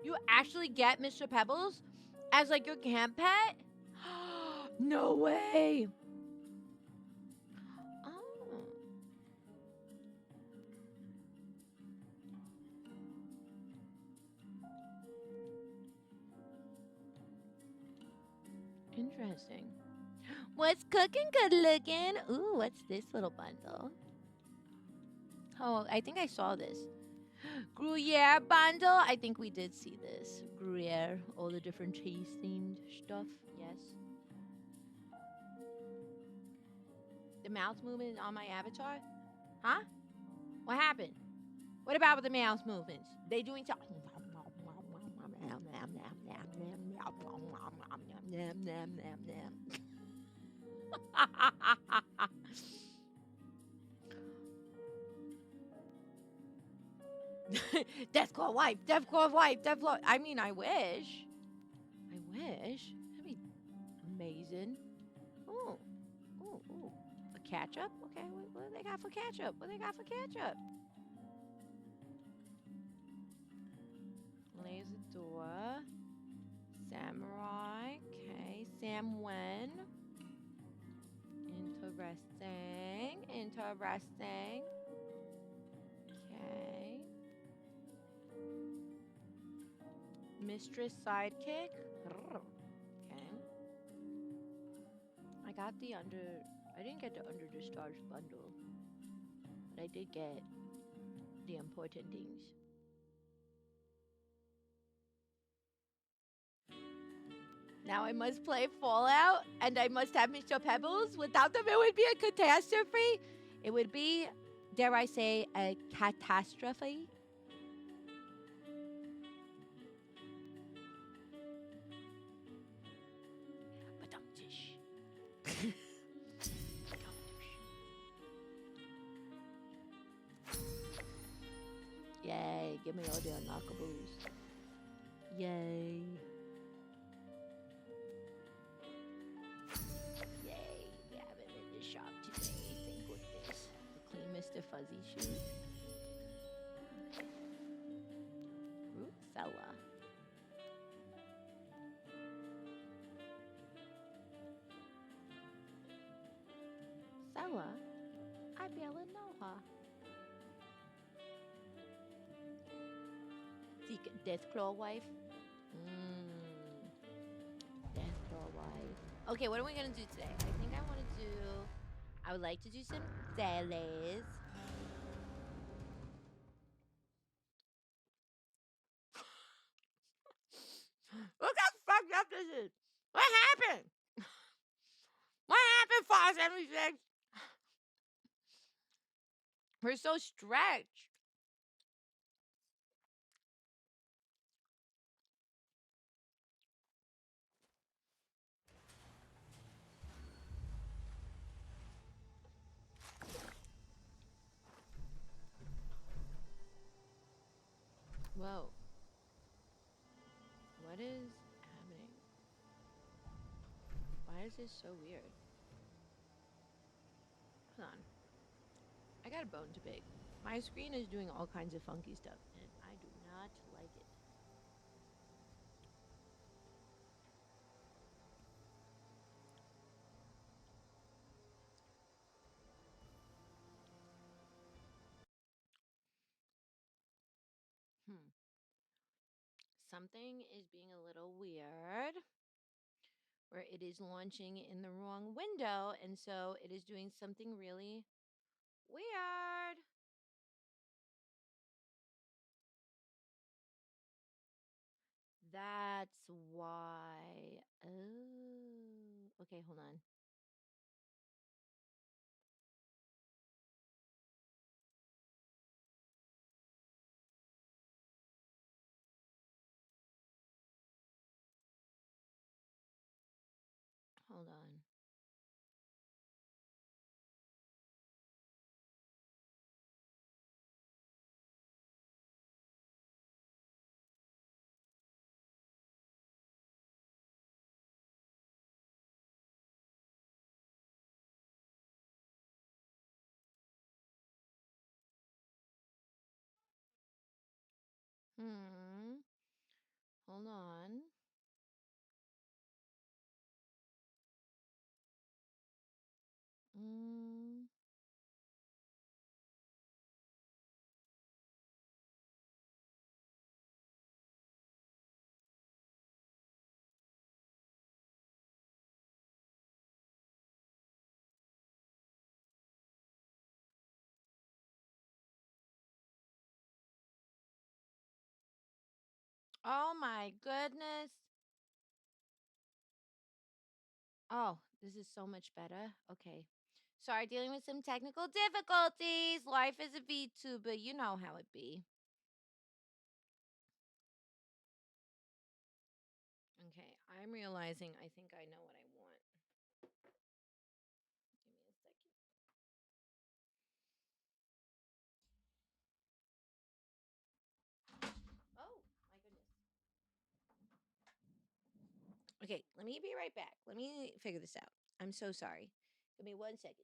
You actually get Mr. Pebbles as like your camp pet? No way. Oh. Interesting. What's cooking, good looking? Ooh, what's this little bundle? Oh, I think I saw this. Gruyere bundle. I think we did see this. Gruyere, all the different cheese themed stuff. Yes. The mouth movement on my avatar? Huh? What happened? What about with the mouse movements? They doing something. Deathcore wife, Deathcore wife, Deathcore. I mean, I wish. I wish. That'd be amazing. Ooh, ooh. A catch-up? Okay, what do they got for catch-up? What do they got for catch-up? Laser door. Samurai. Okay, Sam Wen. Interesting. Interesting. Okay. Mistress sidekick. Grrr. Okay. I got the under. I didn't get the under the stars bundle, but I did get the important things. Now I must play Fallout, and I must have Mr. Pebbles. Without them, it would be a catastrophe. It would be, dare I say, a catastrophe. Ba-dum-tish. Yay, give me all the unlockables. Yay. Yay, we have him in the shop today. Thank goodness. The clean Mr. Fuzzy shoes. Root fella. Fella? I barely know her. Deathclaw wife? Mmm. Deathclaw wife. Okay, what are we gonna do today? I think I wanna do. I would like to do some dailies. Look how fucked up this is. What happened? What happened, 576? We're so stretched. Whoa. What is happening? Why is this so weird? Hold on. I got a bone to pick. My screen is doing all kinds of funky stuff, and I do not like it. Hmm. Something is being a little weird, where it is launching in the wrong window, and so it is doing something really weird. That's why. Oh. Okay, hold on. Hold on. Hmm. Hold on. Mm. Oh my goodness. Oh, this is so much better. Okay. Sorry, dealing with some technical difficulties. Life is a VTuber. You know how it be. Okay, I'm realizing I think I know what I want. Give me a second. Oh, my goodness. Okay, let me be right back. Let me figure this out. I'm so sorry. Give me 1 second.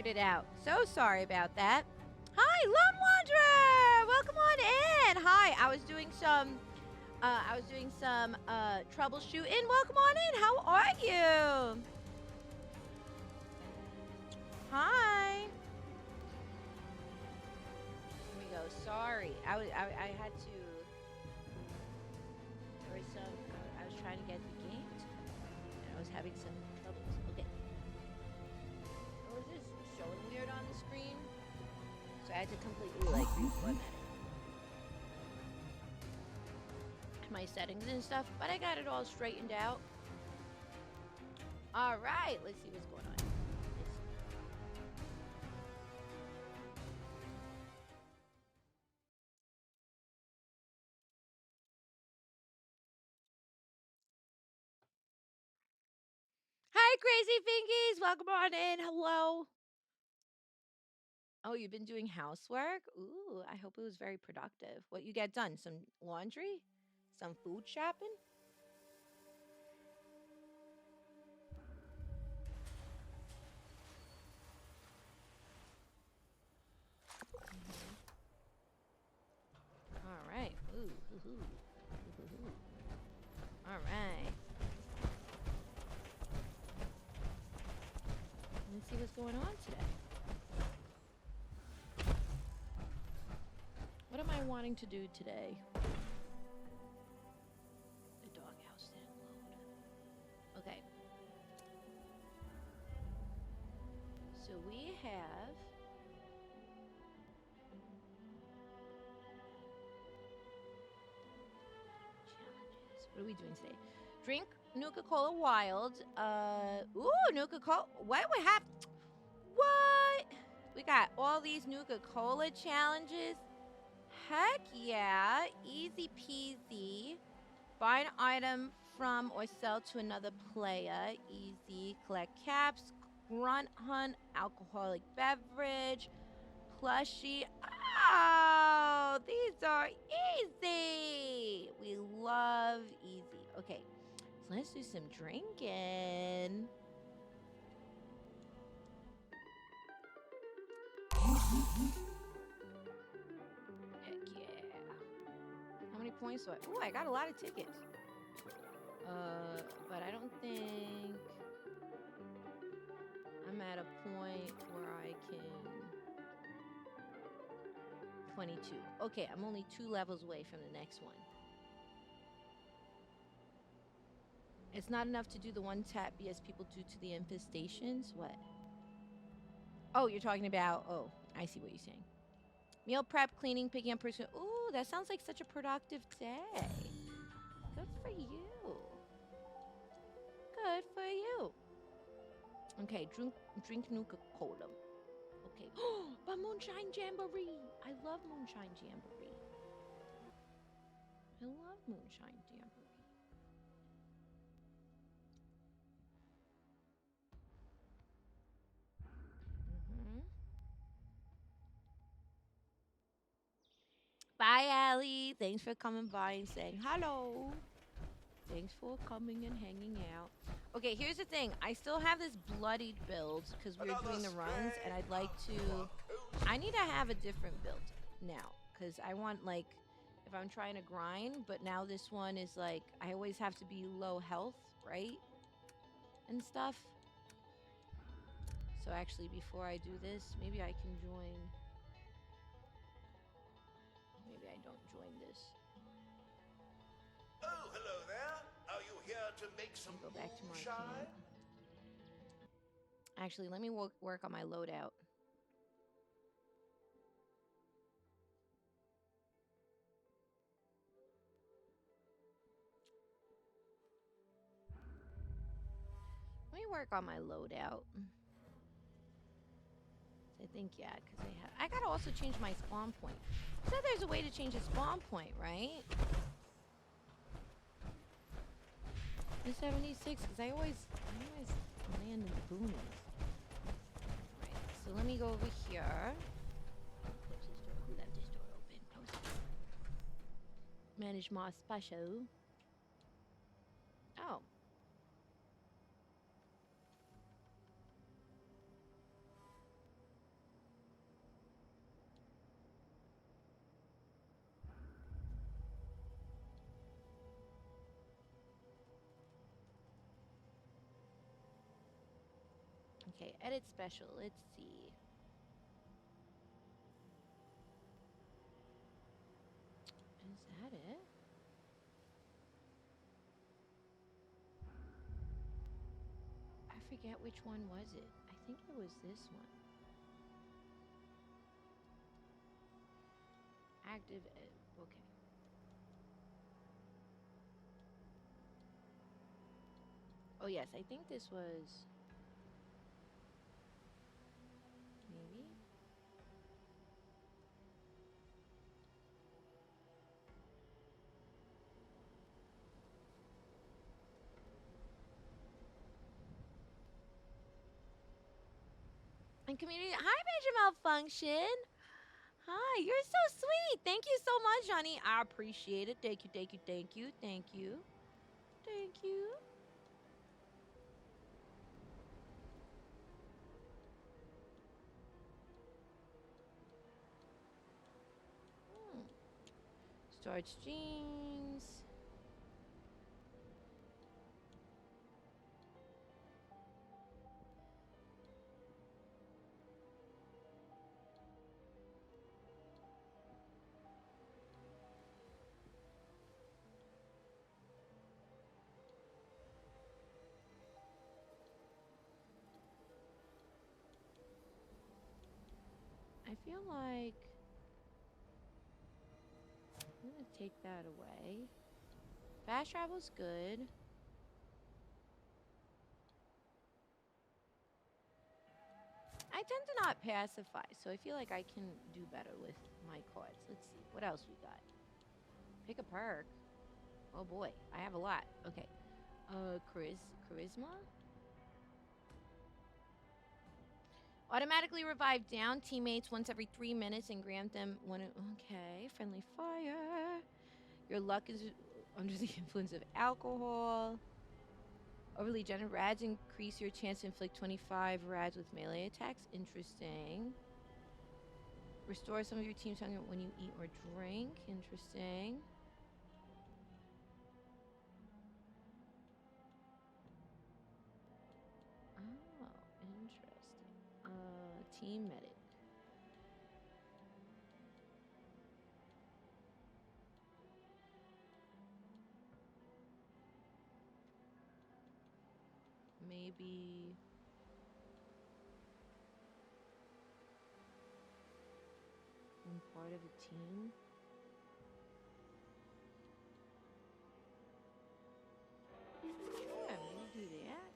figured it out. So sorry about that. Hi, Lone Wanderer! Welcome on in. Hi, I was doing some troubleshooting. Welcome on in. How are you? Hi. Here we go. Sorry. I had to. There was some. I was trying to get the game, and I was having some troubles. Okay. What was this showing weird on the screen? So I had to completely like reformat my settings and stuff, but I got it all straightened out. All right, let's see what's going on. Hi, Crazy Fingies. Welcome on in. Hello. Oh, you've been doing housework? Ooh, I hope it was very productive. What you get done? Some laundry? Some food shopping? All right. Ooh, ooh, ooh. Ooh, ooh. All right. Let's see what's going on today. What am I wanting to do today? The doghouse didn't load. Okay. So we have challenges. What are we doing today? Drink Nuka-Cola Wild. Ooh, Nuka-Cola. What we have? What? We got all these Nuka-Cola challenges. Heck yeah. Easy peasy. Buy an item from or sell to another player. Easy. Collect caps. Grunt hunt. Alcoholic beverage. Plushie. Oh, these are easy. We love easy. Okay, so let's do some drinking. Heck yeah. How many points do I? Oh, I got a lot of tickets. But I don't think I'm at a point where I can. 22. Okay, I'm only 2 levels away from the next one. It's not enough to do the one tap BS people do to the infestations. What? Oh, you're talking about. Oh, I see what you're saying. Meal prep, cleaning, picking up person. Ooh, that sounds like such a productive day. Good for you. Good for you. Okay, drink Nuka-Cola. Okay. But Moonshine Jamboree. I love Moonshine Jamboree. I love Moonshine Jamboree. Mm-hmm. Bye, Allie. Thanks for coming by and saying hello. Thanks for coming and hanging out. Okay, here's the thing. I still have this bloodied build because we were doing the runs, and I'd like to. I need to have a different build now because I want, like, if I'm trying to grind, but now this one is like, I always have to be low health, right? And stuff. So actually, before I do this, maybe I can join. Maybe I don't join this. Oh, hello there. Are you here to make some Go back to moonshine? Marquand. Actually, let me work on my loadout. Let me work on my loadout. I think, yeah, because I gotta also change my spawn point. So there's a way to change a spawn point, right? The 76, because I always land in the boonies. Right, so let me go over here. Close this door. Who left this door open? Post. Manage my special. Oh. Okay, edit special. Let's see. Is that it? I forget which one was it. I think it was this one. Active edit. Okay. Oh yes, I think this was maybe. And community. Hi, Major Malfunction. Hi, you're so sweet. Thank you so much, Johnny. I appreciate it. Thank you, thank you, thank you, thank you, thank you. Hmm. Storage jeans. I feel like I'm gonna take that away. Fast travel's good. I tend to not pacify, so I feel like I can do better with my cards. Let's see. What else we got? Pick a perk. Oh boy, I have a lot. Okay. Charisma? Automatically revive down teammates once every 3 minutes and grant them one. Okay. Friendly fire. Your luck is under the influence of alcohol. Overly generous rads increase your chance to inflict 25 rads with melee attacks. Interesting. Restore some of your team's hunger when you eat or drink. Interesting. Oh, interesting. Team medic. Maybe I'm part of a team. Sure, maybe do that.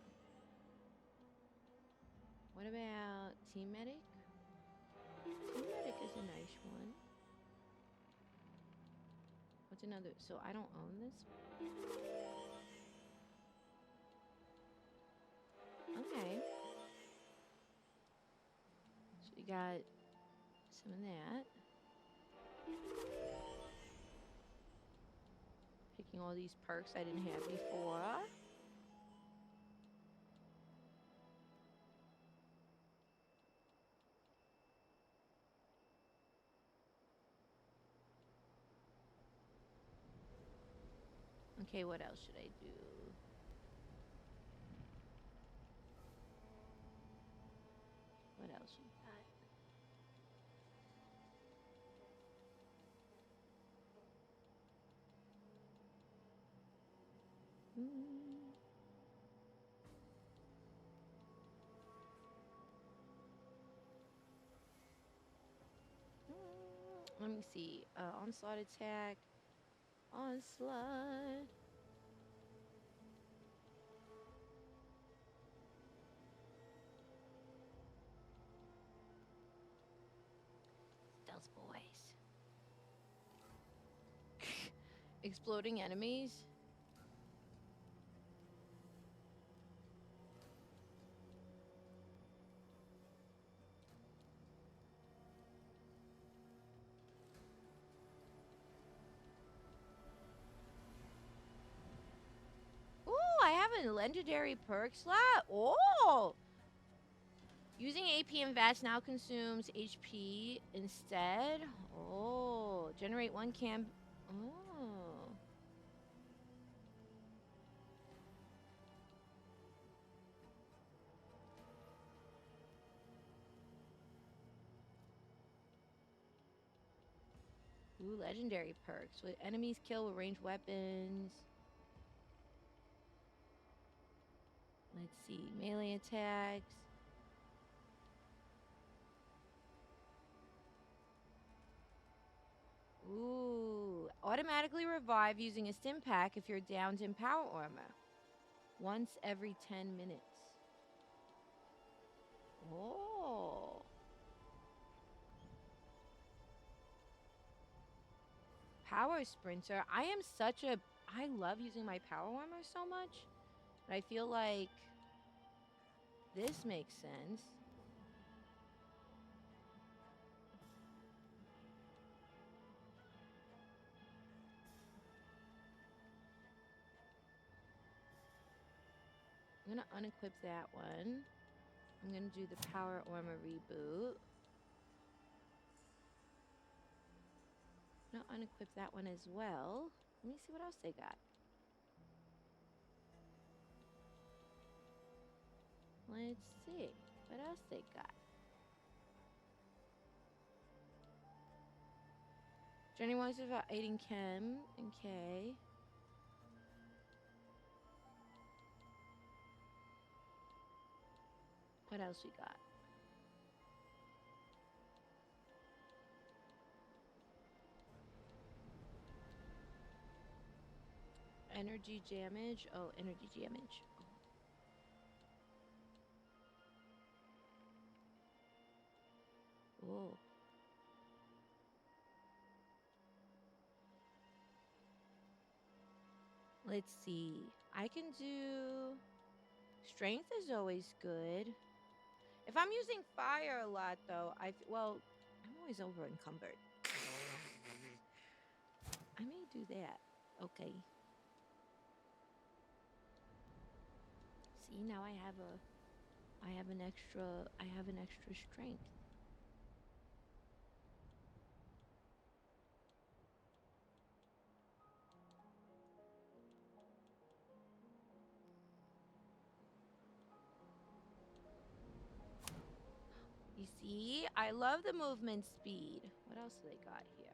What about team medic? Team medic is a nice one. What's another? So I don't own this. Okay. So we got some of that. Picking all these perks I didn't have before. Okay, what else should I do? What else we got? Let me see. Onslaught attack. Onslaught. Those boys. Exploding enemies. Ooh, I have a legendary perk slot. Oh! Using AP and VATS now consumes HP instead. Oh, generate one cam. Oh. Ooh, legendary perks. With enemies kill with ranged weapons. Let's see. Melee attacks. Ooh. Automatically revive using a stim pack if you're downed in power armor. Once every 10 minutes. Oh. Power sprinter. I love using my power armor so much. But I feel like this makes sense. I'm going to unequip that one. I'm going to do the power armor reboot. I'm going to unequip that one as well. Let me see what else they got. Let's see what else they got. Jenny wants about aiding Kim. Okay. What else we got? Energy damage. Oh, energy damage. Oh. Let's see. I can do... Strength is always good. If I'm using fire a lot, though, well, I'm always over encumbered. I may do that. Okay. See, now I have an extra strength. You see, I love the movement speed. What else do they got here?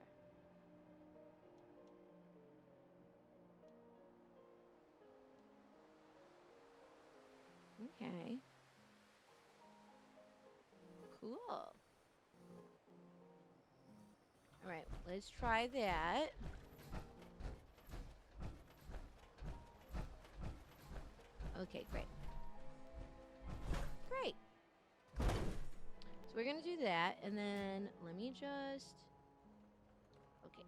Okay. Cool. All right, let's try that. Okay, great. Great. So we're going to do that, and then let me just... Okay.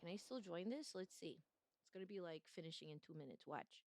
Can I still join this? Let's see. It's going to be like finishing in 2 minutes. Watch.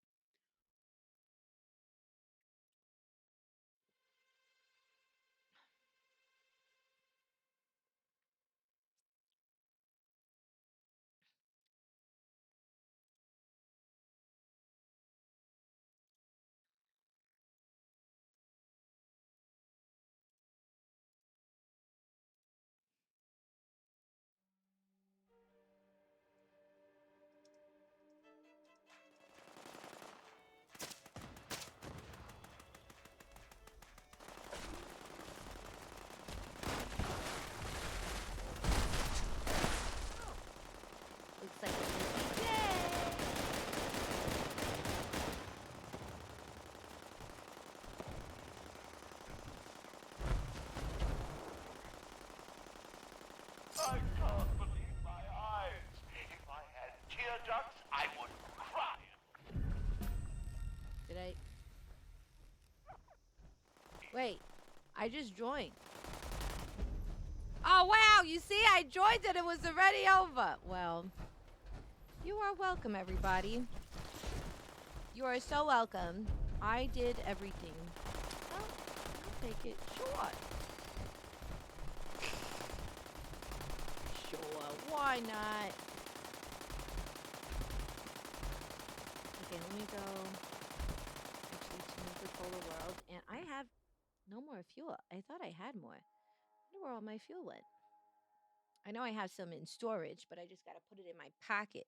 Looks like a busy day. I can't believe my eyes. If I had tear ducts, I would cry. Did I? Wait, I just joined. Oh, wow. You see, I joined it. It was already over. Well, you are welcome, everybody. You are so welcome. I did everything. Well, I'll take it. Sure. Sure. Why not? Okay, let me go actually to New Controller World. And I have no more fuel. I thought I had more. I wonder where all my fuel went. I know I have some in storage, but I just got to put it in my pocket.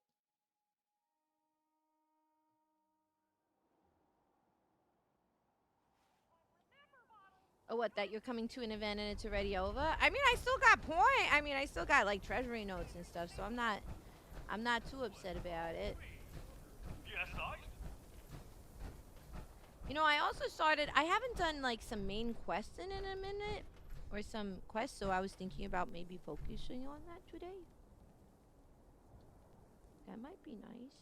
Oh, what? That you're coming to an event and it's already over? I mean, I still got point. I mean, I still got like treasury notes and stuff, so I'm not too upset about it. Yes, I. You know, I also started. I haven't done like some main quests in a minute, or some quests, so I was thinking about maybe focusing on that today. That might be nice.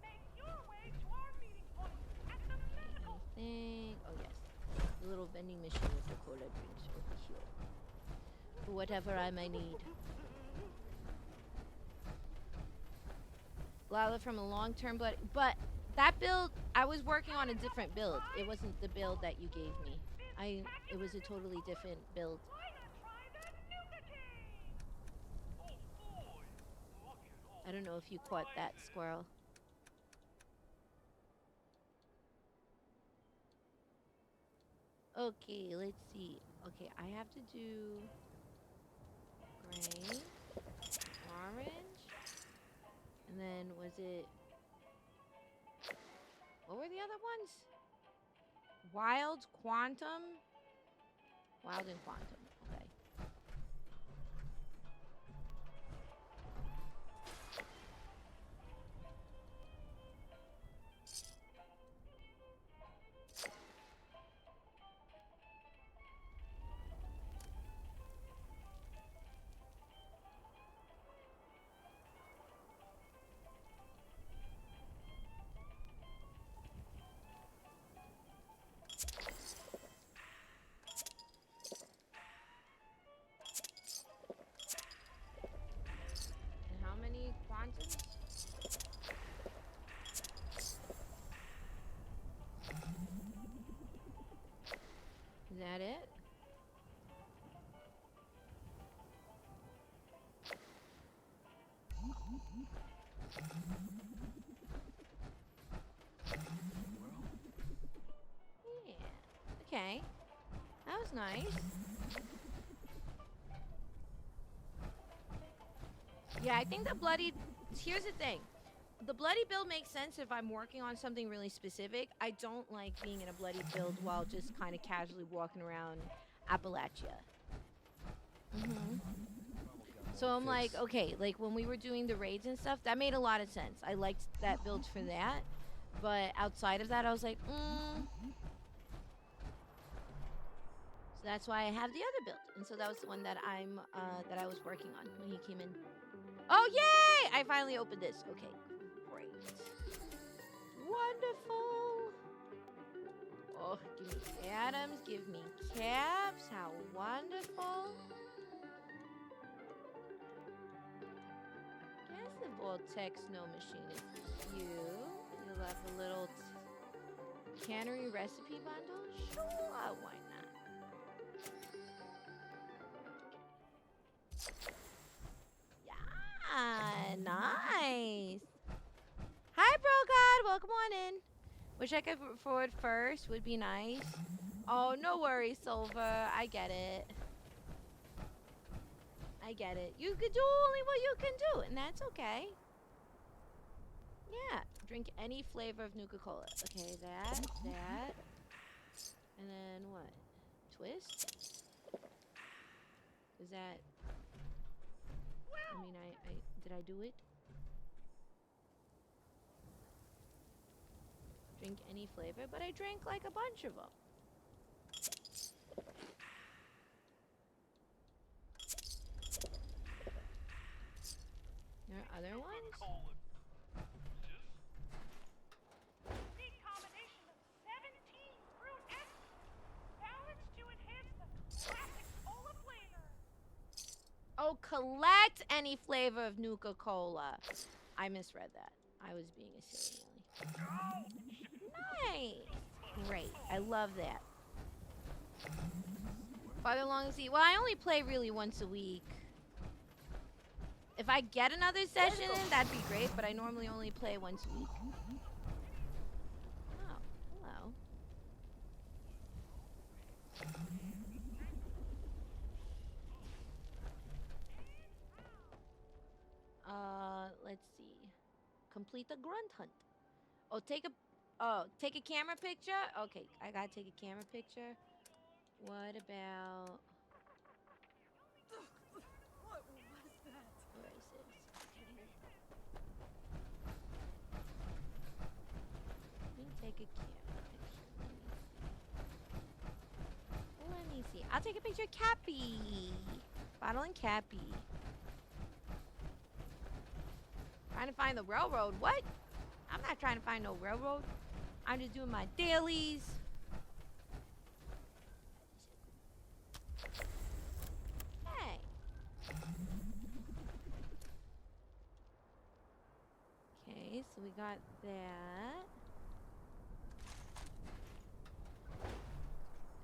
Make your way to our meeting point at the physical. Anything? Oh yes, the little vending machine with the cola drinks over here. For whatever I may need. Lala from a long-term blood, but that build, I was working on a different build. It wasn't the build that you gave me. It was a totally different build. Why not try the Nuka King? Oh boy, look at all. I don't know if you caught that, squirrel. Okay, let's see. Okay, I have to do gray, orange, and then was it, what were the other ones? Wild, quantum, wild and quantum. Okay. And how many quantums? Is that it? Yeah. Okay. That was nice. Yeah, I think the bloody... Here's the thing. The bloody build makes sense if I'm working on something really specific. I don't like being in a bloody build while just kind of casually walking around Appalachia. So I'm like, okay, like when we were doing the raids and stuff, that made a lot of sense. I liked that build for that. But outside of that, I was like, So that's why I have the other build. And so that was the one that I was working on when he came in. Oh, yay! I finally opened this. Okay, great. Wonderful. Oh, give me atoms, give me caps. How wonderful. Guess the Voltec snow machine is cute. You'll have a little cannery recipe bundle. Sure, why not? Yeah, nice. Hi, Bro God. Welcome on in. Wish I could forward first. Would be nice. Oh, no worries, Silver. I get it. I get it. You could do only what you can do, and that's okay. Yeah. Drink any flavor of Nuka-Cola. Okay, that. And then what? Twist? Is that... I mean, did I do it? Drink any flavor, but I drank like a bunch of them. There are other ones? Neat combination of 17 fruit essence, balanced to enhance the classic cola flavor. Oh, collect any flavor of Nuka-Cola. I misread that. I was being a silly Nelly. Nice. Great. I love that. Farther along the sea. Well, I only play really once a week. If I get another session in, that'd be great, but I normally only play once a week. Oh, hello. Let's complete the grunt hunt. Oh, take a camera picture? Okay, I gotta take a camera picture. What about... What was that? Where is this? Let me take a camera picture. Let me see. I'll take a picture of Cappy. Bottle and Cappy. Trying to find the railroad. What? I'm not trying to find no railroad. I'm just doing my dailies. Hey. Okay, so we got that.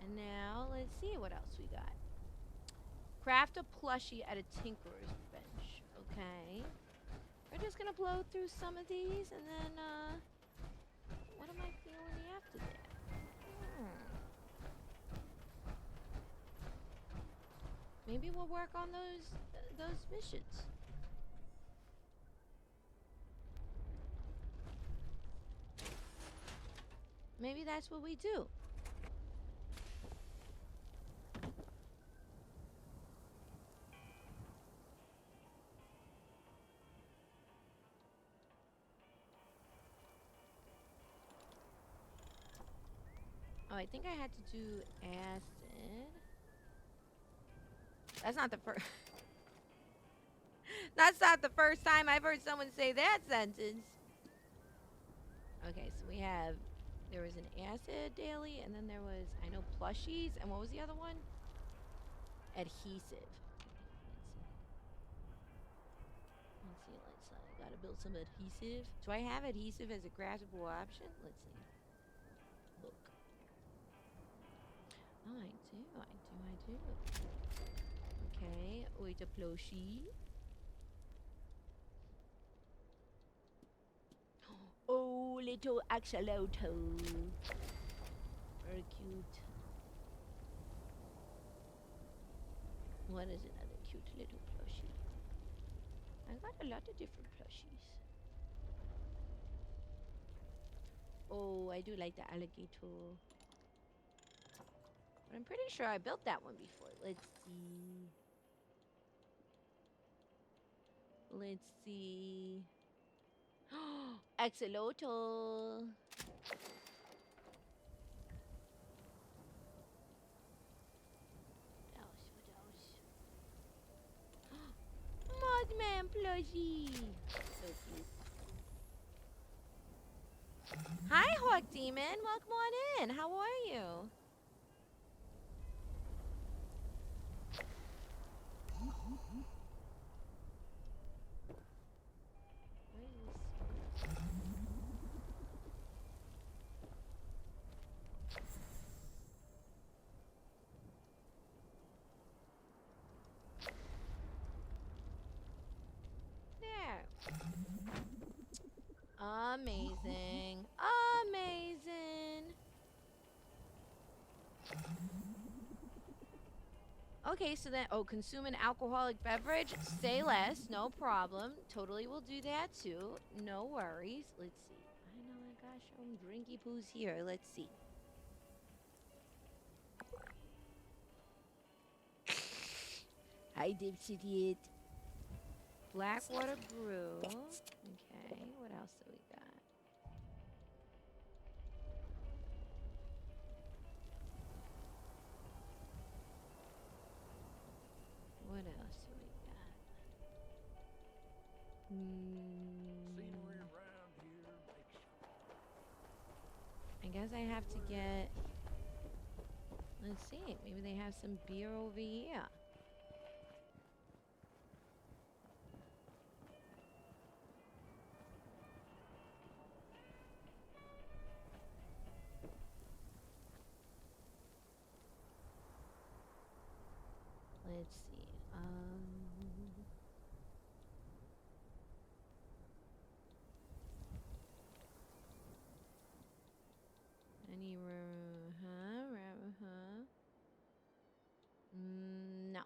And now, let's see what else we got. Craft a plushie at a tinkerer's bench. Okay. We're just gonna blow through some of these, and then, what am I feeling after that? Maybe we'll work on those missions. Maybe that's what we do. Oh, I think I had to do acid. That's not the first... That's not the first time I've heard someone say that sentence. Okay, so we have... There was an acid daily, and then there was, I know, plushies, and what was the other one? Adhesive. Let's see. Gotta build some adhesive. Do I have adhesive as a craftable option? Let's see. Look. Oh, I do. Okay, wait a plushie. Oh, little axolotl. Very cute. What is another cute little plushie? I got a lot of different plushies. Oh, I do like the alligator. But I'm pretty sure I built that one before. Let's see. Let's see. Axolotl. Mothman plushie. So cute. Hi, Hawk Demon. Welcome on in. How are you? There. Amazing. Amazing. Okay, so then, consume an alcoholic beverage. Say less, no problem. Totally will do that too. No worries. Let's see. I know I got some drinky poos here. Let's see. Hi, dipshit. Blackwater brew. Okay, what else do we got? What else do we got? Scenery around here makes I guess I have to get... Let's see. Maybe they have some beer over here. Let's see. Any no.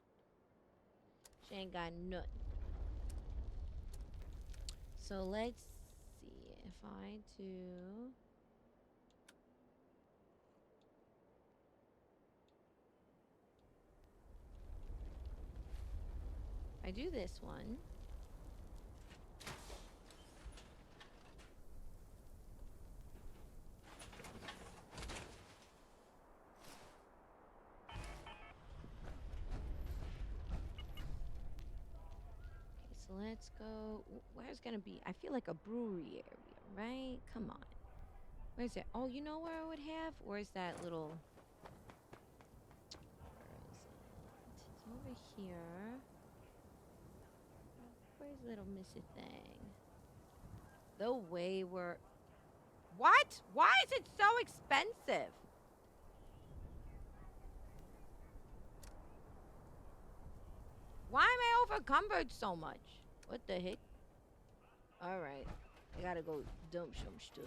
She ain't got nothing. So let's see. modify to... I do this one. So let's go. Where's gonna be? I feel like a brewery area, right? Come on. Where's it? Oh, you know where I would have? Where's that little? Where is it? It's over here. Where's little Missy thing? The Wayward. What? Why is it so expensive? Why am I overcumbered so much? What the heck? All right, I gotta go dump some stuff.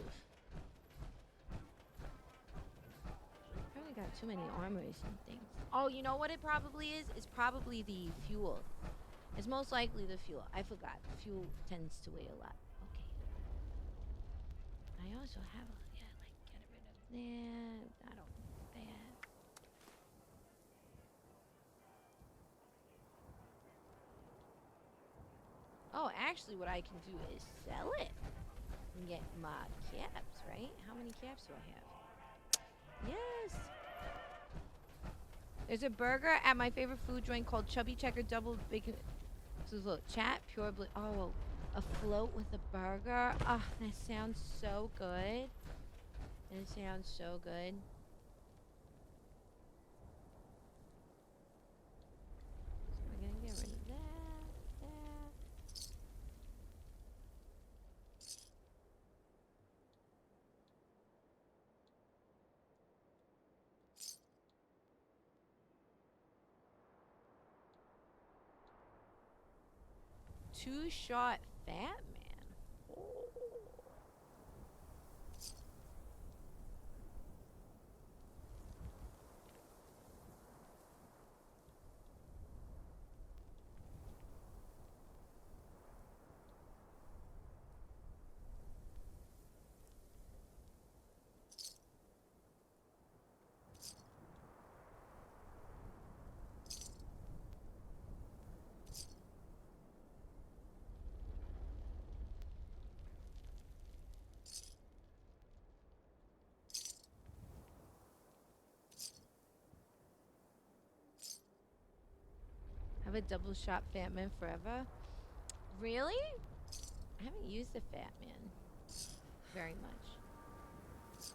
Probably got too many armors and things. Oh, you know what it probably is? It's probably the fuel. It's most likely the fuel. I forgot. Fuel tends to weigh a lot. Okay. I also have a, yeah, like, get rid of that. I don't want that. Oh, actually, what I can do is sell it and get my caps, right? How many caps do I have? Yes. There's a burger at my favorite food joint called Chubby Checker Double Bacon. So look, chat, pure blue. Oh, a float with a burger. Oh, that sounds so good. It sounds so good. So we're gonna get rid of that. 2-shot Fat Man. Oh. Have a double shot Fat Man forever. Really? I haven't used the Fat Man very much. Let's see.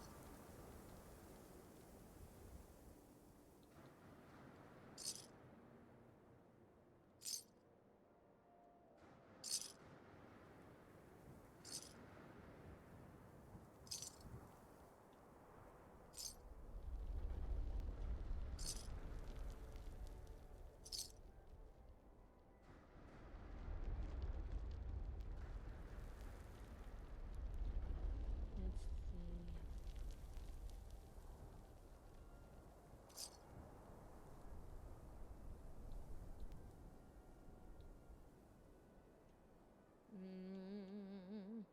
Mm.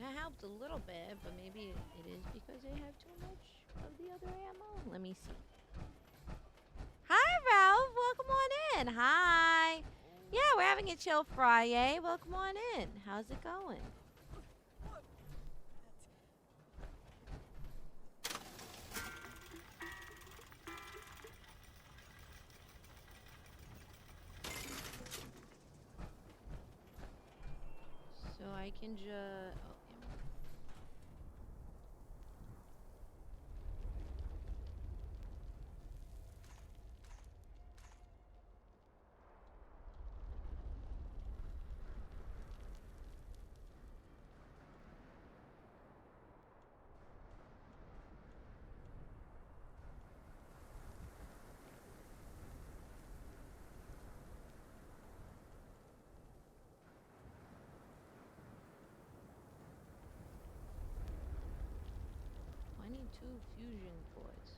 That helped a little bit, but maybe it is because I have too much of the other ammo. Let me see. Hi, Ralph. Welcome on in. Hi. Yeah, we're having a chill Friday. Welcome on in. How's it going? So I can just... Oh, ammo. 2 fusion cords.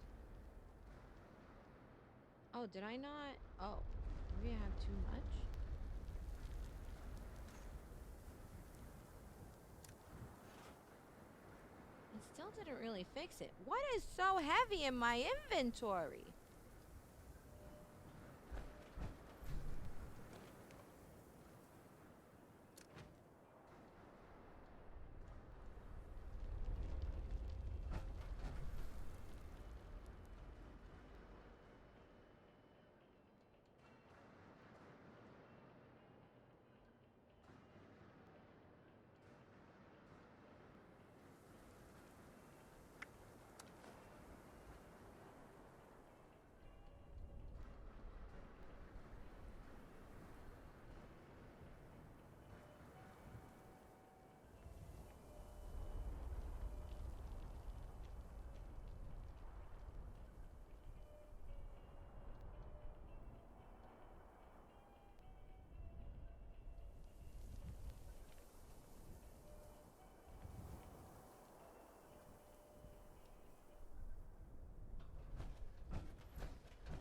Oh, did I not? Oh, maybe I have too much? It still didn't really fix it. What is so heavy in my inventory?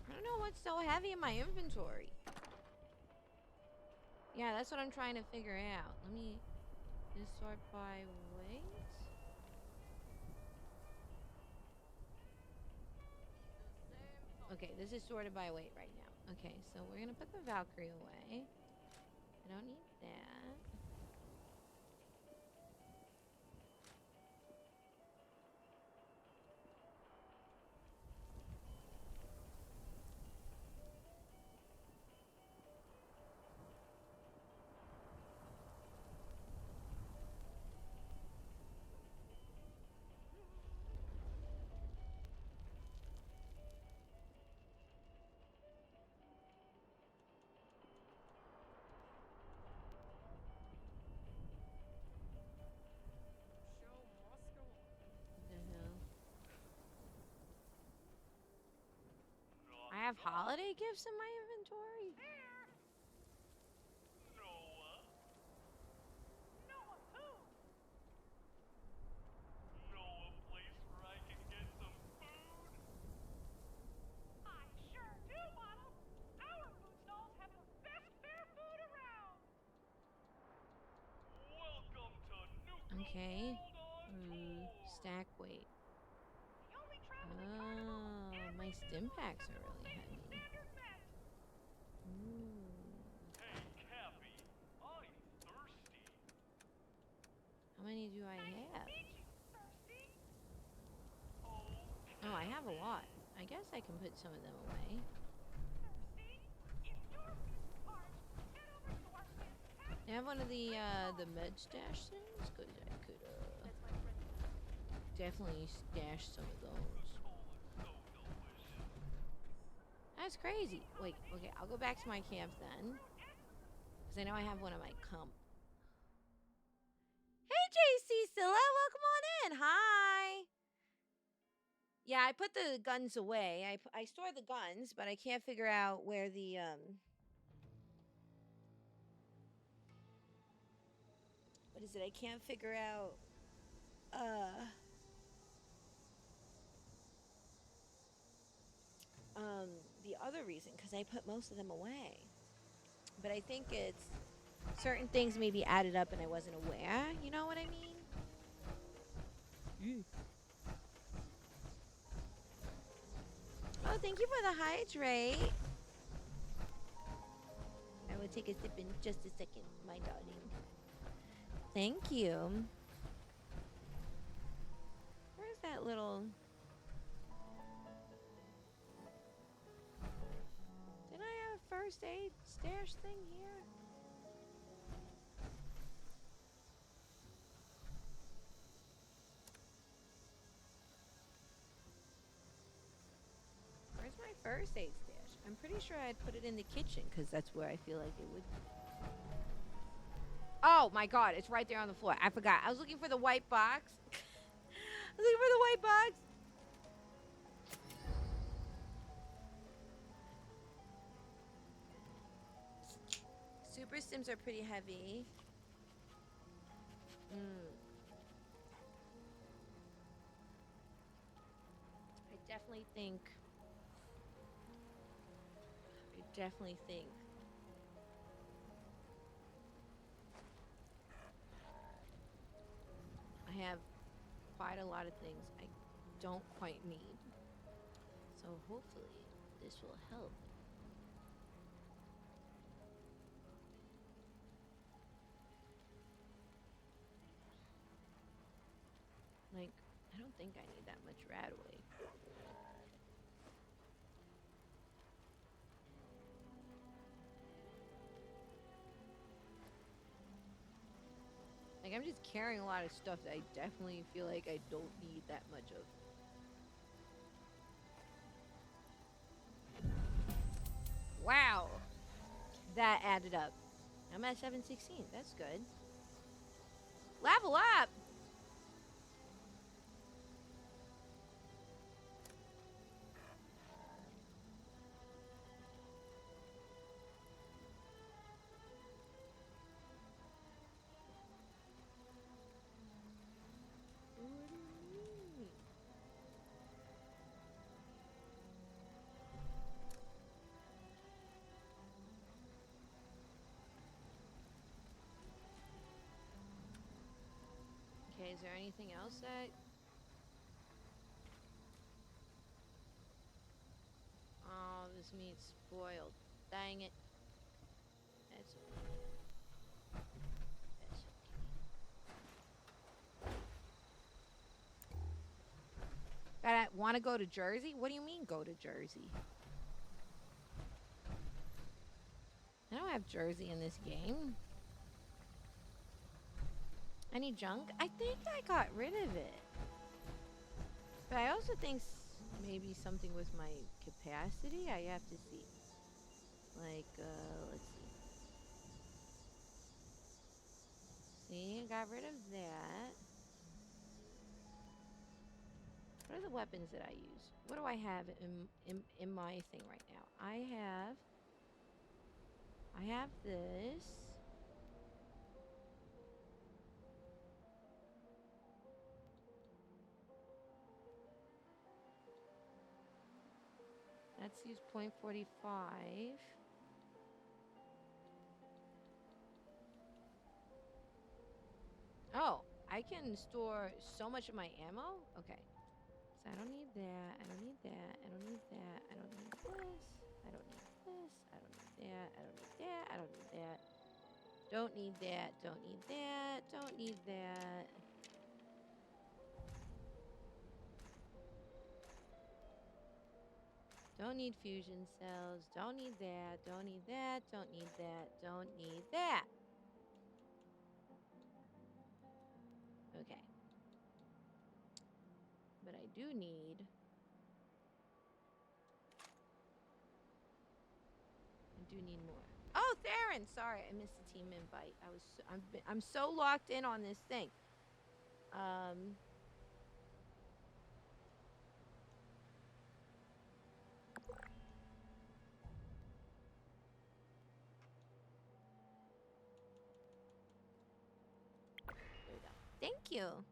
I don't know what's so heavy in my inventory. Yeah, that's what I'm trying to figure out. Let me just sort by weight. Okay, this is sorted by weight right now. Okay, so we're gonna put the Valkyrie away. I don't need that. What the hell? I have holiday gifts in my inventory? Noah? Noah who? Know a place where I can get some food? I sure do, Model. Our food stalls have the best fair food around. Welcome to Nuka Okay. World on Tour. Stack weight. The only traveling carnival with Oh, my every stim visual packs are acceptable really safety heavy. standard met. Ooh. Hey, Cappy, I'm thirsty. How many do I Nice to have? meet you, Thirsty. Oh, Oh, I have a Cappy. lot. I guess I can put some of them away. Thirsty. If you're feeling parched, head over to our fantastic I have one of the Gremlins. med stash things, because I could, That's my friend. definitely stash some of those. Cola's so delicious. That's crazy. Wait, okay, I'll go back to my camp then. Because I know I have one of my comp. Hey, JC Scylla, welcome on in. Hi. Yeah, I put the guns away. I store the guns, but I can't figure out where the, what is it? I can't figure out, the other reason, because I put most of them away. But I think it's certain things maybe added up and I wasn't aware. You know what I mean? Oh, thank you for the hydrate. I will take a sip in just a second, my darling. Thank you. Where's that little... Did I have a first aid stash thing here? Where's my first aid stash? I'm pretty sure I'd put it in the kitchen because that's where I feel like it would. Oh my god, it's right there on the floor. I forgot. I was looking for the white box. I was looking for the white box. Super Sims are pretty heavy. definitely think. I definitely think I have quite a lot of things I don't quite need. So hopefully this will help. Like, I don't think I need that much radaway. Like, I'm just carrying a lot of stuff that I definitely feel like I don't need that much of. Wow. That added up. I'm at 716. That's good. Level up! What do you mean? Okay, is there anything else that... Oh, this meat's spoiled. Dang it. That's okay. That's okay. Gotta want to go to Jersey? What do you mean go to Jersey? I don't have Jersey in this game. Any junk? I think I got rid of it. But I also think maybe something with my capacity. I have to see. Like, let's see. See, I got rid of that. What are the weapons that I use? What do I have in my thing right now? I have this. Let's use .45. Oh, I can store so much of my ammo? Okay. So I don't need that. I don't need that. I don't need that. I don't need this. I don't need this. I don't need that. I don't need that. I don't need that. Don't need that. Don't need that. Don't need that. Don't need fusion cells. Don't need that. Don't need that. Don't need that. Don't need that. Okay. But I do need... I do need more. Oh, Theron! Sorry, I missed the team invite. I'm so locked in on this thing. There we go. Thank you.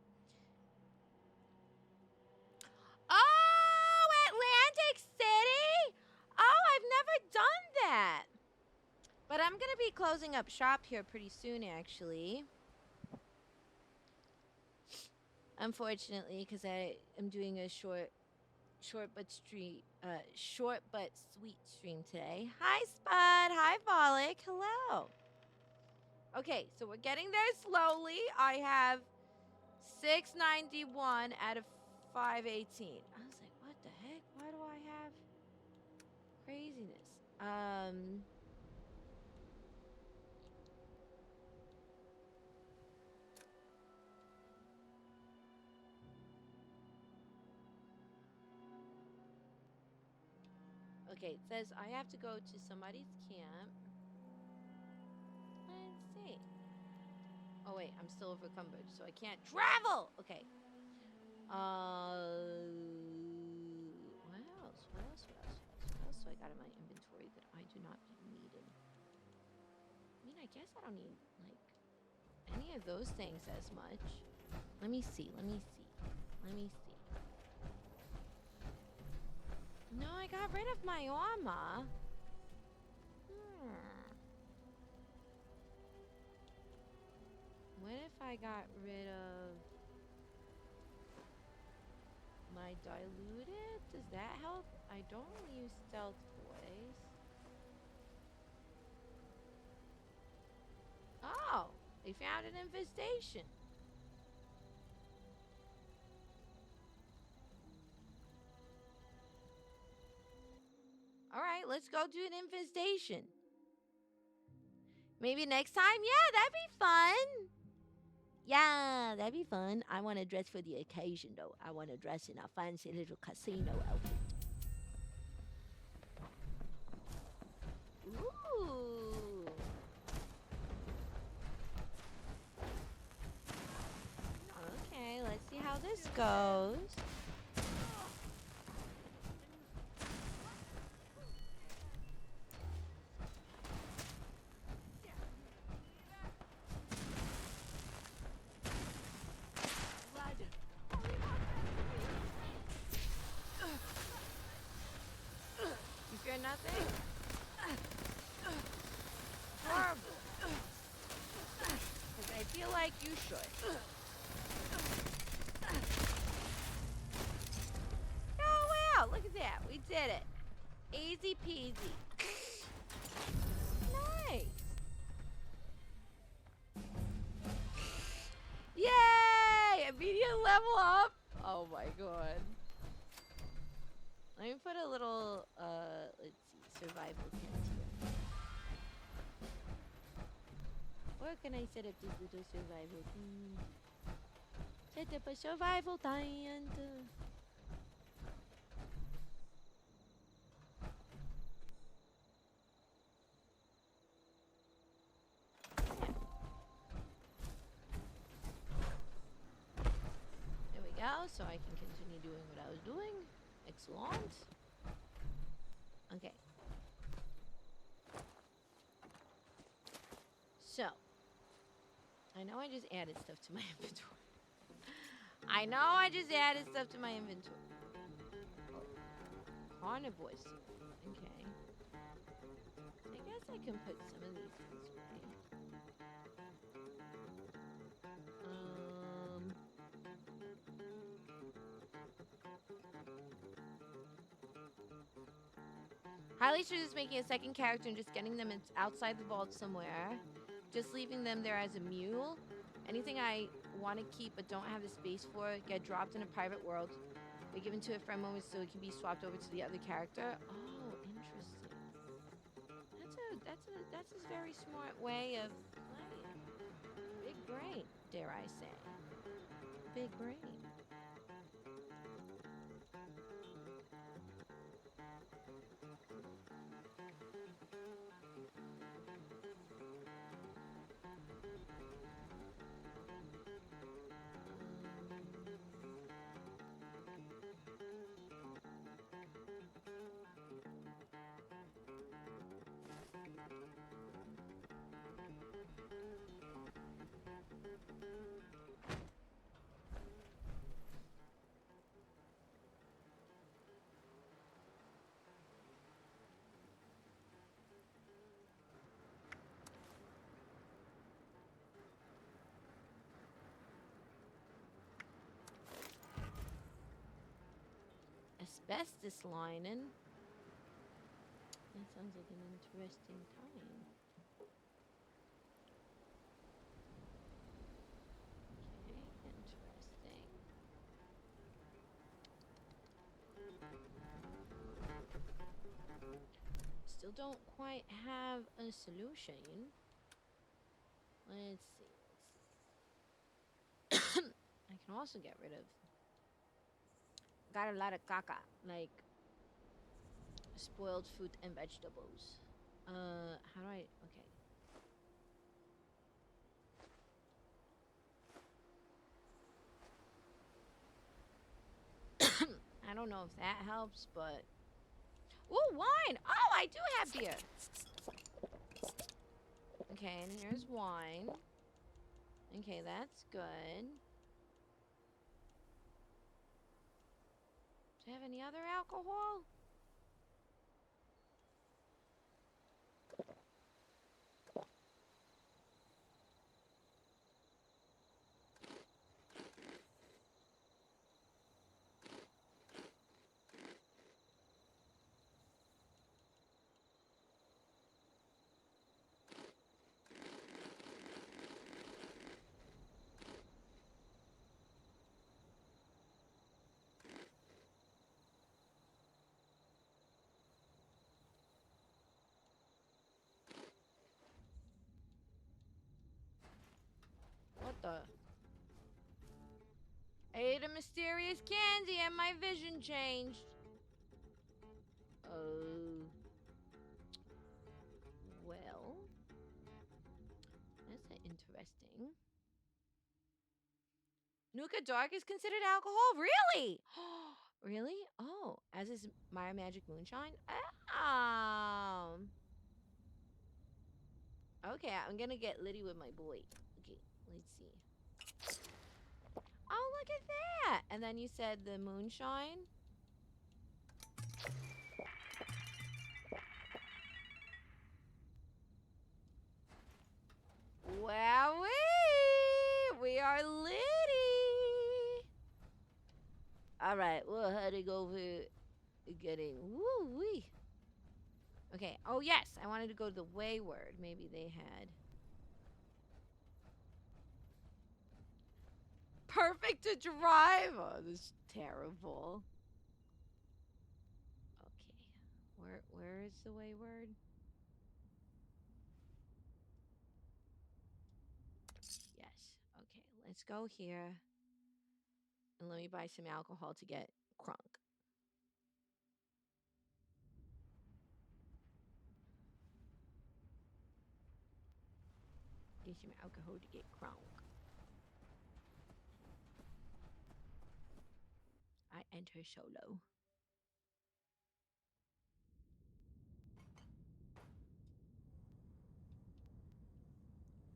Oh, Atlantic City! Oh, I've never done that. But I'm going to be closing up shop here pretty soon, actually. Unfortunately, because I am doing a short but sweet stream today. Hi, Spud. Hi, Bollock. Hello. Okay, so we're getting there slowly. I have 691 out of 518. I was like, what the heck? Why do I have craziness? Okay, it says I have to go to somebody's camp. Let's see. Oh wait, I'm still overcumbered, so I can't travel. Okay. What else? What else? What else? What else do I got in my inventory that I do not need? I mean, I guess I don't need like any of those things as much. Let me see. Let me see. Let me see. No, I got rid of my armor. What if I got rid of my diluted? Does that help? I don't use stealth boys. Oh, they found an infestation. All right, let's go do an infestation. Maybe next time? Yeah, that'd be fun. Yeah, that'd be fun. I want to dress for the occasion, though. I want to dress in a fancy little casino outfit. Ooh. Okay, let's see how this goes. You fear nothing? Horrible. Because I feel like you should. Oh, wow. Look at that. We did it. Easy peasy. Nice. Yay! Immediate level up. Oh my god. Let me put a little, let's see, survival tent here. Where can I set up this little survival tent? Set up a survival tent. There we go, so I can continue doing what I was doing. Excellent. Okay. So, I know I just added stuff to my inventory. I know I just added stuff to my inventory. Carnivore soup. Okay. I guess I can put some of these this way. Highly just making a second character and just getting them outside the vault somewhere. Just leaving them there as a mule. Anything I want to keep but don't have the space for get dropped in a private world. Be given to a friend moment so it can be swapped over to the other character. Oh, interesting. That's a very smart way of playing. Big brain, dare I say. Big brain. Asbestos lining. That sounds like an interesting time. Okay, interesting. Still don't quite have a solution. Let's see. I can also get rid of. Got a lot of caca, like spoiled fruit and vegetables. How do I? Okay. I don't know if that helps, but. Ooh, wine! Oh, I do have beer! Okay, and here's wine. Okay, that's good. Do I have any other alcohol? ate a mysterious candy and my vision changed. Oh. Well. That's interesting. Nuka Dark is considered alcohol? Really? Really? Oh, as is my Magic Moonshine? Okay, I'm gonna get litty with my boy. Okay, let's see. Oh, look at that! And then you said the moonshine? Wowee! We are litty! Alright, we're heading over getting woo-wee. Okay, oh yes, I wanted to go to the Wayward. Maybe they had... Perfect to drive! Oh, this is terrible. Okay, where is the Wayward? Yes, okay, let's go here. And let me buy some alcohol to get crunk. Get some alcohol to get crunk. I enter solo.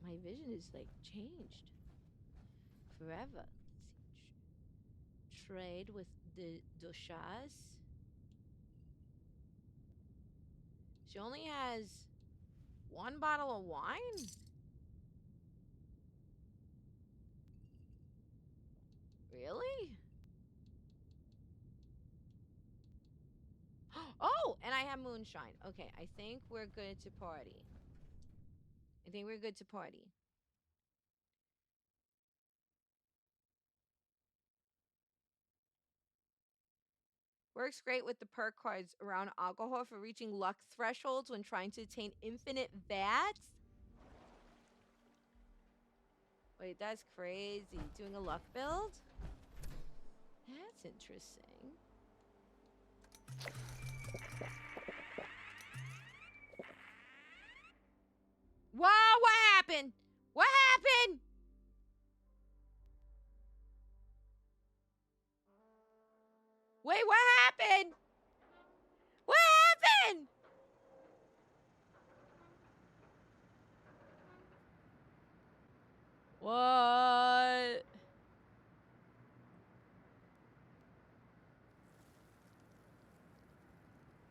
My vision is like changed forever. Let's see. Trade with the Duchesse. She only has one bottle of wine? Really? Oh, and I have moonshine. Okay, I think we're good to party. I think we're good to party. Works great with the perk cards around alcohol for reaching luck thresholds when trying to attain infinite VATs. Wait, that's crazy. Doing a luck build? That's interesting. Wow, what happened? What happened? Wait, what happened? What happened? What?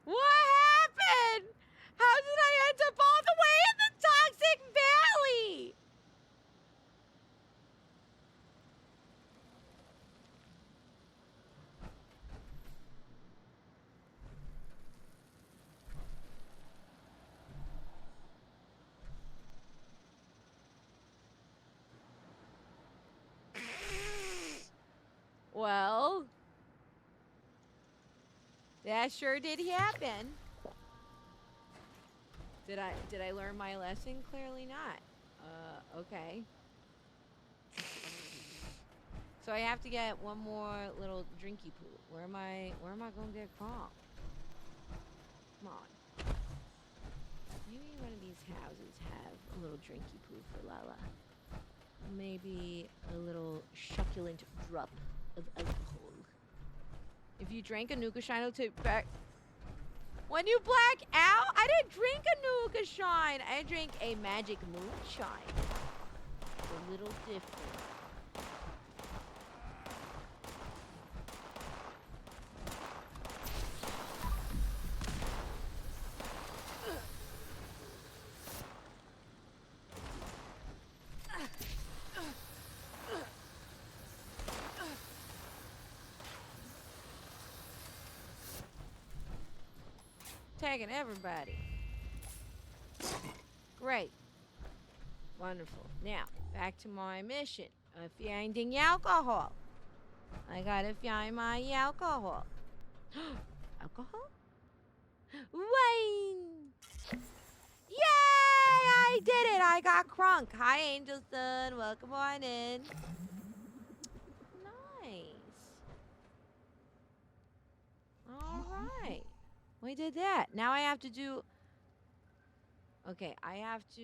What happened? How did I end up all the way in the Toxic Valley? Well, that sure did happen. Did I learn my lesson? Clearly not. Okay. So I have to get one more little drinky poo. Where am I gonna get from? Come on. Maybe one of these houses have a little drinky poo for Lala. Maybe a little succulent drop of alcohol. If you drank a Nuka Shine, it'll take back. When you black out, I didn't drink a Nuka Shine. I drank a Magic Moonshine. It's a little different. Tagging everybody. Great. Wonderful. Now, back to my mission of finding alcohol. I gotta find my alcohol. Alcohol? Wine! Yay! I did it! I got crunk. Hi, Angel Sun. Welcome on in. Nice. All right. We did that. Now I have to do. Okay, I have to.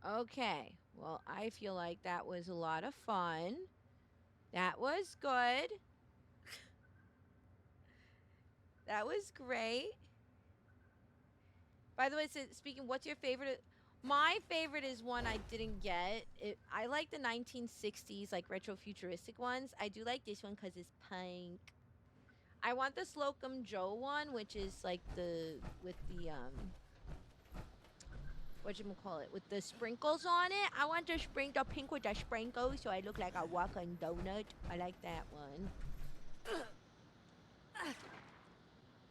Okay. Well, I feel like that was a lot of fun. That was good. That was great. By the way, speaking, what's your favorite? My favorite is one I didn't get. I like the 1960s, like retro futuristic ones. I do like this one because it's pink. I want the Slocum Joe one, which is like the with the what you call it, with the sprinkles on it. I want the pink with the sprinkles, so I look like a walking donut. I like that one.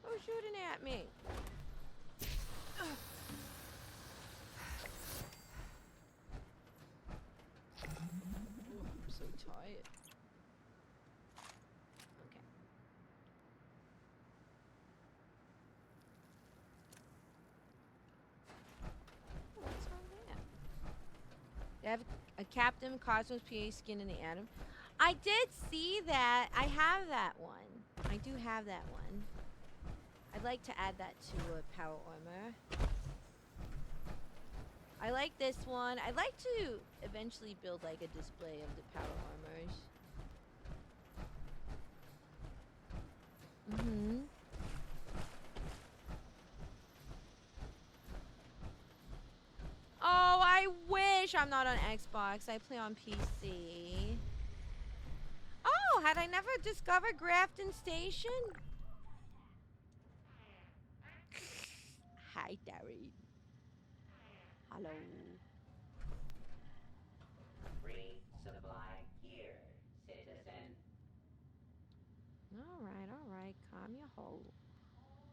Who's shooting at me? Ooh, I'm so tired. Okay. What's on there? They have a Captain Cosmos PA skin in the Atom. I did see that. I have that one. I do have that one. I'd like to add that to a power armor. I like this one. I'd like to eventually build like a display of the power armors. Oh, I wish I'm not on Xbox. I play on PC. Oh, had I never discovered Grafton Station? Hi, Darry. Hello. Free supply here, citizen. All right. Calm your hole.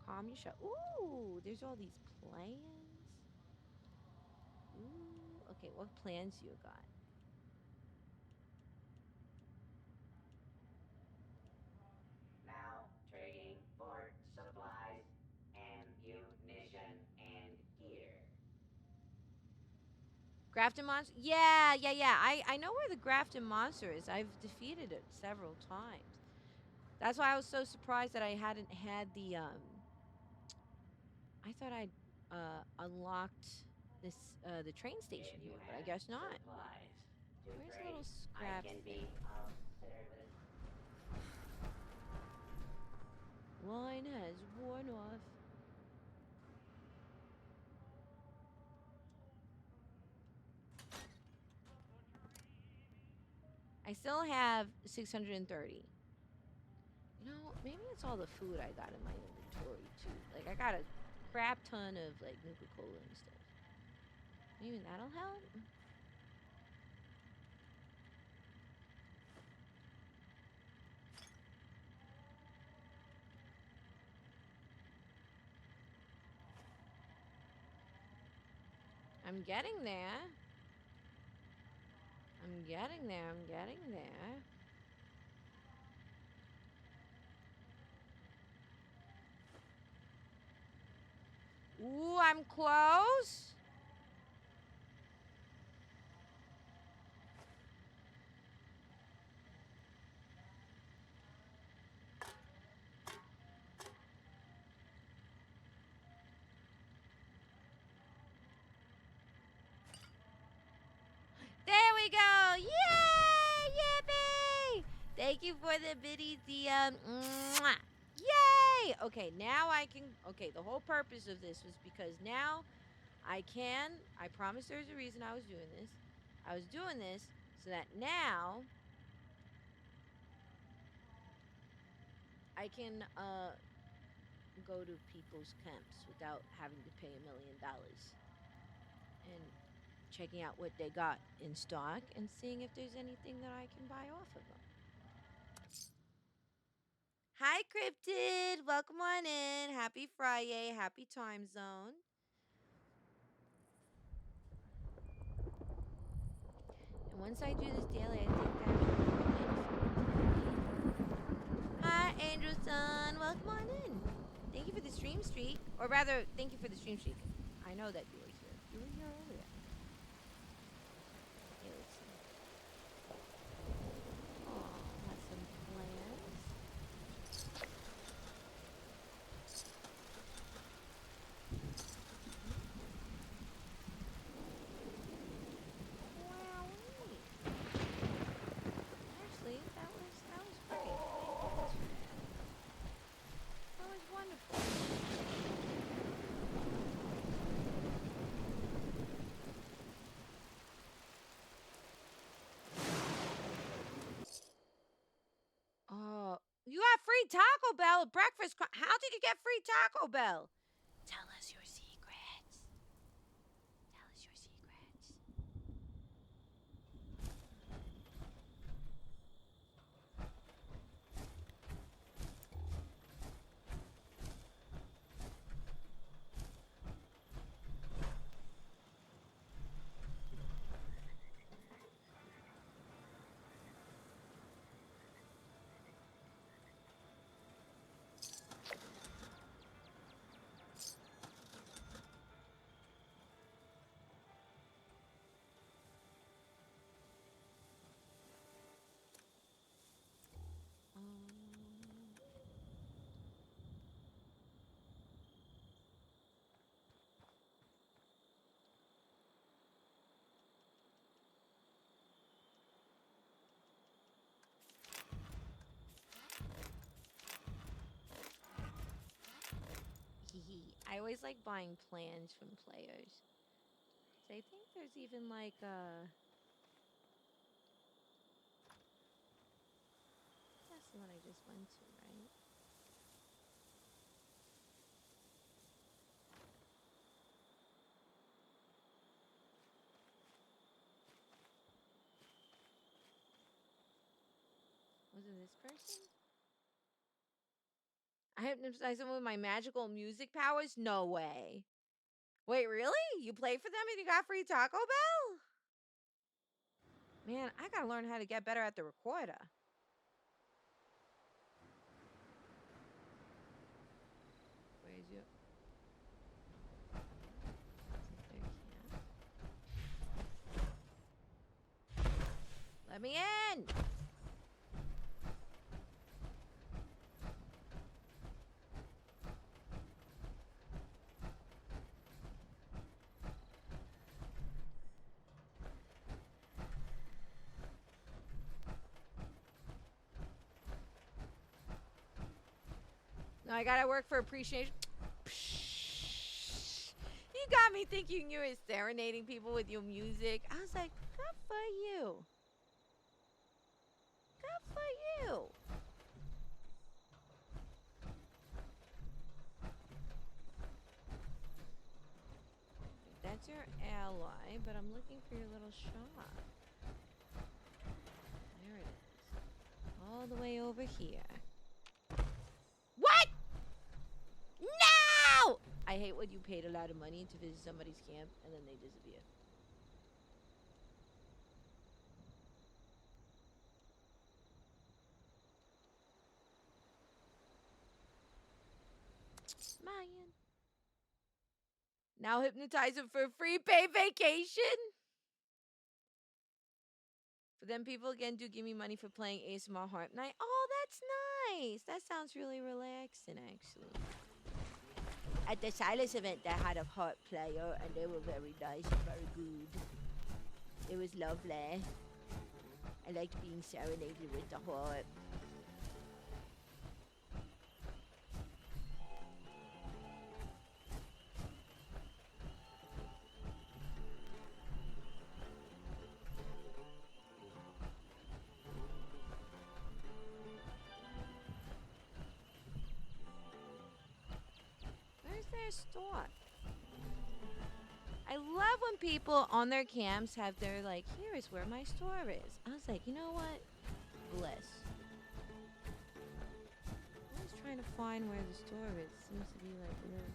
Calm your shut. Ooh, there's all these plans. Ooh, okay, what plans you got? Now trading for supplies, ammunition, and gear. Grafton Monster? Yeah. I know where the Grafton Monster is. I've defeated it several times. That's why I was so surprised that I hadn't had the I thought I'd unlocked this the train station If you here, but I have guess not. supplies to Where's the little trade, I scrap can thing? be of service. Line has worn off. I still have 630. You know, maybe it's all the food I got in my inventory too. Like I got a crap ton of like Nuka-Cola and stuff. Maybe that'll help. I'm getting there. I'm getting there. Ooh, I'm close. There we go. Yay! Yippee! Thank you for the biddies, mwah. Yay! Okay, now I can. Okay, the whole purpose of this was because now I can. I promise there's a reason I was doing this. I was doing this so that now I can go to people's camps without having to pay $1 million and checking out what they got in stock and seeing if there's anything that I can buy off of them. Hi, Cryptid. Welcome on in. Happy Friday. Happy time zone. And once I do this daily, I think that should be it. Hi, Angel Sun. Welcome on in. Thank you for the stream streak. Or rather, thank you for the stream streak. I know that you were here. You were here earlier. free Taco Bell breakfast. How did you get free Taco Bell? Tell us your secrets. Tell us your secrets. I always like buying plans from players. So I think there's even like that's the one I just went to, right? Was it this person? I hypnotized them with my magical music powers? No way. Wait, really? You played for them and you got free Taco Bell? Man, I gotta learn how to get better at the recorder. Where's your... Let me in! No, I gotta work for appreciation. You got me thinking you were serenading people with your music. I was like, good for you. Good for you. That's your ally, but I'm looking for your little shop. There it is. All the way over here. What? No! I hate when you paid a lot of money to visit somebody's camp and then they disappear. Mayan. Now hypnotize him for a free paid vacation? But then people again do give me money for playing ASMR Harp Night. Oh, that's nice. That sounds really relaxing, actually. At the Silas event, they had a harp player, and they were very nice and very good. It was lovely. I liked being serenaded with the harp. Where's their store? I love when people on their cams have their, like, here is where my store is. I was like, you know what? Bliss. I was trying to find where the store is. Seems to be like a little...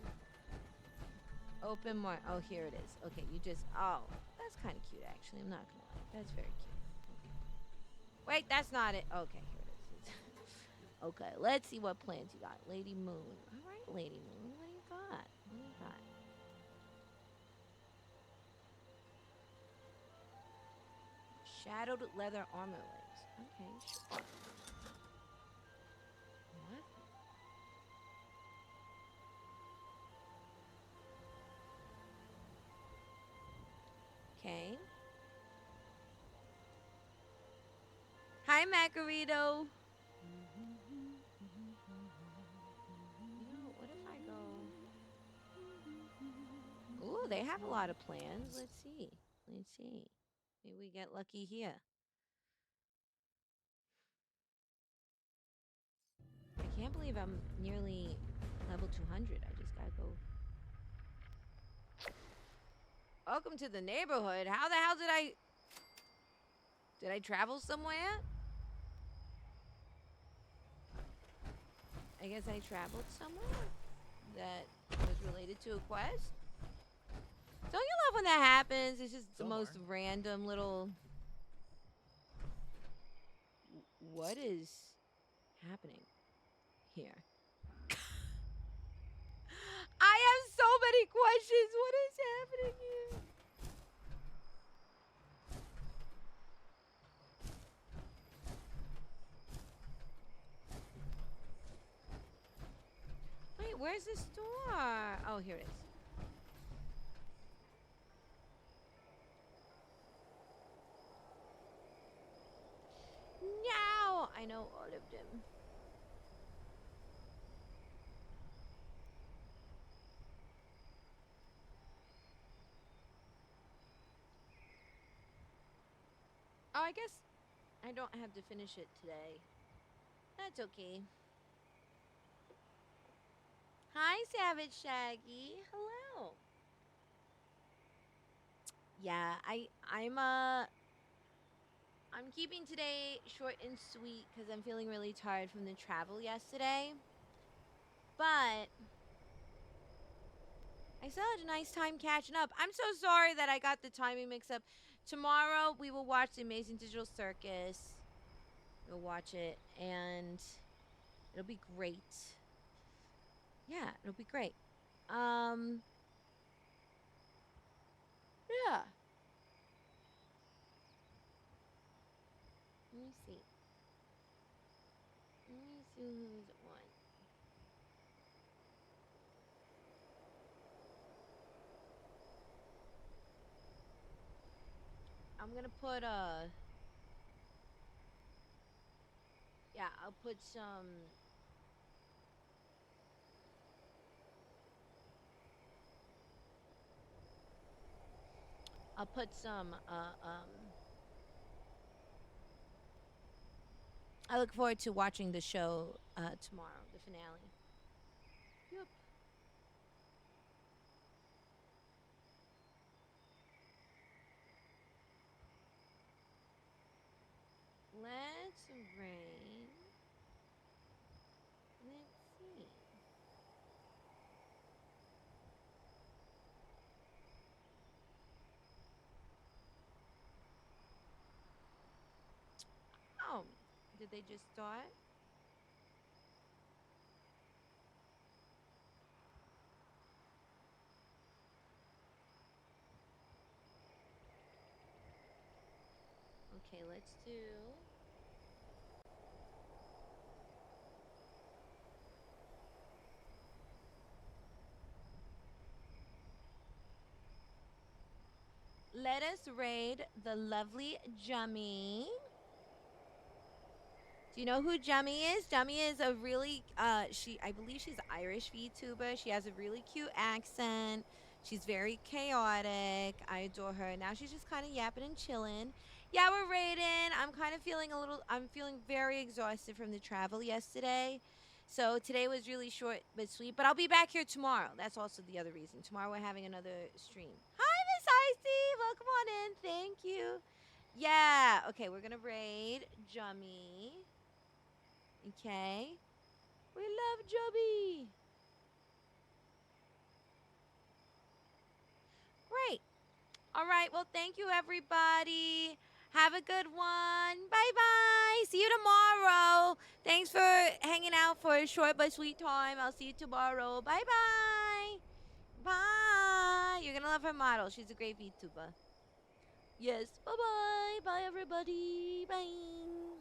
Open more. Oh, here it is. Okay, you just... Oh, that's kind of cute, actually. I'm not going to lie. That's very cute. Okay. Wait, that's not it. Okay, here it is. Okay, let's see what plans you got. Lady Moon. All right, Lady Moon. What do you got? What do you got? Shadowed leather armor legs. Okay, sure. What? Okay. Hi, Macarito. You know, what if I go... Ooh, they have a lot of plans. Let's see. Let's see. Maybe we get lucky here. I can't believe I'm nearly level 200. I just gotta go. Welcome to the neighborhood. How the hell did I... Did I travel somewhere? I guess I traveled somewhere that was related to a quest. Don't you love when that happens? It's just the most random little... What is happening here? I have so many questions. What is happening here? Wait, where's the store? Oh, here it is. Now I know all of them. Oh, I guess I don't have to finish it today. That's okay. Hi, Savage Shaggy. Hello. Yeah, I'm keeping today short and sweet because I'm feeling really tired from the travel yesterday. But I still had a nice time catching up. I'm so sorry that I got the timing mixed up. Tomorrow we will watch The Amazing Digital Circus. We'll watch it and it'll be great. Yeah, it'll be great. Yeah. Let me see. Let me see who's one. I'm gonna put yeah, I'll put some I'll put some I look forward to watching the show tomorrow, the finale. Yep. Let's rain. Let's see. Oh, did they just start? Okay, let's do. Let us raid the lovely Jummy. Do you know who Jummy is? Jummy is a really I believe she's an Irish VTuber. She has a really cute accent. She's very chaotic. I adore her. Now she's just kind of yapping and chilling. Yeah, we're raiding. I'm feeling very exhausted from the travel yesterday. So today was really short but sweet. But I'll be back here tomorrow. That's also the other reason. Tomorrow we're having another stream. Hi, Miss Icy. Welcome on in. Thank you. Yeah. Okay, we're gonna raid Jummy. Okay. We love Jubby. Great. All right. Well, thank you, everybody. Have a good one. Bye bye. See you tomorrow. Thanks for hanging out for a short but sweet time. I'll see you tomorrow. Bye bye. Bye. You're going to love her model. She's a great VTuber. Yes. Bye bye. Bye, everybody. Bye.